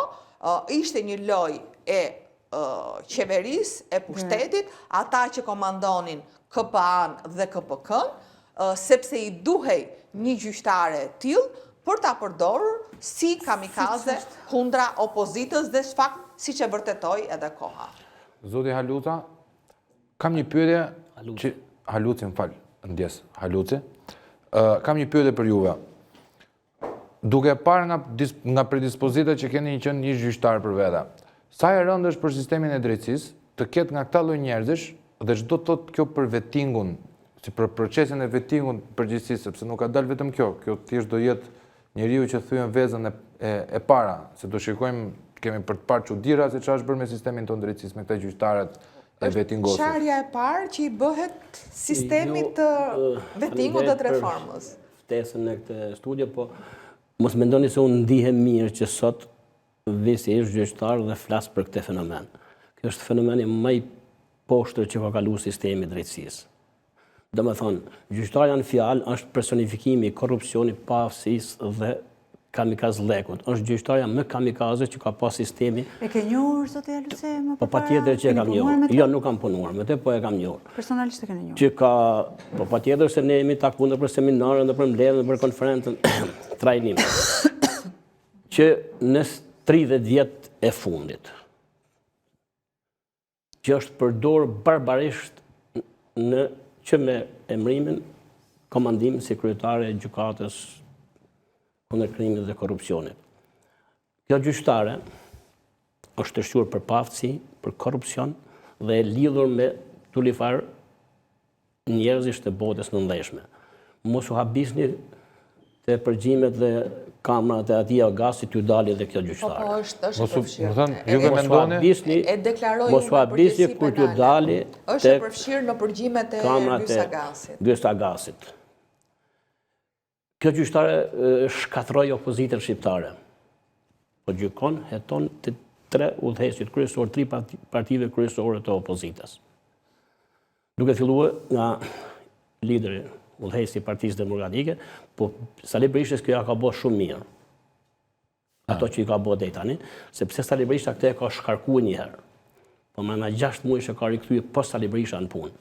ishte një lojë e qeverisë, e pushtetit, ata që komandonin KPA-n dhe KPK-n, sepse i duhej një gjyqtare e tillë për ta përdorur si kamikaze kundra opozitës dhe fakt siç e vërtetoi edhe koha. Zoti Haluca, kam një pyetje që Haluci, më fal, ndjes, Haluci. Kam një pyetje për juve. Duke parë nga predispozita që keni qenë një gjyqtar për vete, sa e rëndë është për sistemin e drejtësisë të ketë nga këta lloj njerëzish dhe çdo të thotë kjo për vettingun, si për procesin e vettingun përgjithsisht, sepse nuk ka dalë vetëm kjo thjesht do jetë njeriu që thyen vezën e para, se do shikojmë, kemi për të parë çuditëra se çfarë është bërë me sistemin tonë drejtësisë me këta gjyqtarët e vettingosur. Çarja e parë që i bëhet sistemit të vettingut dhe të reformës. Ftesën në këtë studio, po mos mendoni se unë ndihem mirë që sot visi është gjyqtar dhe flas për këtë fenomen. Kjo është fenomeni më i poshtër që ka kaluar sistemi i drejtësisë. Domethënë, gjyqtarja në fjalë është personifikimi i korrupsionit, paaftësisë dhe kamikazllekut. Është gjyqtarja më kamikaze që ka pas sistemi. E ke njohur zoti Haluce më përpara? Po patjetër që e kam njohur. Jo, nuk kam punuar me të, po e kam njohur. Personalisht e keni njohur. Që ka, po patjetër se ne jemi takuar për seminare, në për mbledhje, në për konferencën trajnim. Që në 30 vjet e fundit, që është përdorur barbarisht që me emrimin komandim si kryetare e gjykatës kundër krimit dhe korrupsionit. Kjo gjyqtare është të shquar për paaftësi, për korrupsion dhe e lidhur me tulifar njerëzish të botës nëndeshme. Mos u habisni të përgjimet dhe kamrat e atij gasit ju dali dhe kjo gjyqtare. Po është e përfshirë. E deklaroj mos u habisni kur t'ju dali është e përfshirë në përgjimet e Lysa Gasit. Kjo gjyqtare shkatroi opozitën shqiptare. Po gjykon, heton të 3 udhëheqësit kryesor, 3 partive kryesore të opozitës. Duke filluar nga lideri udhëheqësi i Partisë Demokratike, po Sali Berishës kjo ja ka bërë shumë mirë. ato që i ka bërë deri tani, sepse Sali Berisha këtë e ka shkarkuar një herë. Po më 6 muaj që ka rikthyer post Sali Berisha në punë.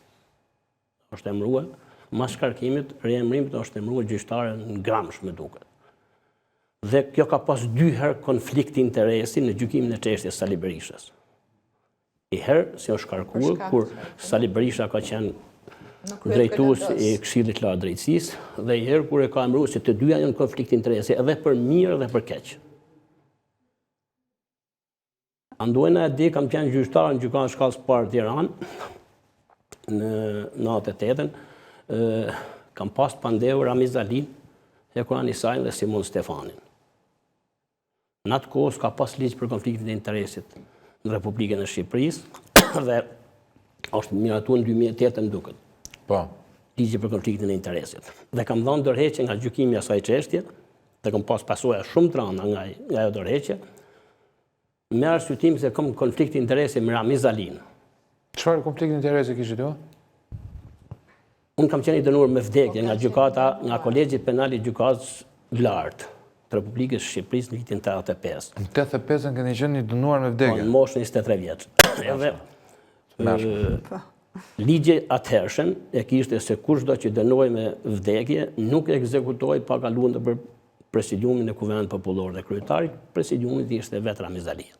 Është emëruar, mas shkarkimit, riemërimit është emëruar gjyqtare në Gramsh me duket. Dhe kjo ka pas 2 herë konflikt interesi në gjykimin e çështjes Sali Berishës. I herë si është shkarkuar kur Sali Berisha ka qenë drejtues i Këshillit Lartë Drejtësisë, dhe i herë kur e ka emëruar se të dyja janë konflikt interesi edhe për mirë dhe për keq. Anduena e di, kam qenë gjyqtar në gjykatë shkallës parë Tiranë në 98-ën, kam pas pandeu Ramiz Alin, Hekurani Sajn dhe Simon Stefanin. Në atë kohë ka pas ligj për konfliktin e interesit në Republikën e Shqipërisë dhe është miratuar në 2008 më duket. Po. Ligji për konfliktin e interesit. Dhe kam dhënë dorëheqje nga gjykimi i asaj çështje, dhe kam pas pasoja shumë të rënda nga ajo dorëheqje, me arsyetim se kam konflikt interesi me Ramiz Alin. Çfarë konflikt interesi kishit ju? Unë kam qenë i dënuar me vdekje nga gjykata, nga Kolegji Penal i Gjykatës Lartë të Republikës së Shqipërisë në vitin 85. Në 85-ën keni qenë i dënuar me vdekje? Në moshën 23 vjeç. Edhe ligji atëhershëm e kishte se kushdo që dënohej me vdekje nuk ekzekutohej pa kaluar nëpër presidiumin e Kuvendit Popullor dhe kryetari i presidiumit ishte vetë Ramiz Alia.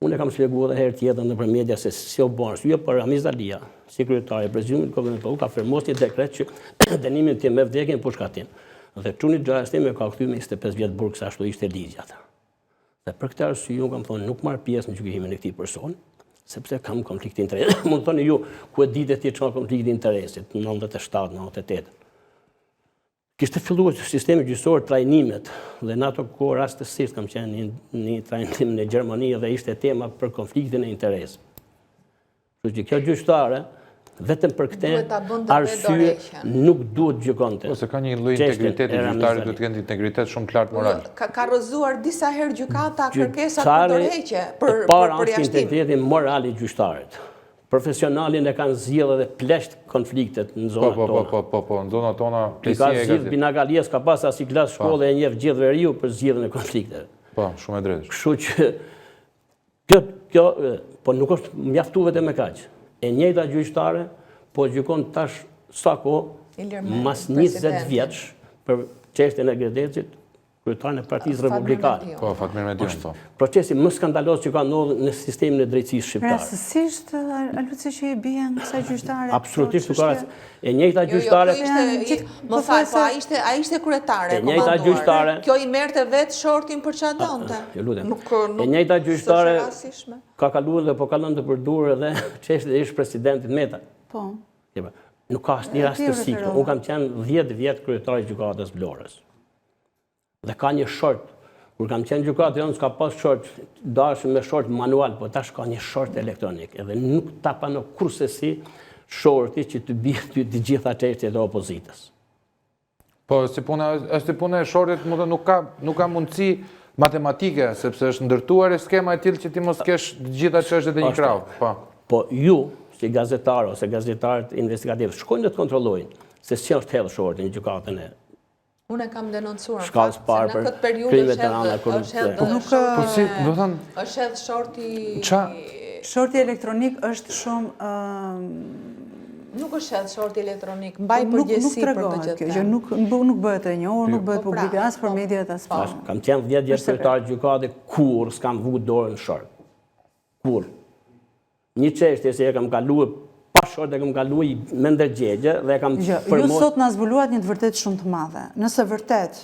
Unë e kam shpjeguar edhe herë tjetër nëpër media se si u bën arsye, por Ramiz Alia, si kryetari i presidiumit të Kuvendit Popullor, ka firmosur një dekret që dënimin tim me vdekjen për shkatim. Dhe çuni xhajas tim e ka kthyr me 25 vjet burg, sa ashtu ishte ligji atë. Dhe për këtë arsye unë kam thonë nuk marr pjesë në gjykimin e këtij personi, sepse kam konflikt interesi. Mund thoni ju ku e ditë ti çfarë konflikti interesit në 97, 98. Kishte filluar sistemi gjyqësor trajnimet dhe në ato kohë rastësisht kam qenë një trajnim në Gjermani dhe ishte tema për konfliktin e interesit. Kështu që kjo gjyqtare vetëm për këtë arsye nuk duhet gjykonte. Ose ka një lloj integriteti gjyqtarit, duhet të kenë integritet shumë të lartë moral. Ka rrëzuar disa herë gjykata kërkesa për dorëheqje për përjashtim. Integriteti moral i gjyqtarit. Profesionalin e kanë zgjidhur edhe plesht konfliktet në zonat tona. Po, në zonat tona plesia e ka zgjidhur Binagalies ka pas as i klas shkolle e njeh gjithë veriu për zgjidhjen e konflikteve. Po, shumë e drejtë. Kështu që kjo po nuk është mjaftuar vetëm me kaq. E njëjta gjyqtare po gjykon tash sa kohë mas 20 vjeç për çështjen e Gredecit, kryetarin e Partisë Republikane. Po, Fatmir Medion, po. Procesi më skandaloz që ka ndodhur në sistemin e drejtësisë shqiptare. Rastësisht aluci që i bien kësaj gjyqtare. Absolutisht nuk ka. E njëjta gjyqtare. Më fal, po ai ishte kryetare. E njëjta gjyqtare. Kjo i merrte vetë shortin për çfarë donte. Ju lutem. E njëjta gjyqtare ka kaluar dhe po kalon të përdorur edhe çështja e ish presidentit Meta. Po. Nuk ka asnjë rastësi. Unë kam qenë 10 vjet kryetar i gjykatës Vlorës. Dhe ka një short, kur kam qenë gjykatë jonë s'ka pas short, dashur me short manual, po tash ka një short elektronik, edhe nuk ta pano kurse si shorti që të bie ty të gjitha çështjet e opozitës. Po, është puna e shortit, nuk ka mundësi matematike, sepse është ndërtuar e skema e tillë që ti mos kesh të gjitha çështjet e një krau. Po ju, si gazetar ose gazetarët investigativ, shkojnë dhe të kontrollojnë se si është hedhur shorti në gjykatën e Unë e kam denoncuar shkallës parë për krimet e rënda korrupsione. Është edhe shorti... Shorti elektronik është shumë... Nuk është edhe shorti elektronik, mbaj përgjësi për të gjithë. Nuk bëhet e njohur, nuk bëhet publike, as për mediat, as për... Kam qenë 10 vjetë kryetar gjykate, kur s'kam vu dorën në short. Kur. Një çështje se e kam kaluar pa short e kam kaluar me ndërgjegje dhe e kam Ju sot na zbuluat një të vërtet shumë të madhe. Nëse vërtet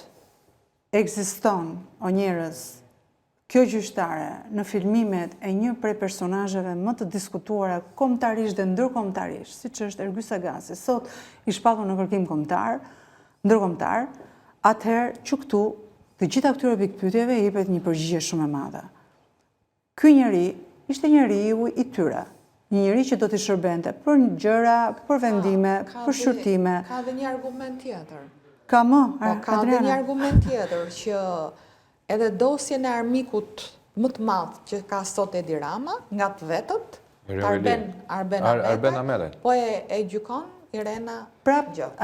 ekziston, o njerëz, kjo gjyqtare në filmimet e një prej personazheve më të diskutuara kombëtarisht dhe ndërkombëtarisht, siç është Ergy Sagasi, sot i shpallur në kërkim ndërkombëtar, atëherë që këtu të gjitha këtyre pikpyetjeve i jepet një përgjigje shumë e madhe. Ky njeri ishte njeriu i tyre. Një njeri që do t'i shërbente për gjëra, për vendime, për shqyrtime. Ka dhe një argument tjetër. Ka më, Ka dhe një argument tjetër që edhe dosjen e armikut më të madh që ka sot Edi Rama, nga të vetët, Arben Ahmeti, po e gjykon Irena Gjokë.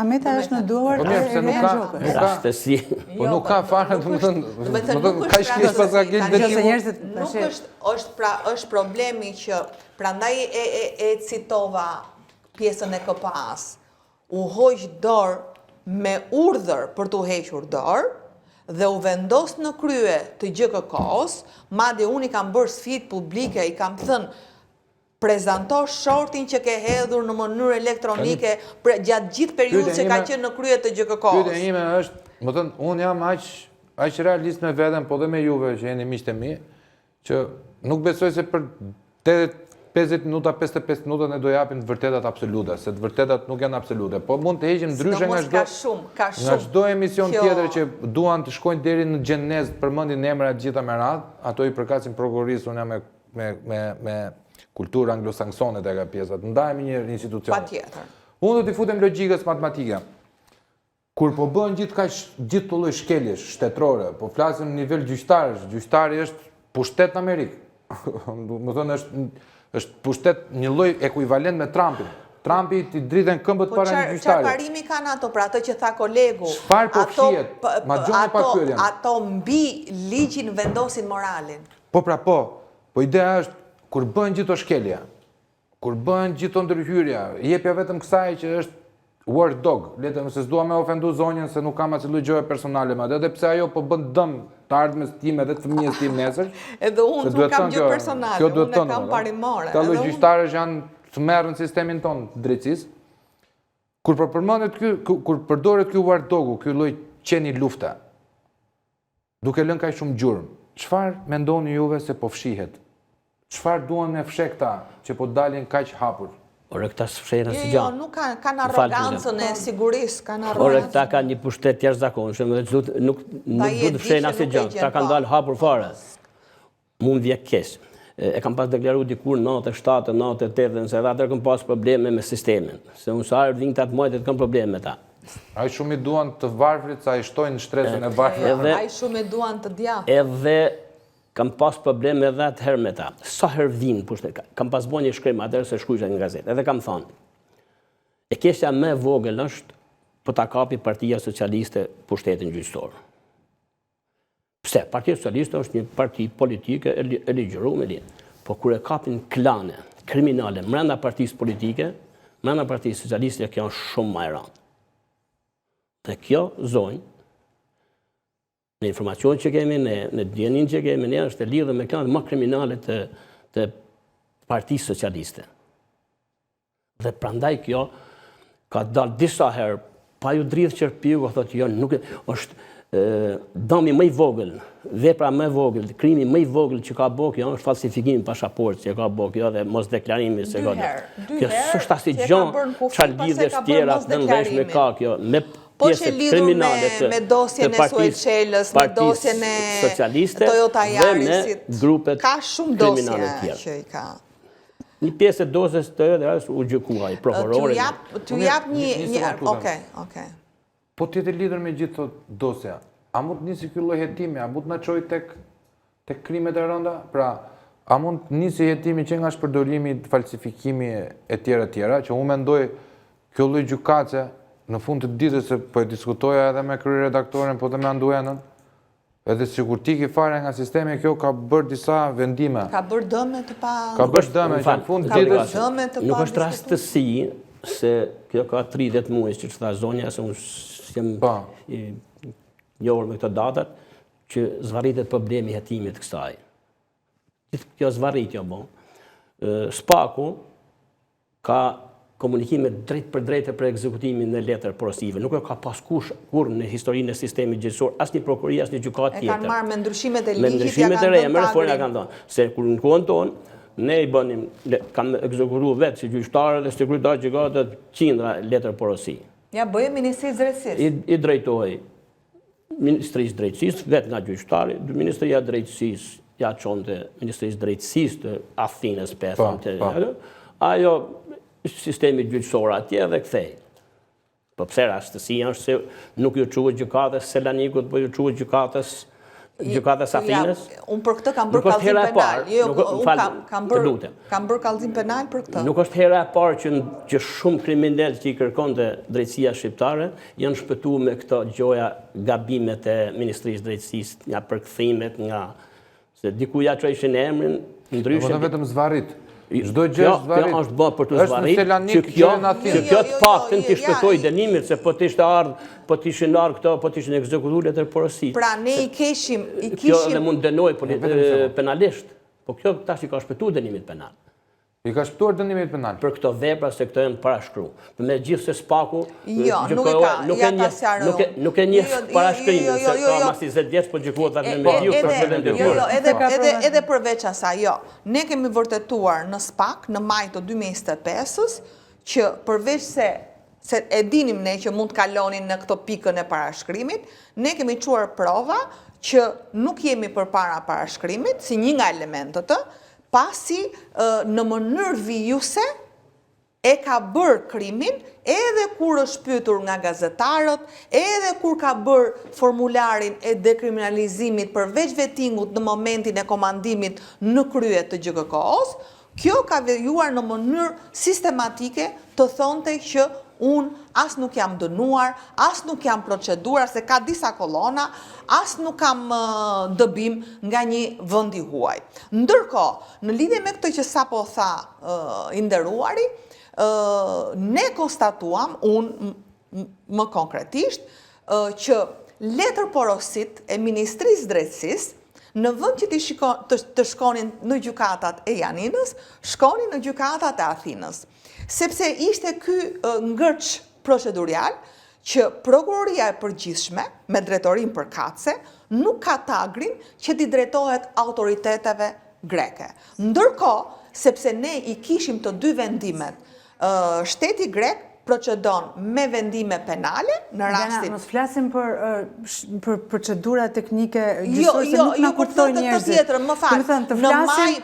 Ameta është në duar e Irena Gjokës. Rastësi. Po nuk ka fare, nuk është problemi që, prandaj e citova pjesën e KPA-s, u hoq dorë me urdhër për t'u hequr dorë, dhe u vendos në krye të GKK-s, madje unë i kam bërë sfidë publike, i kam thënë, prezanto shortin që ke hedhur në mënyrë elektronike gjatë gjithë periudhës që ka qenë në krye të GKK-s. Pyetja ime është, më thënë, unë jam aq realist me veten, po dhe me juve që jeni miqtë e mi, që nuk besoj se për 50 minuta, 55 minuta ne do japim të vërtetat absolute, se të vërtetat nuk janë absolute, po mund të heqim ndryshe nga çdo emision tjetër që duan të shkojnë deri në xhenez, përmendin emra të gjitha me radhë, ato i përkasin prokurorisë, unë jam me kulturë anglosaksone të ka pjesat, ndajemi një institucion. Patjetër. Unë do t'i futem logjikës matematike. Kur po bën gjithë të lloj shkeljesh shtetërore, po flasim në nivel gjyqtarësh, gjyqtari është pushtet në Amerikë. Më thënë është pushtet një lloj ekuivalent me Trumpin. Trumpi t'i driten këmbët para një gjyqtari. Po çfarë parimi kanë ato, pra ato që tha kolegu? Çfarë po fshihet? Ma gjoni pak pyetjen. Ato mbi ligjin vendosin moralin. Po pra po ideja është kur bën gjithë to shkelja, kur bën gjithë to ndërhyrja, jepja vetëm kësaj që është word dog, letëm se s'dua me ofendu zonjën se nuk kam asnjë gjë personale me atë, edhe pse ajo po bën dëm të ardhmes time dhe të fëmijës tim nesër. Edhe unë nuk kam gjë personale, unë kam parimore. Këta lloj gjyqtarësh janë të merrën në sistemin ton të drejtësisë. Kur përdoret ky word dogu, ky lloj qeni lufte, duke lënë kaq shumë gjurmë, çfarë mendoni juve se po fshihet? Çfarë duan me fsheh këta që po dalin kaq hapur? Ore këta s'fshehen asgjë. Jo, nuk kanë arrogancën e sigurisë, kanë arrogancën. Ore këta kanë një pushtet jashtëzakonshëm dhe nuk duhet të fshehin asgjë. Këta kanë dalë hapur fare. Mund vje keq. E kam pas deklaruar dikur 97, 98, se atë kam pas probleme me sistemin. Se unë sa ardhin të atë muajt kam probleme me ta. Ai shumë i duan të varfrit, sa i shtojnë stresën e varfrit. Ai shumë i duan të djathtë. Edhe kam pas probleme edhe atëherë me ta. Sa herë vinë pushtet, kam pas bën një shkrim atëherë se shkruajnë në gazetë. Edhe kam thonë, e keqja më e vogël është po ta kapi Partia Socialiste pushtetin gjyqësor. Pse? Partia Socialiste është një parti politike e ligjëruar me lidh. Po kur e kapin klane kriminale brenda partisë politike, brenda Partisë Socialiste kjo është shumë më e rëndë. Dhe kjo zonjë në informacion që kemi, në djenin që kemi, ne është e lidhë me kanë më kriminale të Partisë Socialiste. Dhe prandaj kjo ka dalë disa herë, pa ju dridhë qërpiu, ka thotë jo, nuk është dëmi më i vogël, vepra më e vogël, krimi më i vogël që ka bërë kjo është falsifikimi pasaport që ka bërë kjo dhe mos deklarimi se kjo. Kjo s'është asnjë çfarë lidhësh tjera të ndeshme ka kjo me po që lidhur me dosjen e Suelçelës, me dosjen e Toyota Yarisit, ka shumë dosje që i ka. Një pjesë e dosjes të Toyota u gjykua i prokurori. T'ju jap një... Okej. Po tjetë lidhur me gjithë të dosja, a mund të nisi ky lloj hetimi, a mund të na çojë tek krimet e rënda? Pra, a mund të nisi hetimi që nga shpërdorimi, falsifikimi e tjera, që unë mendoj kjo lloj gjykatëse në fund të ditës, se po e diskutoja edhe me kryeredaktoren, po dhe me Anduenën, edhe sikur tiki fare nga sistemi, kjo ka bërë disa vendime. Ka bërë dëme të pa... Ka bërë dëme që në fund të ditës... Nuk është rastësi se kjo ka 30 muaj që tha zonja, se unë s'jem njohur me këto datat, që zvarritet problemi hetimit kësaj. Kjo zvarritja bon. Spaku ka komunikime drejt për drejtë për ekzekutimin në letër porosive. Nuk ka pas kur në historinë e sistemit gjyqësor, as një prokurori, as një gjykatë tjetër. E kanë marrë me ndryshimet e ligjit, ja kanë ndryshimet e reja, më reforma kanë thënë. Se kur në kohën tonë, ne i bënim, kanë ekzekutuar vetë si gjyqtarë dhe sekretar gjykatët qindra letër porosi. Ja bëjë Ministrisë Drejtësisë. I drejtohej Ministrisë Drejtësisë, vetë nga gjyqtari, Ministria Drejtësisë ja çonte Ministrisë Drejtësisë të Athinës, ajo sistemi gjyqësor atje dhe kthej. Po pse rastësia është se nuk ju quhet gjykatës Selanikut, po ju quhet gjykatës Gjykatës Atinës. Unë për këtë kam bërë kallëzim penal. Kam bërë kallëzim penal për këtë. Nuk është hera e parë që shumë kriminal që i kërkonte drejtësia shqiptare janë shpëtuar me këto gjoja gabimet e Ministrisë Drejtësisë, nga përkthimet, nga se dikuja çojshin emrin, ndryshe. Po vetëm zvarrit. Çdo gjë zvarrit. Kjo është bërë për të zvarrit. Që kjo të paktën t'i shpëtoi dënimit, se po t'ishte ardhur, po t'ishin ardhur këto, po t'ishin ekzekutuar letër porosie. Pra ne i kishim Kjo dhe mund dënoj penalisht, po kjo tash i ka shpëtuar dënimit penal. I ka shpëtuar dënimit penal. Për këto vepra se këto janë parashkruar. Me gjithë se SPAK-u nuk e njeh parashkrimin, se ka masi 20 vjeç po gjykohet atë me mediu për vendimor. Edhe përveç asaj, jo. Ne kemi vërtetuar në SPAK në maj të 2025-s që përveç se e dinim ne që mund të kalonin në këto pikën e parashkrimit, ne kemi çuar prova që nuk jemi përpara parashkrimit si një nga elementët pasi në mënyrë vijuse e ka bërë krimin edhe kur është pyetur nga gazetarët, edhe kur ka bërë formularin e dekriminalizimit përveç vettingut në momentin e komandimit në krye të GKK-s, kjo ka vejuar në mënyrë sistematike të thonte që unë as nuk jam dënuar, as nuk jam proceduar, se ka disa kolona, as nuk kam dëbim nga një vendi huaj. Ndërkohë, në lidhje me këtë që sapo tha i nderuari, ne konstatuam, unë më konkretisht, që letër porosit e Ministrisë Drejtësisë, në vend që të shkonin në gjykatat e Janinës, shkonin në gjykatat e Athinës. Sepse ishte ky ngërç procedurial që prokuroria e përgjithshme, me drejtorin përkatëse, nuk ka tagrin që t'i drejtohet autoriteteve greke. Ndërkohë, sepse ne i kishim të dy vendimet, shteti grek procedon me vendime penale në rastin. Mos flasim për procedura teknike gjyqësore, se nuk na kuptojnë njerëzit. Jo, më falë, në maj,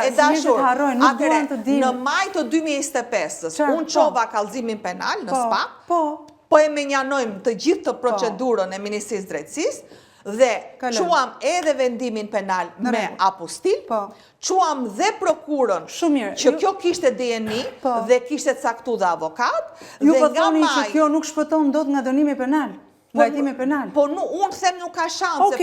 e dashur, në maj të 2025-s, unë qova kallëzimin penal në SPAK, po e menjanojmë të gjithë të procedurën e Ministrisë Drejtësisë, dhe quam edhe vendimin penal me apostil, quam dhe prokurën që kjo kishte DNI dhe kishte caktu dhe avokat. Ju po thoni që kjo nuk shpëton dot nga dënimi penal, nga hetimi penal. Po unë them nuk ka shanse,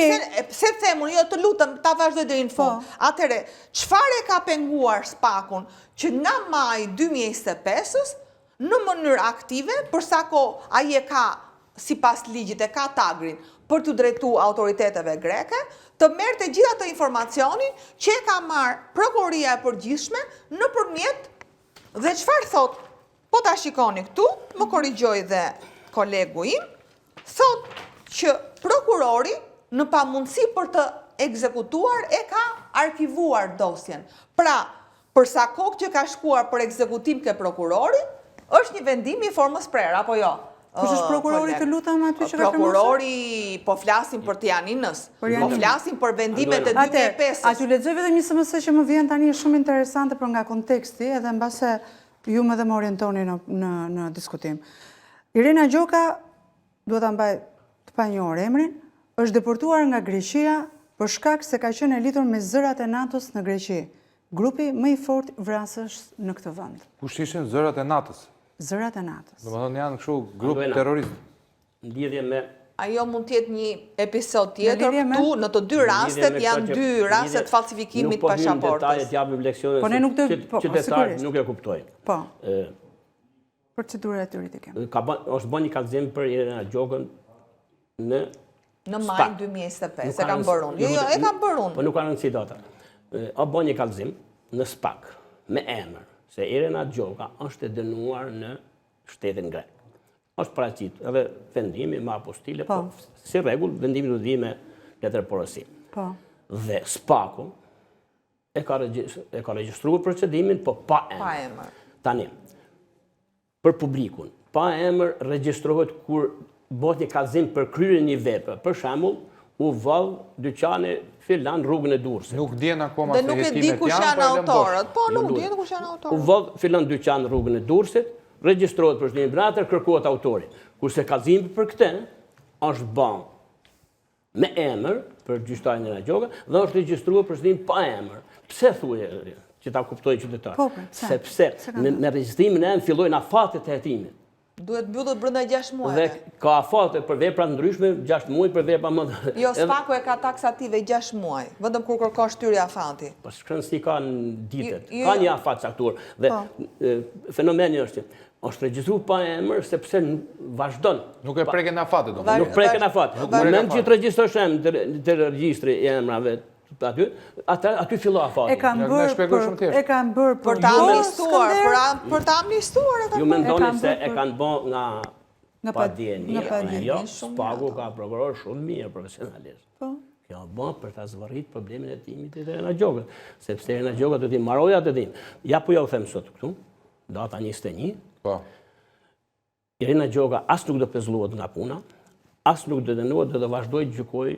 pse themun, jo të lutëm, ta vazhdoj deri në fund. Atëre, çfarë ka penguar SPAK-un që nga maj 2025-s në mënyrë aktive, përsa kohë ai e ka sipas ligjit e ka tagrin për të drejtu autoriteteve greke, të merrte gjithë atë informacionin që e ka marrë prokuroria e përgjithshme nëpërmjet dhe çfarë thot? Po ta shikoni këtu, më korrigjoi dhe kolegu im, thot që prokurori në pamundësi për të ekzekutuar e ka arkivuar dosjen. Pra, përsa kohë që ka shkuar për ekzekutim ke prokurori, është një vendim i formës prerë, apo jo? Kush është prokurori, të lutem, aty që ka prokurori, po flasim për të Janinës, po flasim për vendimet e 2005-s. A t'ju lexoj vetëm një SMS që më vjen tani, është shumë interesante për nga konteksti, edhe mbase ju më dhe më orientoni në diskutim. Irena Gjoka, duhet ta mbaj të panjohur emrin, është deportuar nga Greqia për shkak se ka qenë e lidhur me zërat e NATO-s në Greqi. Grupi më i fortë vrasësh në këtë vend. Kush ishin zërat e NATO-s? Zërat e NATO-s. Domethënë janë kështu grup terrorist. Lidhje me ajo mund të jetë një episod tjetër këtu, në të dy rastet janë dy rastet falsifikimit pasaportës. Nuk po hyjmë detajet, japim leksione. Po ne nuk të qytetarët nuk e kuptojnë. Po. Procedura e tyre të kemë. Është bën një kallëzim për Irena Gjokën në maj 2025, e kam bërë unë. Jo, e kam bërë unë. Po nuk ka rëndësi data. O bën një kallëzim në SPAK me emër se Irena Gjoka është e dënuar në shtetin grek. Është paraqit edhe vendimi me apostile, po si rregull vendimi do të vijë me letër porosie. Po. Dhe SPAK-u e ka regjistruar procedimin, po pa emër. Pa emër. Tani, për publikun, pa emër regjistrohet kur bëhet një kallëzim për kryerjen e një vepre. Për shembull, u vall dyqani filan rrugën e Durrësit. Nuk dihen akoma se hetimet janë. Dhe nuk e di kush janë autorët. Po, nuk dihen kush janë autorët. U vall filan dyqan rrugën e Durrësit, regjistrohet procedimi gratë, kërkohet autori. Kurse kallëzimi për këtë është bën me emër për gjyqtarin Irena Gjoka dhe është regjistruar përshëndim pa emër. Pse thuaj që ta kuptojnë qytetarët? Sepse me regjistrimin e emër fillojnë afatet e hetimit. Duhet mbyllet brenda 6 muajve. Dhe ka afate për vepra ndryshme 6 muaj për vepra më. Jo, SPAK-u e ka taksative 6 muaj, vetëm kur kërkosh shtyri afati. Po shkron si ka në ditët. Ka një afat caktuar dhe fenomeni është regjistruar pa emër sepse vazhdon. Nuk e preken afatet domoshta. Nuk preken afat. Në moment që të regjistrosh emër të regjistri i emrave aty fillo afati. E kanë bërë për ta amnistuar, për ta amnistuar e kanë bërë. Ju mendoni se e kanë bërë nga padjeni. Jo, SPAK-u ka prokuror shumë mirë profesionalisht. Kjo bën për ta zvarrit problemin e hetimit të Irena Gjokës, sepse Irena Gjoka do t'i mbarojë atë hetim. Ja po ja u them sot këtu, data 21. Po. Irena Gjoka as nuk do pezullohet nga puna, as nuk do dënohet, do të vazhdojë të gjykojë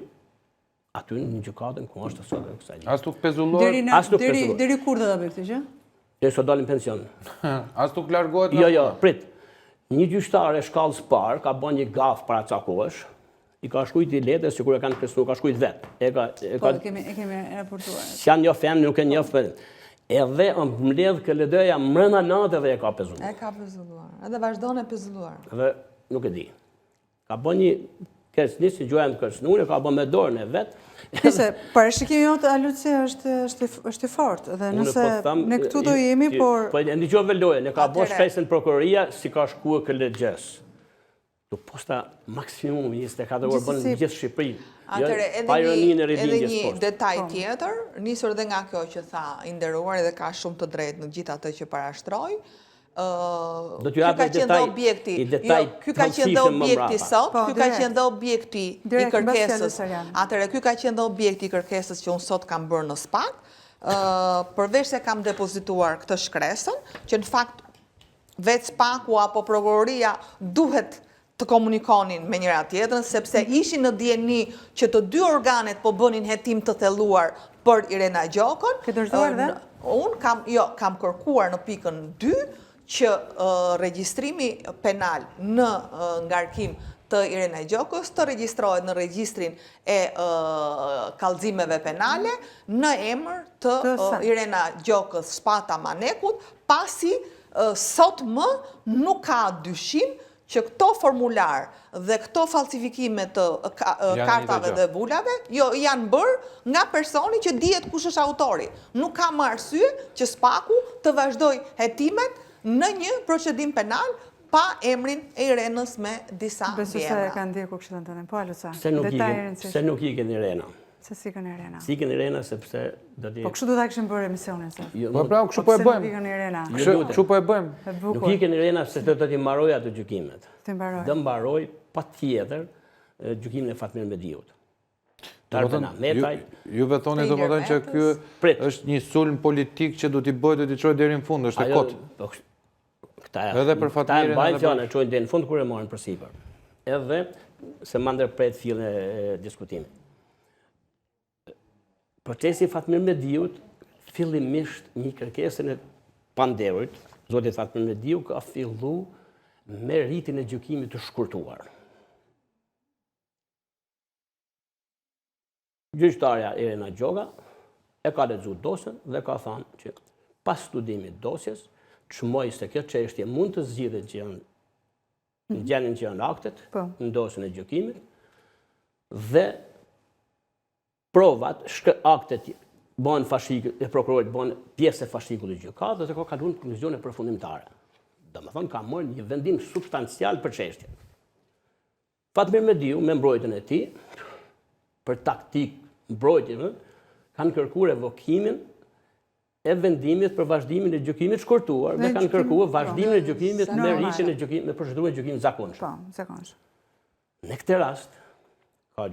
aty në gjykatën ku është sot në kësaj. As nuk pezullohet. Deri kur do ta bëj këtë gjë? Deri sa dalin pension. As nuk largohet. Jo, prit. Një gjyqtar e shkallës parë ka bën një gaf para ca kohësh. I ka shkruajt i letës që kur e kanë kërcënuar, ka shkruajt vetë. Po, e kemi raportuar. S'janë njoh femnë, nuk e njoh për. Edhe mbledh KLD-ja mbrënda natë dhe e ka pezulluar. E ka pezulluar. Edhe vazhdon e pezulluar. Dhe nuk e di. Ka bën një kërcënim që gjuajmë të kërcënuar, ka bën me dorën e vet. Nëse parashikimi jote Aluci është i fortë dhe nëse ne këtu do jemi, por po ndiqove lojën, ne ka bërë shkresën prokuroria si ka shkuar KLD-s. Do posta maksimum 24 orë bën gjithë Shqipërinë. Atëre, edhe një detaj tjetër, nisur dhe nga kjo që tha i nderuar edhe ka shumë të drejtë në gjithë atë që parashtroi. Ky ka qenë dhe objekti. Ky ka qenë dhe objekti sot, ky ka qenë dhe objekti i kërkesës. Atëre, ky ka qenë dhe objekti i kërkesës që unë sot kam bërë në SPAK, përveç se kam depozituar këtë shkresën, që në fakt vetë SPAK-u apo prokuroria duhet të komunikonin me njëra tjetrën, sepse ishin në dieni që të dy organet po bënin hetim të thelluar për Irena Gjokën. Ke dërzuar dhe? Unë kam kërkuar në pikën 2 që regjistrimi penal në ngarkim të Irena Gjokës të regjistrohet në regjistrin e kallëzimeve penale në emër të Irena Gjokës Shpata Manekut, pasi sot më nuk ka dyshim që këto formular dhe këto falsifikime të kartave dhe bulave janë bërë nga personi që dihet kush është autori. Nuk ka më arsye që SPAK-u të vazhdoj hetimet në një procedim penal pa emrin e Irenës me disa vjera. Besoj se e kanë ndjekur kështu tonë. Po Aluca. Se nuk ikën Irena. Se sikën Irena. Sikën Irena sepse do të. Po kështu do ta kishim bërë emisionin se. Po pra, kështu po e bëjmë. Kështu po e bëjmë. Nuk ikën Irena se do t'i mbaroj ato gjykimet. Do mbaroj patjetër gjykimin e Fatmir Mediut. Juve thoni domethënë që ky është një sulm politik që do t'i bëjë, do t'i çojë deri në fund, është e kot. Edhe për Fatmirin e fjalën çojnë deri në fund kur e marrin përsipër. Edhe se më ndërpret fillin e diskutimit. Procesi Fatmir Mediut, fillimisht një kërkesën e panderit, zoti Fatmir Mediu ka fillu me rritin e gjykimit të shkurtuar. Gjyqtarja Irena Gjoka e ka lexuar dosjen dhe ka thënë që pas studimit dosjes, çmoi se kjo çështje mund të zgjidhet që janë gjendjen që janë aktet në dosjen e gjykimit dhe provat, aktet bën fashik e prokurorit bën pjesë e fashikut të gjykatës dhe ka kaluar në konkluzione përfundimtare. Domethënë ka marrë një vendim substancial për çështjen. Fatmir Mediu me mbrojtjen e tij për taktik mbrojtje kanë kërkuar revokimin e vendimit për vazhdimin e gjykimit shkurtuar dhe kanë kërkuar vazhdimin e gjykimit me rritjen e gjykimit me procedurën e gjykimit zakonshëm. Po, zakonshëm. Në këtë rast ka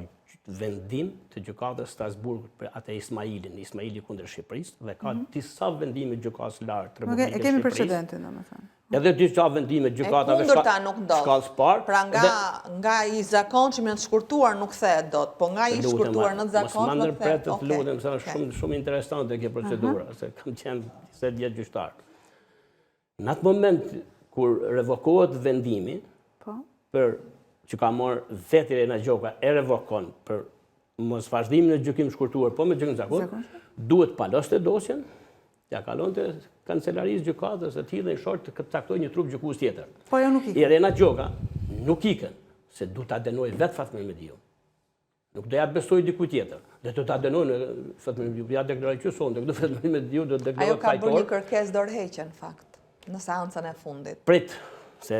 vendim të gjykatës Strasburg për atë Ismaili kundër Shqipërisë dhe ka disa vendime gjykatës lartë të Republikës Shqipërisë. E kemi precedentin domethënë. Edhe disa vendime gjykatave shkallës parë. Pra nga i zakonshëm në të shkurtuar nuk thehet dot, po nga i shkurtuar në të zakonshëm. Mos më ndërpret të lutem, se është shumë interesante kjo procedura, se kam qenë 20 vjet gjyqtar. Në atë moment kur revokohet vendimi, për që ka marrë vetë Irena Gjoka e revokon për mos vazhdimin e gjykim shkurtuar, po me gjykim zakon, duhet paloste dosjen, ja kalon të kancelarisë gjykatës e tillë në short të caktoj një trup gjykues tjetër. Po jo nuk ikën. Irena Gjoka nuk ikën, se du ta denoj vetë Fatmir Mediu. Nuk do ja besoj dikuj tjetër. Dhe do ta denoj në Fatmir Mediu, ja deklaroj që sonte, këtë Fatmir Mediu do të deklaroj Ajo ka bërë një fajtor. kërkesë dorëheqje në fakt, në seancën e fundit. Prit, se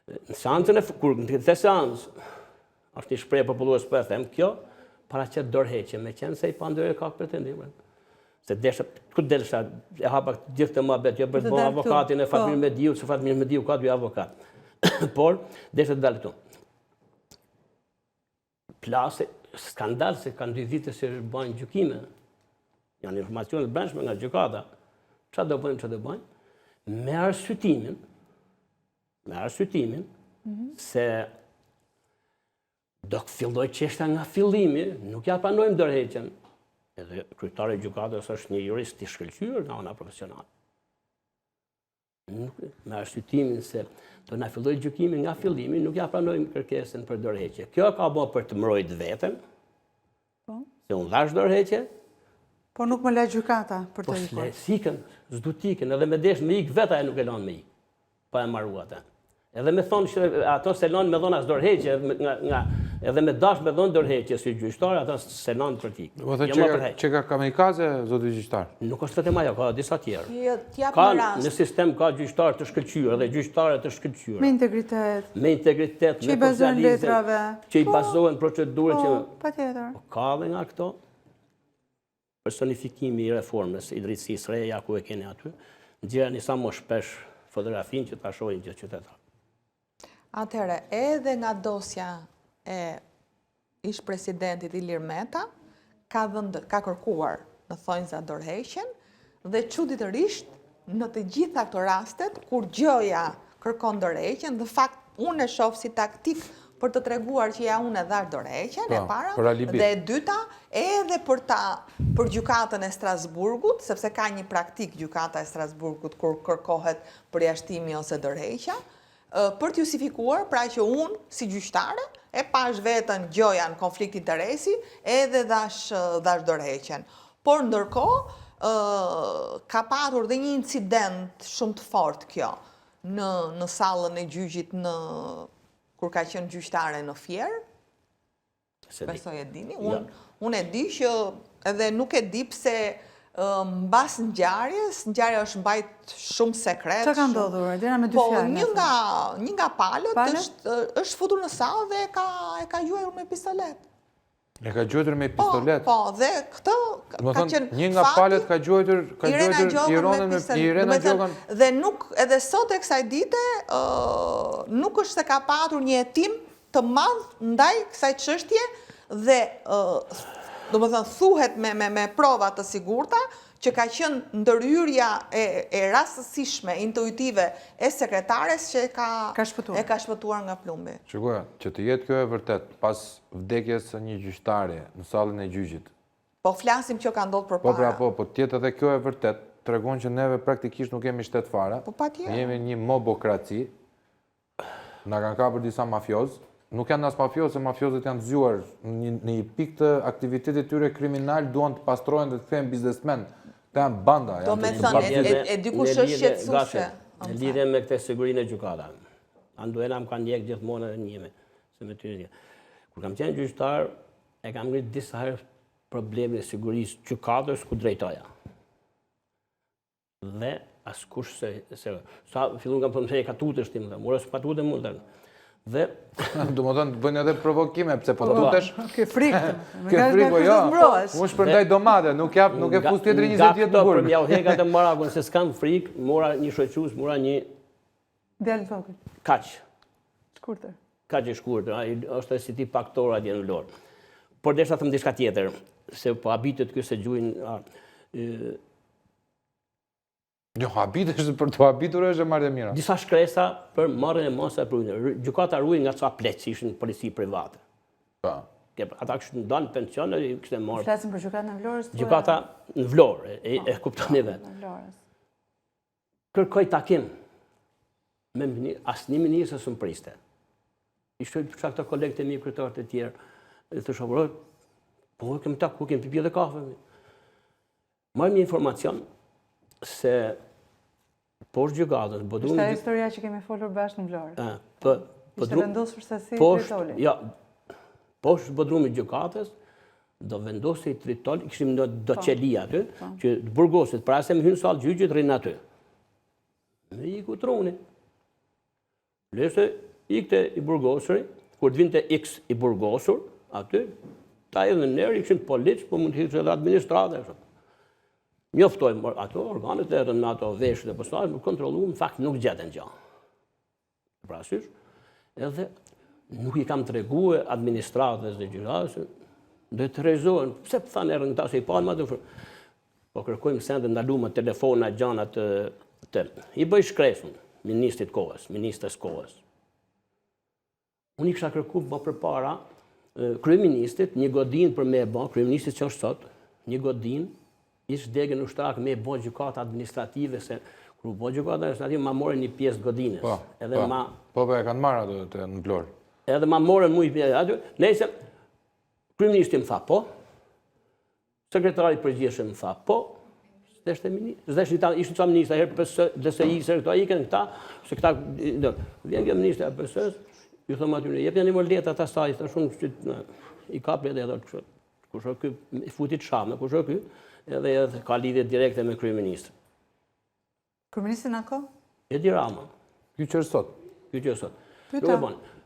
në seancën kur në këtë seancë është një shprehje populluese po e them, kjo paraqet dorëheqje, me qenë se i pandore ka pretendim. Se desha, ku desha, e hapa gjithë të muhabet, jo për të bërë avokatin e Fatmir Mediu, se Fatmir Mediu ka dy avokat. Por, desha të dalë këtu. Plase, skandal se kanë 2 vite se bëjnë gjykime, janë informacionet brendshme nga gjykata, çfarë do bëjmë, me arsyetimin se do të filloj çështja nga fillimi, nuk ja pranojmë dorëheqjen. Edhe kryetari i gjykatës është një jurist i shkëlqyer nga ana profesionale. Me arsyetimin se do na filloj gjykimi nga fillimi, nuk ja pranojmë kërkesën për dorëheqje. Kjo ka bërë për të mbrojtur veten. Se unë dhash dorëheqje. Po nuk më le gjykata për të ikur. Po s'ikën, s'du t'ikën, edhe me desh me ik vetë ajo nuk e lanë me ik. Pa e marrua atë. Edhe me thonë që ato se lanë me dhona dorëheqje, edhe me dash me dhonë dorëheqje si gjyqtar, ato se lanë për t'ik. Do të thotë që ka kamikaze, zoti gjyqtar. Nuk është vetëm ajo, ka disa tjerë. T'jap në rast. Në sistem ka gjyqtar të shkëlqyer dhe gjyqtare të shkëlqyer. Me integritet. Me integritet, që i bazohen letrave. Që i bazohen procedurën që patjetër. Ka dhe nga këto personifikimi i reformës, i drejtësisë reja ku e keni aty, nxjerrni sa më shpesh fotografin që ta shohin gjithë qytetarët. Atëherë, edhe nga dosja e ish presidentit Ilir Meta, ka kërkuar në thonjza dorëheqjen dhe çuditërisht në të gjitha këto rastet kur gjoja kërkon dorëheqjen, dhe fakt unë e shoh si taktik për të treguar që ja unë e dhash dorëheqjen e para, dhe e dyta edhe për gjykatën e Strasburgut, sepse ka një praktik gjykata e Strasburgut kur kërkohet përjashtimi ose dorëheqja, për të justifikuar, pra që unë, si gjyqtare, e pash vetën gjoja në konflikt interesi, edhe dhash dorëheqjen. Por ndërkohë, ka patur dhe një incident shumë të fortë kjo, në sallën e gjyqit kur ka qenë gjyqtare në Fier, besoj e dini, unë e di që edhe nuk e di pse mbas ngjarja është mbajt shumë sekret. Çka ka ndodhur? Dera me dy fjalë. Po, një nga palët është futur në sallë dhe e ka gjuajtur me pistolet. E ka gjuajtur me pistolet? Po, dhe këtë ka qenë një nga palët ka gjuajtur Irena Gjokën. Dhe nuk, edhe sot e kësaj dite, nuk është se ka patur një hetim të madh ndaj kësaj çështje dhe do më thënë, thuhet me prova të sigurta, që ka qenë ndërhyrja e rastësishme, intuitive e sekretares që e ka shpëtuar nga plumbi. Shikoja, që të jetë kjo e vërtet, pas vdekjes së një gjyqtare në sallën e gjyqit. Po flasim që ka ndodhur përpara. Po tjetë edhe kjo e vërtet, tregon që neve praktikisht nuk jemi shtet fare. Po patjetër. Jemi një mobokraci, na kanë kapur disa mafiozë. Nuk janë as mafiozë, se mafiozët janë zgjuar në një pikë të aktivitetit tyre kriminal, duan të pastrohen dhe të kthehen biznesmen. Këta janë banda. Do me thënë, e dikush është shqetësuese. Në lidhje me këtë sigurinë e gjykata. Anduela më kanë ndjek gjithmonë edhe njëme. Kur kam qenë gjyqtar, e kam ngritë disa herë problemin e sigurisë gjykatës ku drejtoja. Dhe askush se sa fillun kam thonë se e ka tutesh ti më dhe, mora s'pa tutem më dhe. Dhe do më thënë të bëjnë edhe provokime, pse po tutesh. Ke frikë. Ke frikë, jo. Unë shpërndaj domate, nuk e fus tjetër 20 vjet në burg. Për mjau hekat e marakun, se s'kam frikë, mora një shoqus, mora një djalë vogël. Kaq. Shkurtër. Kaq i shkurtër, ai është si tip aktor atje në Lor. Por desha them diçka tjetër, se po habitet ky se gjuin Jo, habitet për të habitur është e marrë e mira. Disa shkresa për marrjen e masa e prujnë. Gjykata ruaj nga ca pleq, ishin polici private. Ata kështu ndan pension e kishte marrë. Flasim për gjykatën në Vlorë? Gjykata në Vlorë, e kuptoni vetë. Kërkoj takim me asnjë ministër s'u priste. I shtoj për çka këto kolegët e mi kryetarët e tjerë, të shohëroj Po, kemi taku, kemi pipi dhe kafe. Marrë një informacion se poshtë gjykatës, Ishte historia që kemi folur bashkë në Vlorë. Ishte vendosur se si Tritoli. Ja, poshtë bodrumit gjykatës, do vendosë i Tritoli, këshim do qelia aty, që të burgosit, pra se më hynë salë gjyqit, rinë aty. Me i ku truni. Lese, ikte i burgosëri, kur të vinte X i burgosur, aty, ta edhe në nërë, i këshim policë, po mund të hitë edhe administratë. Njoftojmë ato organet edhe në ato veshët e postarë, më kontrolu, në fakt nuk gjetën gjë. Prasysh, edhe nuk i kam të regu administratës dhe gjyratës, dhe të rezohen, pse për thanë erën këta se i parë ma të fërë. Po kërkojmë sende ndalume telefona, gjanat të... I bëj shkresën, ministrit kohës, ministres kohës. Unë i kësha kërku më për para, kryeministrit, një godin për me e ba, kryeministrit që është sot, një godin, ishtë degën ushtrak me bo gjykat administrative, se kërë bo gjykat administrative, ma more një pjesë godinës. Po, e kanë marrë ato në Vlorë. Edhe ma more mu i pjesë aty. Nejse, kryeministri më tha po, sekretari përgjithshëm më tha po, ishte ca ministra, herë DSI, se këta iken këta, se këta, vjen kjo ministra e PS-s, ju thëmë aty, jep janë një më letë ata saj, të shumë, i kapë edhe kështë, kushë kë, i futit shamë, kushë kë, edhe ka lidhje direkte me kryeministrë. Kryeministrin ako? Edi Rama. Ky që është sot? Ky që është sot.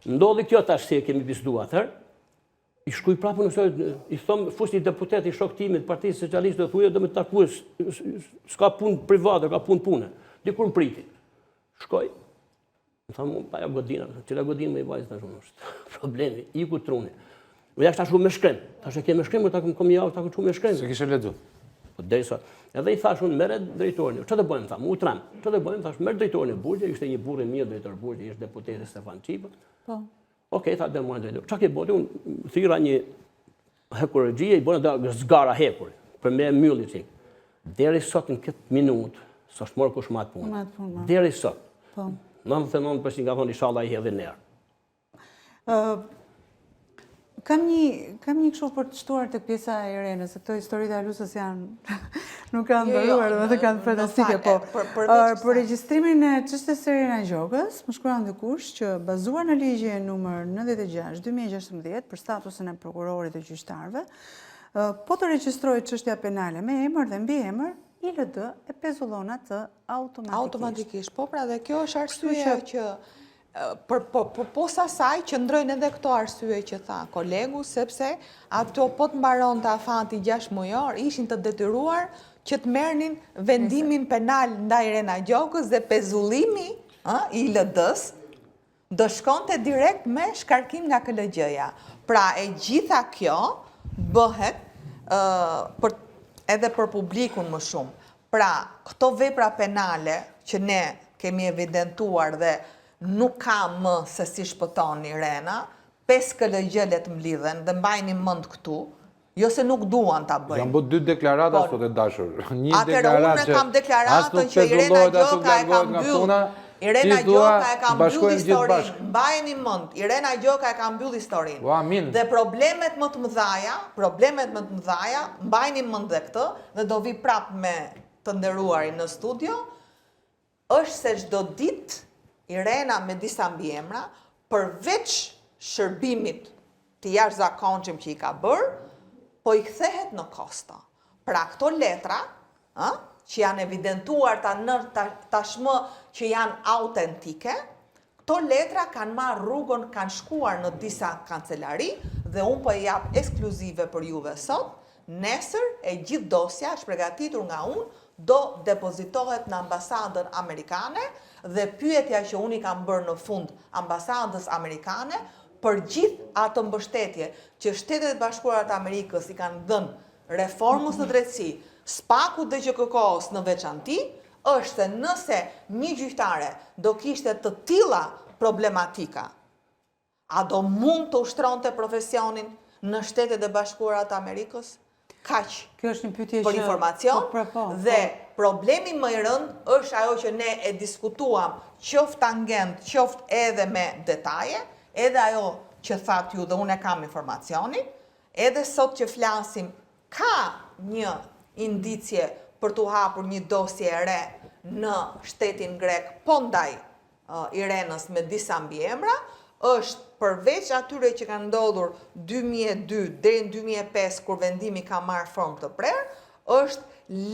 Ndodhi kjo tash se kemi bisdu atër, i shkuj prapë nëse, i thëmë, fusni deputet i shok timit, Partisë Socialiste, dhe thuje, dhe me takues, s'ka punë private, ka punë. Dikur më priti. Shkoj, më thamë, pa ja godina, qëra godina me i vajzë të shumë është. Problemi, i ku truni. Më jashtë ta shumë me shkrem. Ta shë ke me shkrem, ta kom javë, ta shumë me shkrem. Se kishe ledzu? Edhe i thashun, mere drejtorin, që të bëjmë, thamë, u tram, që të bëjmë, thashun, mere drejtorin e burgje, ishte një burë mirë drejtor burgje, ishte deputeti Stefan Qipa. Okej, tha, dhe më drejtor. Qa ke bote, unë thira një hekurëgjie, i bërë dhe zgara hekur, për me mylli qik. Deri sot në këtë minutë, së është morë kush matë punë. Deri sot. 99% nga thonë, inshallah i hedhe nërë. Kam një kështu për të shtuar të pjesa e Irenës, se këto historit e Alusës janë, nuk kanë ndëruar, dhe kanë fantastike, po. Për regjistrimin e çështjes së Irena Gjokës, më shkruan dikush që bazuar në ligjin numër 96/2016 për statusin e prokurorit dhe gjyqtarëve, po të regjistrojë çështja penale me emër dhe mbi emër, ILD e pezullon atë automatikisht. Po pra, dhe kjo është arsyeja që posa saj që ndrojnë edhe këto arsye që tha kolegu, sepse ato po të mbaron të afati 6 mujor, ishin të detyruar që të merrnin vendimin penal ndaj Irena Gjokës dhe pezullimi i ILD-s do shkonte direkt me shkarkim nga KLG-ja. Pra e gjitha kjo bëhet edhe për publikun më shumë. Pra këto vepra penale që ne kemi evidentuar dhe nuk ka më se si shpëton Irena, 5 KLG-le të mblidhen dhe mbajni mënd këtu, jo se nuk duan ta bëjnë. Janë bërë 2 deklarata sot e dashur. Atëherë unë kam deklaratën që Irena Gjoka e ka mbyll. Irena Gjoka e ka mbyll historinë. Mbajeni mënd, Irena Gjoka e ka mbyll historinë. Dhe problemet më të mëdhaja, mbajni mënd dhe këtë, dhe do vi prap me të nderuarin në studio, është se çdo ditë Irena me disa mbiemra, përveç shërbimit të jashtëzakonshëm që i ka bërë, po i kthehet në kosto. Pra këto letra, që janë evidentuar tashmë që janë autentike, këto letra kanë marrë rrugën, kanë shkuar në disa kancelari, dhe unë po e jap ekskluzive për juve sot, nesër e gjithë dosja është përgatitur nga unë, do depozitohet në ambasadën amerikane dhe pyetja që unë i kam bërë në fund ambasadës amerikane për gjithë atë mbështetje që Shtetet Bashkuara të Amerikës i kanë dhënë reformës në drejtësi, SPAK-ut dhe GKK-s në veçanti, është se nëse një gjyqtare do kishte të tilla problematika, a do mund të ushtronte profesionin në Shtetet e Bashkuara të Amerikës? Kaq për informacion, dhe problemi më i rënd është ajo që ne e diskutuam qoftë tangent, qoftë edhe me detaje, edhe ajo që thatë ju dhe unë e kam informacionin, edhe sot që flasim, ka një indicje për të hapur një dosje e re në shtetin grek, po ndaj Irenës me disa mbiemra, është përveç atyre që kanë ndodhur 2002 deri në 2005 kur vendimi ka marrë formë të prerë, është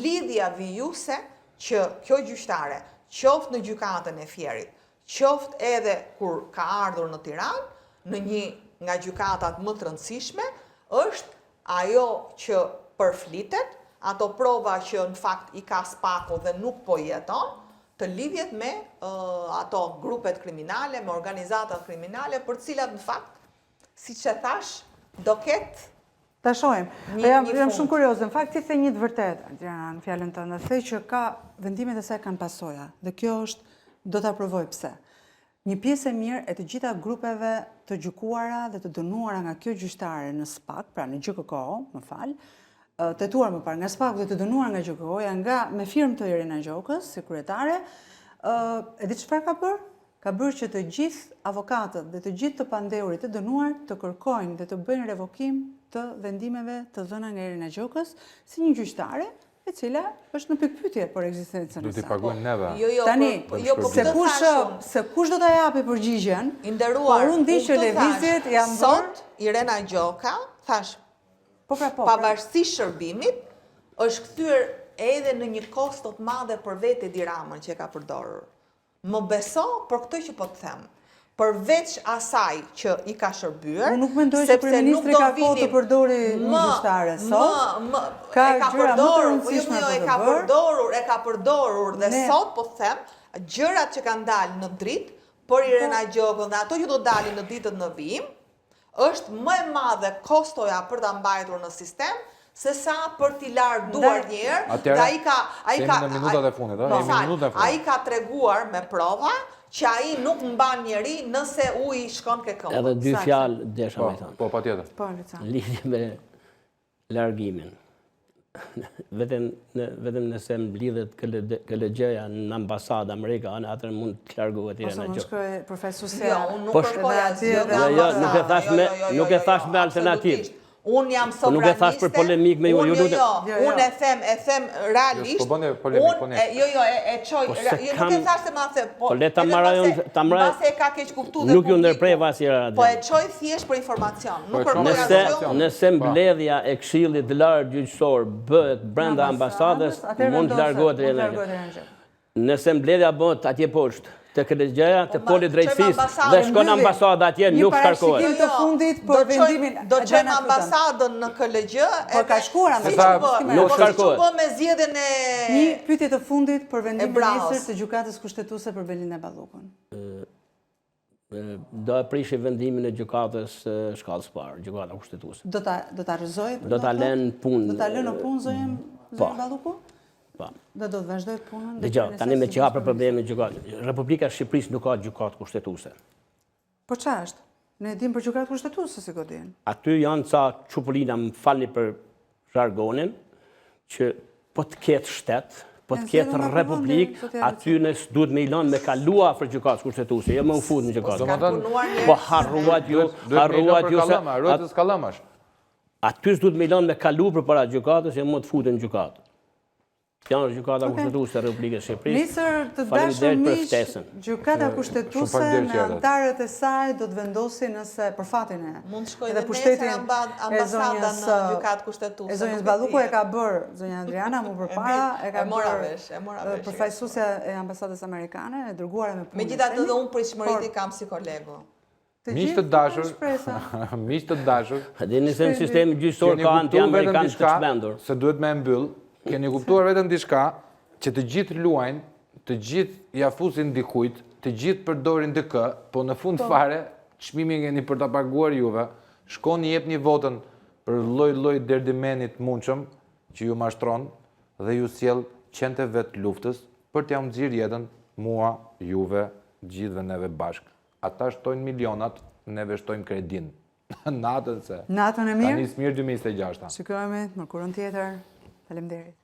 lidhja vijuse që kjo gjyqtare, qoftë në gjykatën e Fierit, qoftë edhe kur ka ardhur në Tiranë, në një nga gjykatat më të rëndësishme, është ajo që përflitet, ato prova që në fakt i ka spaku dhe nuk po jeton, të lidhjet me ato grupet kriminale, me organizatat kriminale, për cilat në fakt, si që thash, do ketë ta shohim. Jam shumë kurioze. Në fakt ti the një të vërtetë, Adriana, në fjalën tënde. The që ka vendimet e saj kanë pasoja. Dhe kjo është, do ta provoj pse. Një pjesë e mirë e të gjitha grupeve të gjykuara dhe të dënuara nga kjo gjyqtare në SPAK, pra në GKK, më fal, të hetuar më parë nga SPAK dhe të dënuar nga GKK, janë nga me firmë të Irina Gjokës, si kryetare, e di çfarë ka bërë? Ka bërë që të gjithë avokatët dhe të gjithë të pandeurit të dënuar të kërkojnë dhe të bëjnë revokim të vendimeve të dhëna nga Irina Gjokës si një gjyqtare e cila është në pikpyetje për ekzistencën e saj. Do t'i paguajnë neve. Tani, se kush do ta japi përgjigjen? Nderuar, unë di që lëvizjet janë bërë. Sot Irena Gjoka, thash, pavarësisht shërbimit, është kthyer edhe në një kosto të madhe për vete Edi Ramën që e ka përdorur. Më beso për këtë që po të them. Përveç asaj që i ka shërbyer, unë nuk mendoj që kryeministri ka kohë të përdori një gjyqtare sot. Ka gjëra më të rëndësishme për të bërë. E ka përdorur dhe sot po të them, gjërat që kanë dalë në dritë për Irena Gjokën dhe ato që do dalin në ditët në vijim, është më e madhe kostoja për ta mbajtur në sistem se sa për t'i larduar një herë. Ai ka treguar me prova që ai nuk mban njeri nëse uji shkon ke këmbë. Edhe dy fjalë desha me thënë. Po, patjetër. Lidhje me largimin. Vetëm nëse mblidhet KLG-ja në ambasadë amerikane, atëherë mund të largohet Irena Gjokë. Ose më shkoj profesorësia. Jo, unë nuk kërkoj asgjë. Nuk e thash me alternativë. Unë jam sovraniste. Nuk e thash për polemik me ju. Unë e them realisht. E çoj. Nuk e thash se ma the. Po le ta marrë. Mbase e ka keq kuptuar. Nuk ju ndërpreva asnjëra. Po e çoj thjesht për informacion. Nuk kërkoj asgjë. Nëse mbledhja e Këshillit të Lartë Gjyqësor bëhet brenda ambasadës, mund të largohet Irena Gjokë. Nëse mbledhja bëhet atje poshtë, të KLG-ja, të poli drejtësisë dhe shkon ambasadë atje, nuk shkarkohet. Një parashikim të fundit për vendimin. Do qëmë ambasadën në KLG, po ka shkuar ambasadën. Nuk shkarkohet. Po me zgjedhjen e... Një pyetje të fundit për vendimin e nesër të gjykatës kushtetuese për Belinda Ballukun. Do e prishi vendimin e gjykatës shkallës parë, gjykata kushtetuese. Do ta rrëzojë? Do ta lënë punë. Do ta lënë në punë zonjën Balluku? Dhe do të vazhdoj punën? Dëgjoj, tani me që hapër problemin gjykatë. Republika e Shqipërisë nuk ka gjykatë kushtetuese. Po qa është? Ne dim për gjykatë kushtetuese, si godin. Aty janë ca çupulina, më falni për jargonin, që po të ketë shtet, po të ketë republik, aty nësë duhet me ilon me kalua për gjykatës kushtetuese, jo më në fut në gjykatë. Po harruat ju se... Aty s'duhet me ilon me kalu për para gjykatës, jo më të fut në gjykatë. Janë gjykata kushtetuese e Republikës së Shqipërisë. Nisër të dashur miq, gjykata kushtetuese me anëtarët e saj do të vendosin nëse për fatin e mund të shkojë nesër ambasada në gjykatë kushtetuese. E zonjës Balluku e ka bërë zonja Adriana më përpara, e ka bërë përfaqësuesja e ambasadës amerikane, e dërguara me punë. Megjithatë edhe unë pritshmëritë kam si kolegu. Miq të dashur, dhe nëse në sistemi gjyqësor ka anti-amerikanë të çmendur, se duhet me mbyll. Keni kuptuar vetëm diçka, që të gjithë luajnë, të gjithë ja fusin dikujt, të gjithë përdorin dikë, po në fund fare, çmimin keni për ta paguar juve, shkoni jepni votën për lloj derdimenit mundshëm që ju mashtron dhe ju sjell qente vet luftës për t'ja nxjerrë jetën mua, juve, gjithëve neve bashk. Ata shtojnë milionat, neve shtojmë kredin. Natën se. Natën e mirë. Tani mirë 2026. Shikojmë mërkurën tjetër. Faleminderit.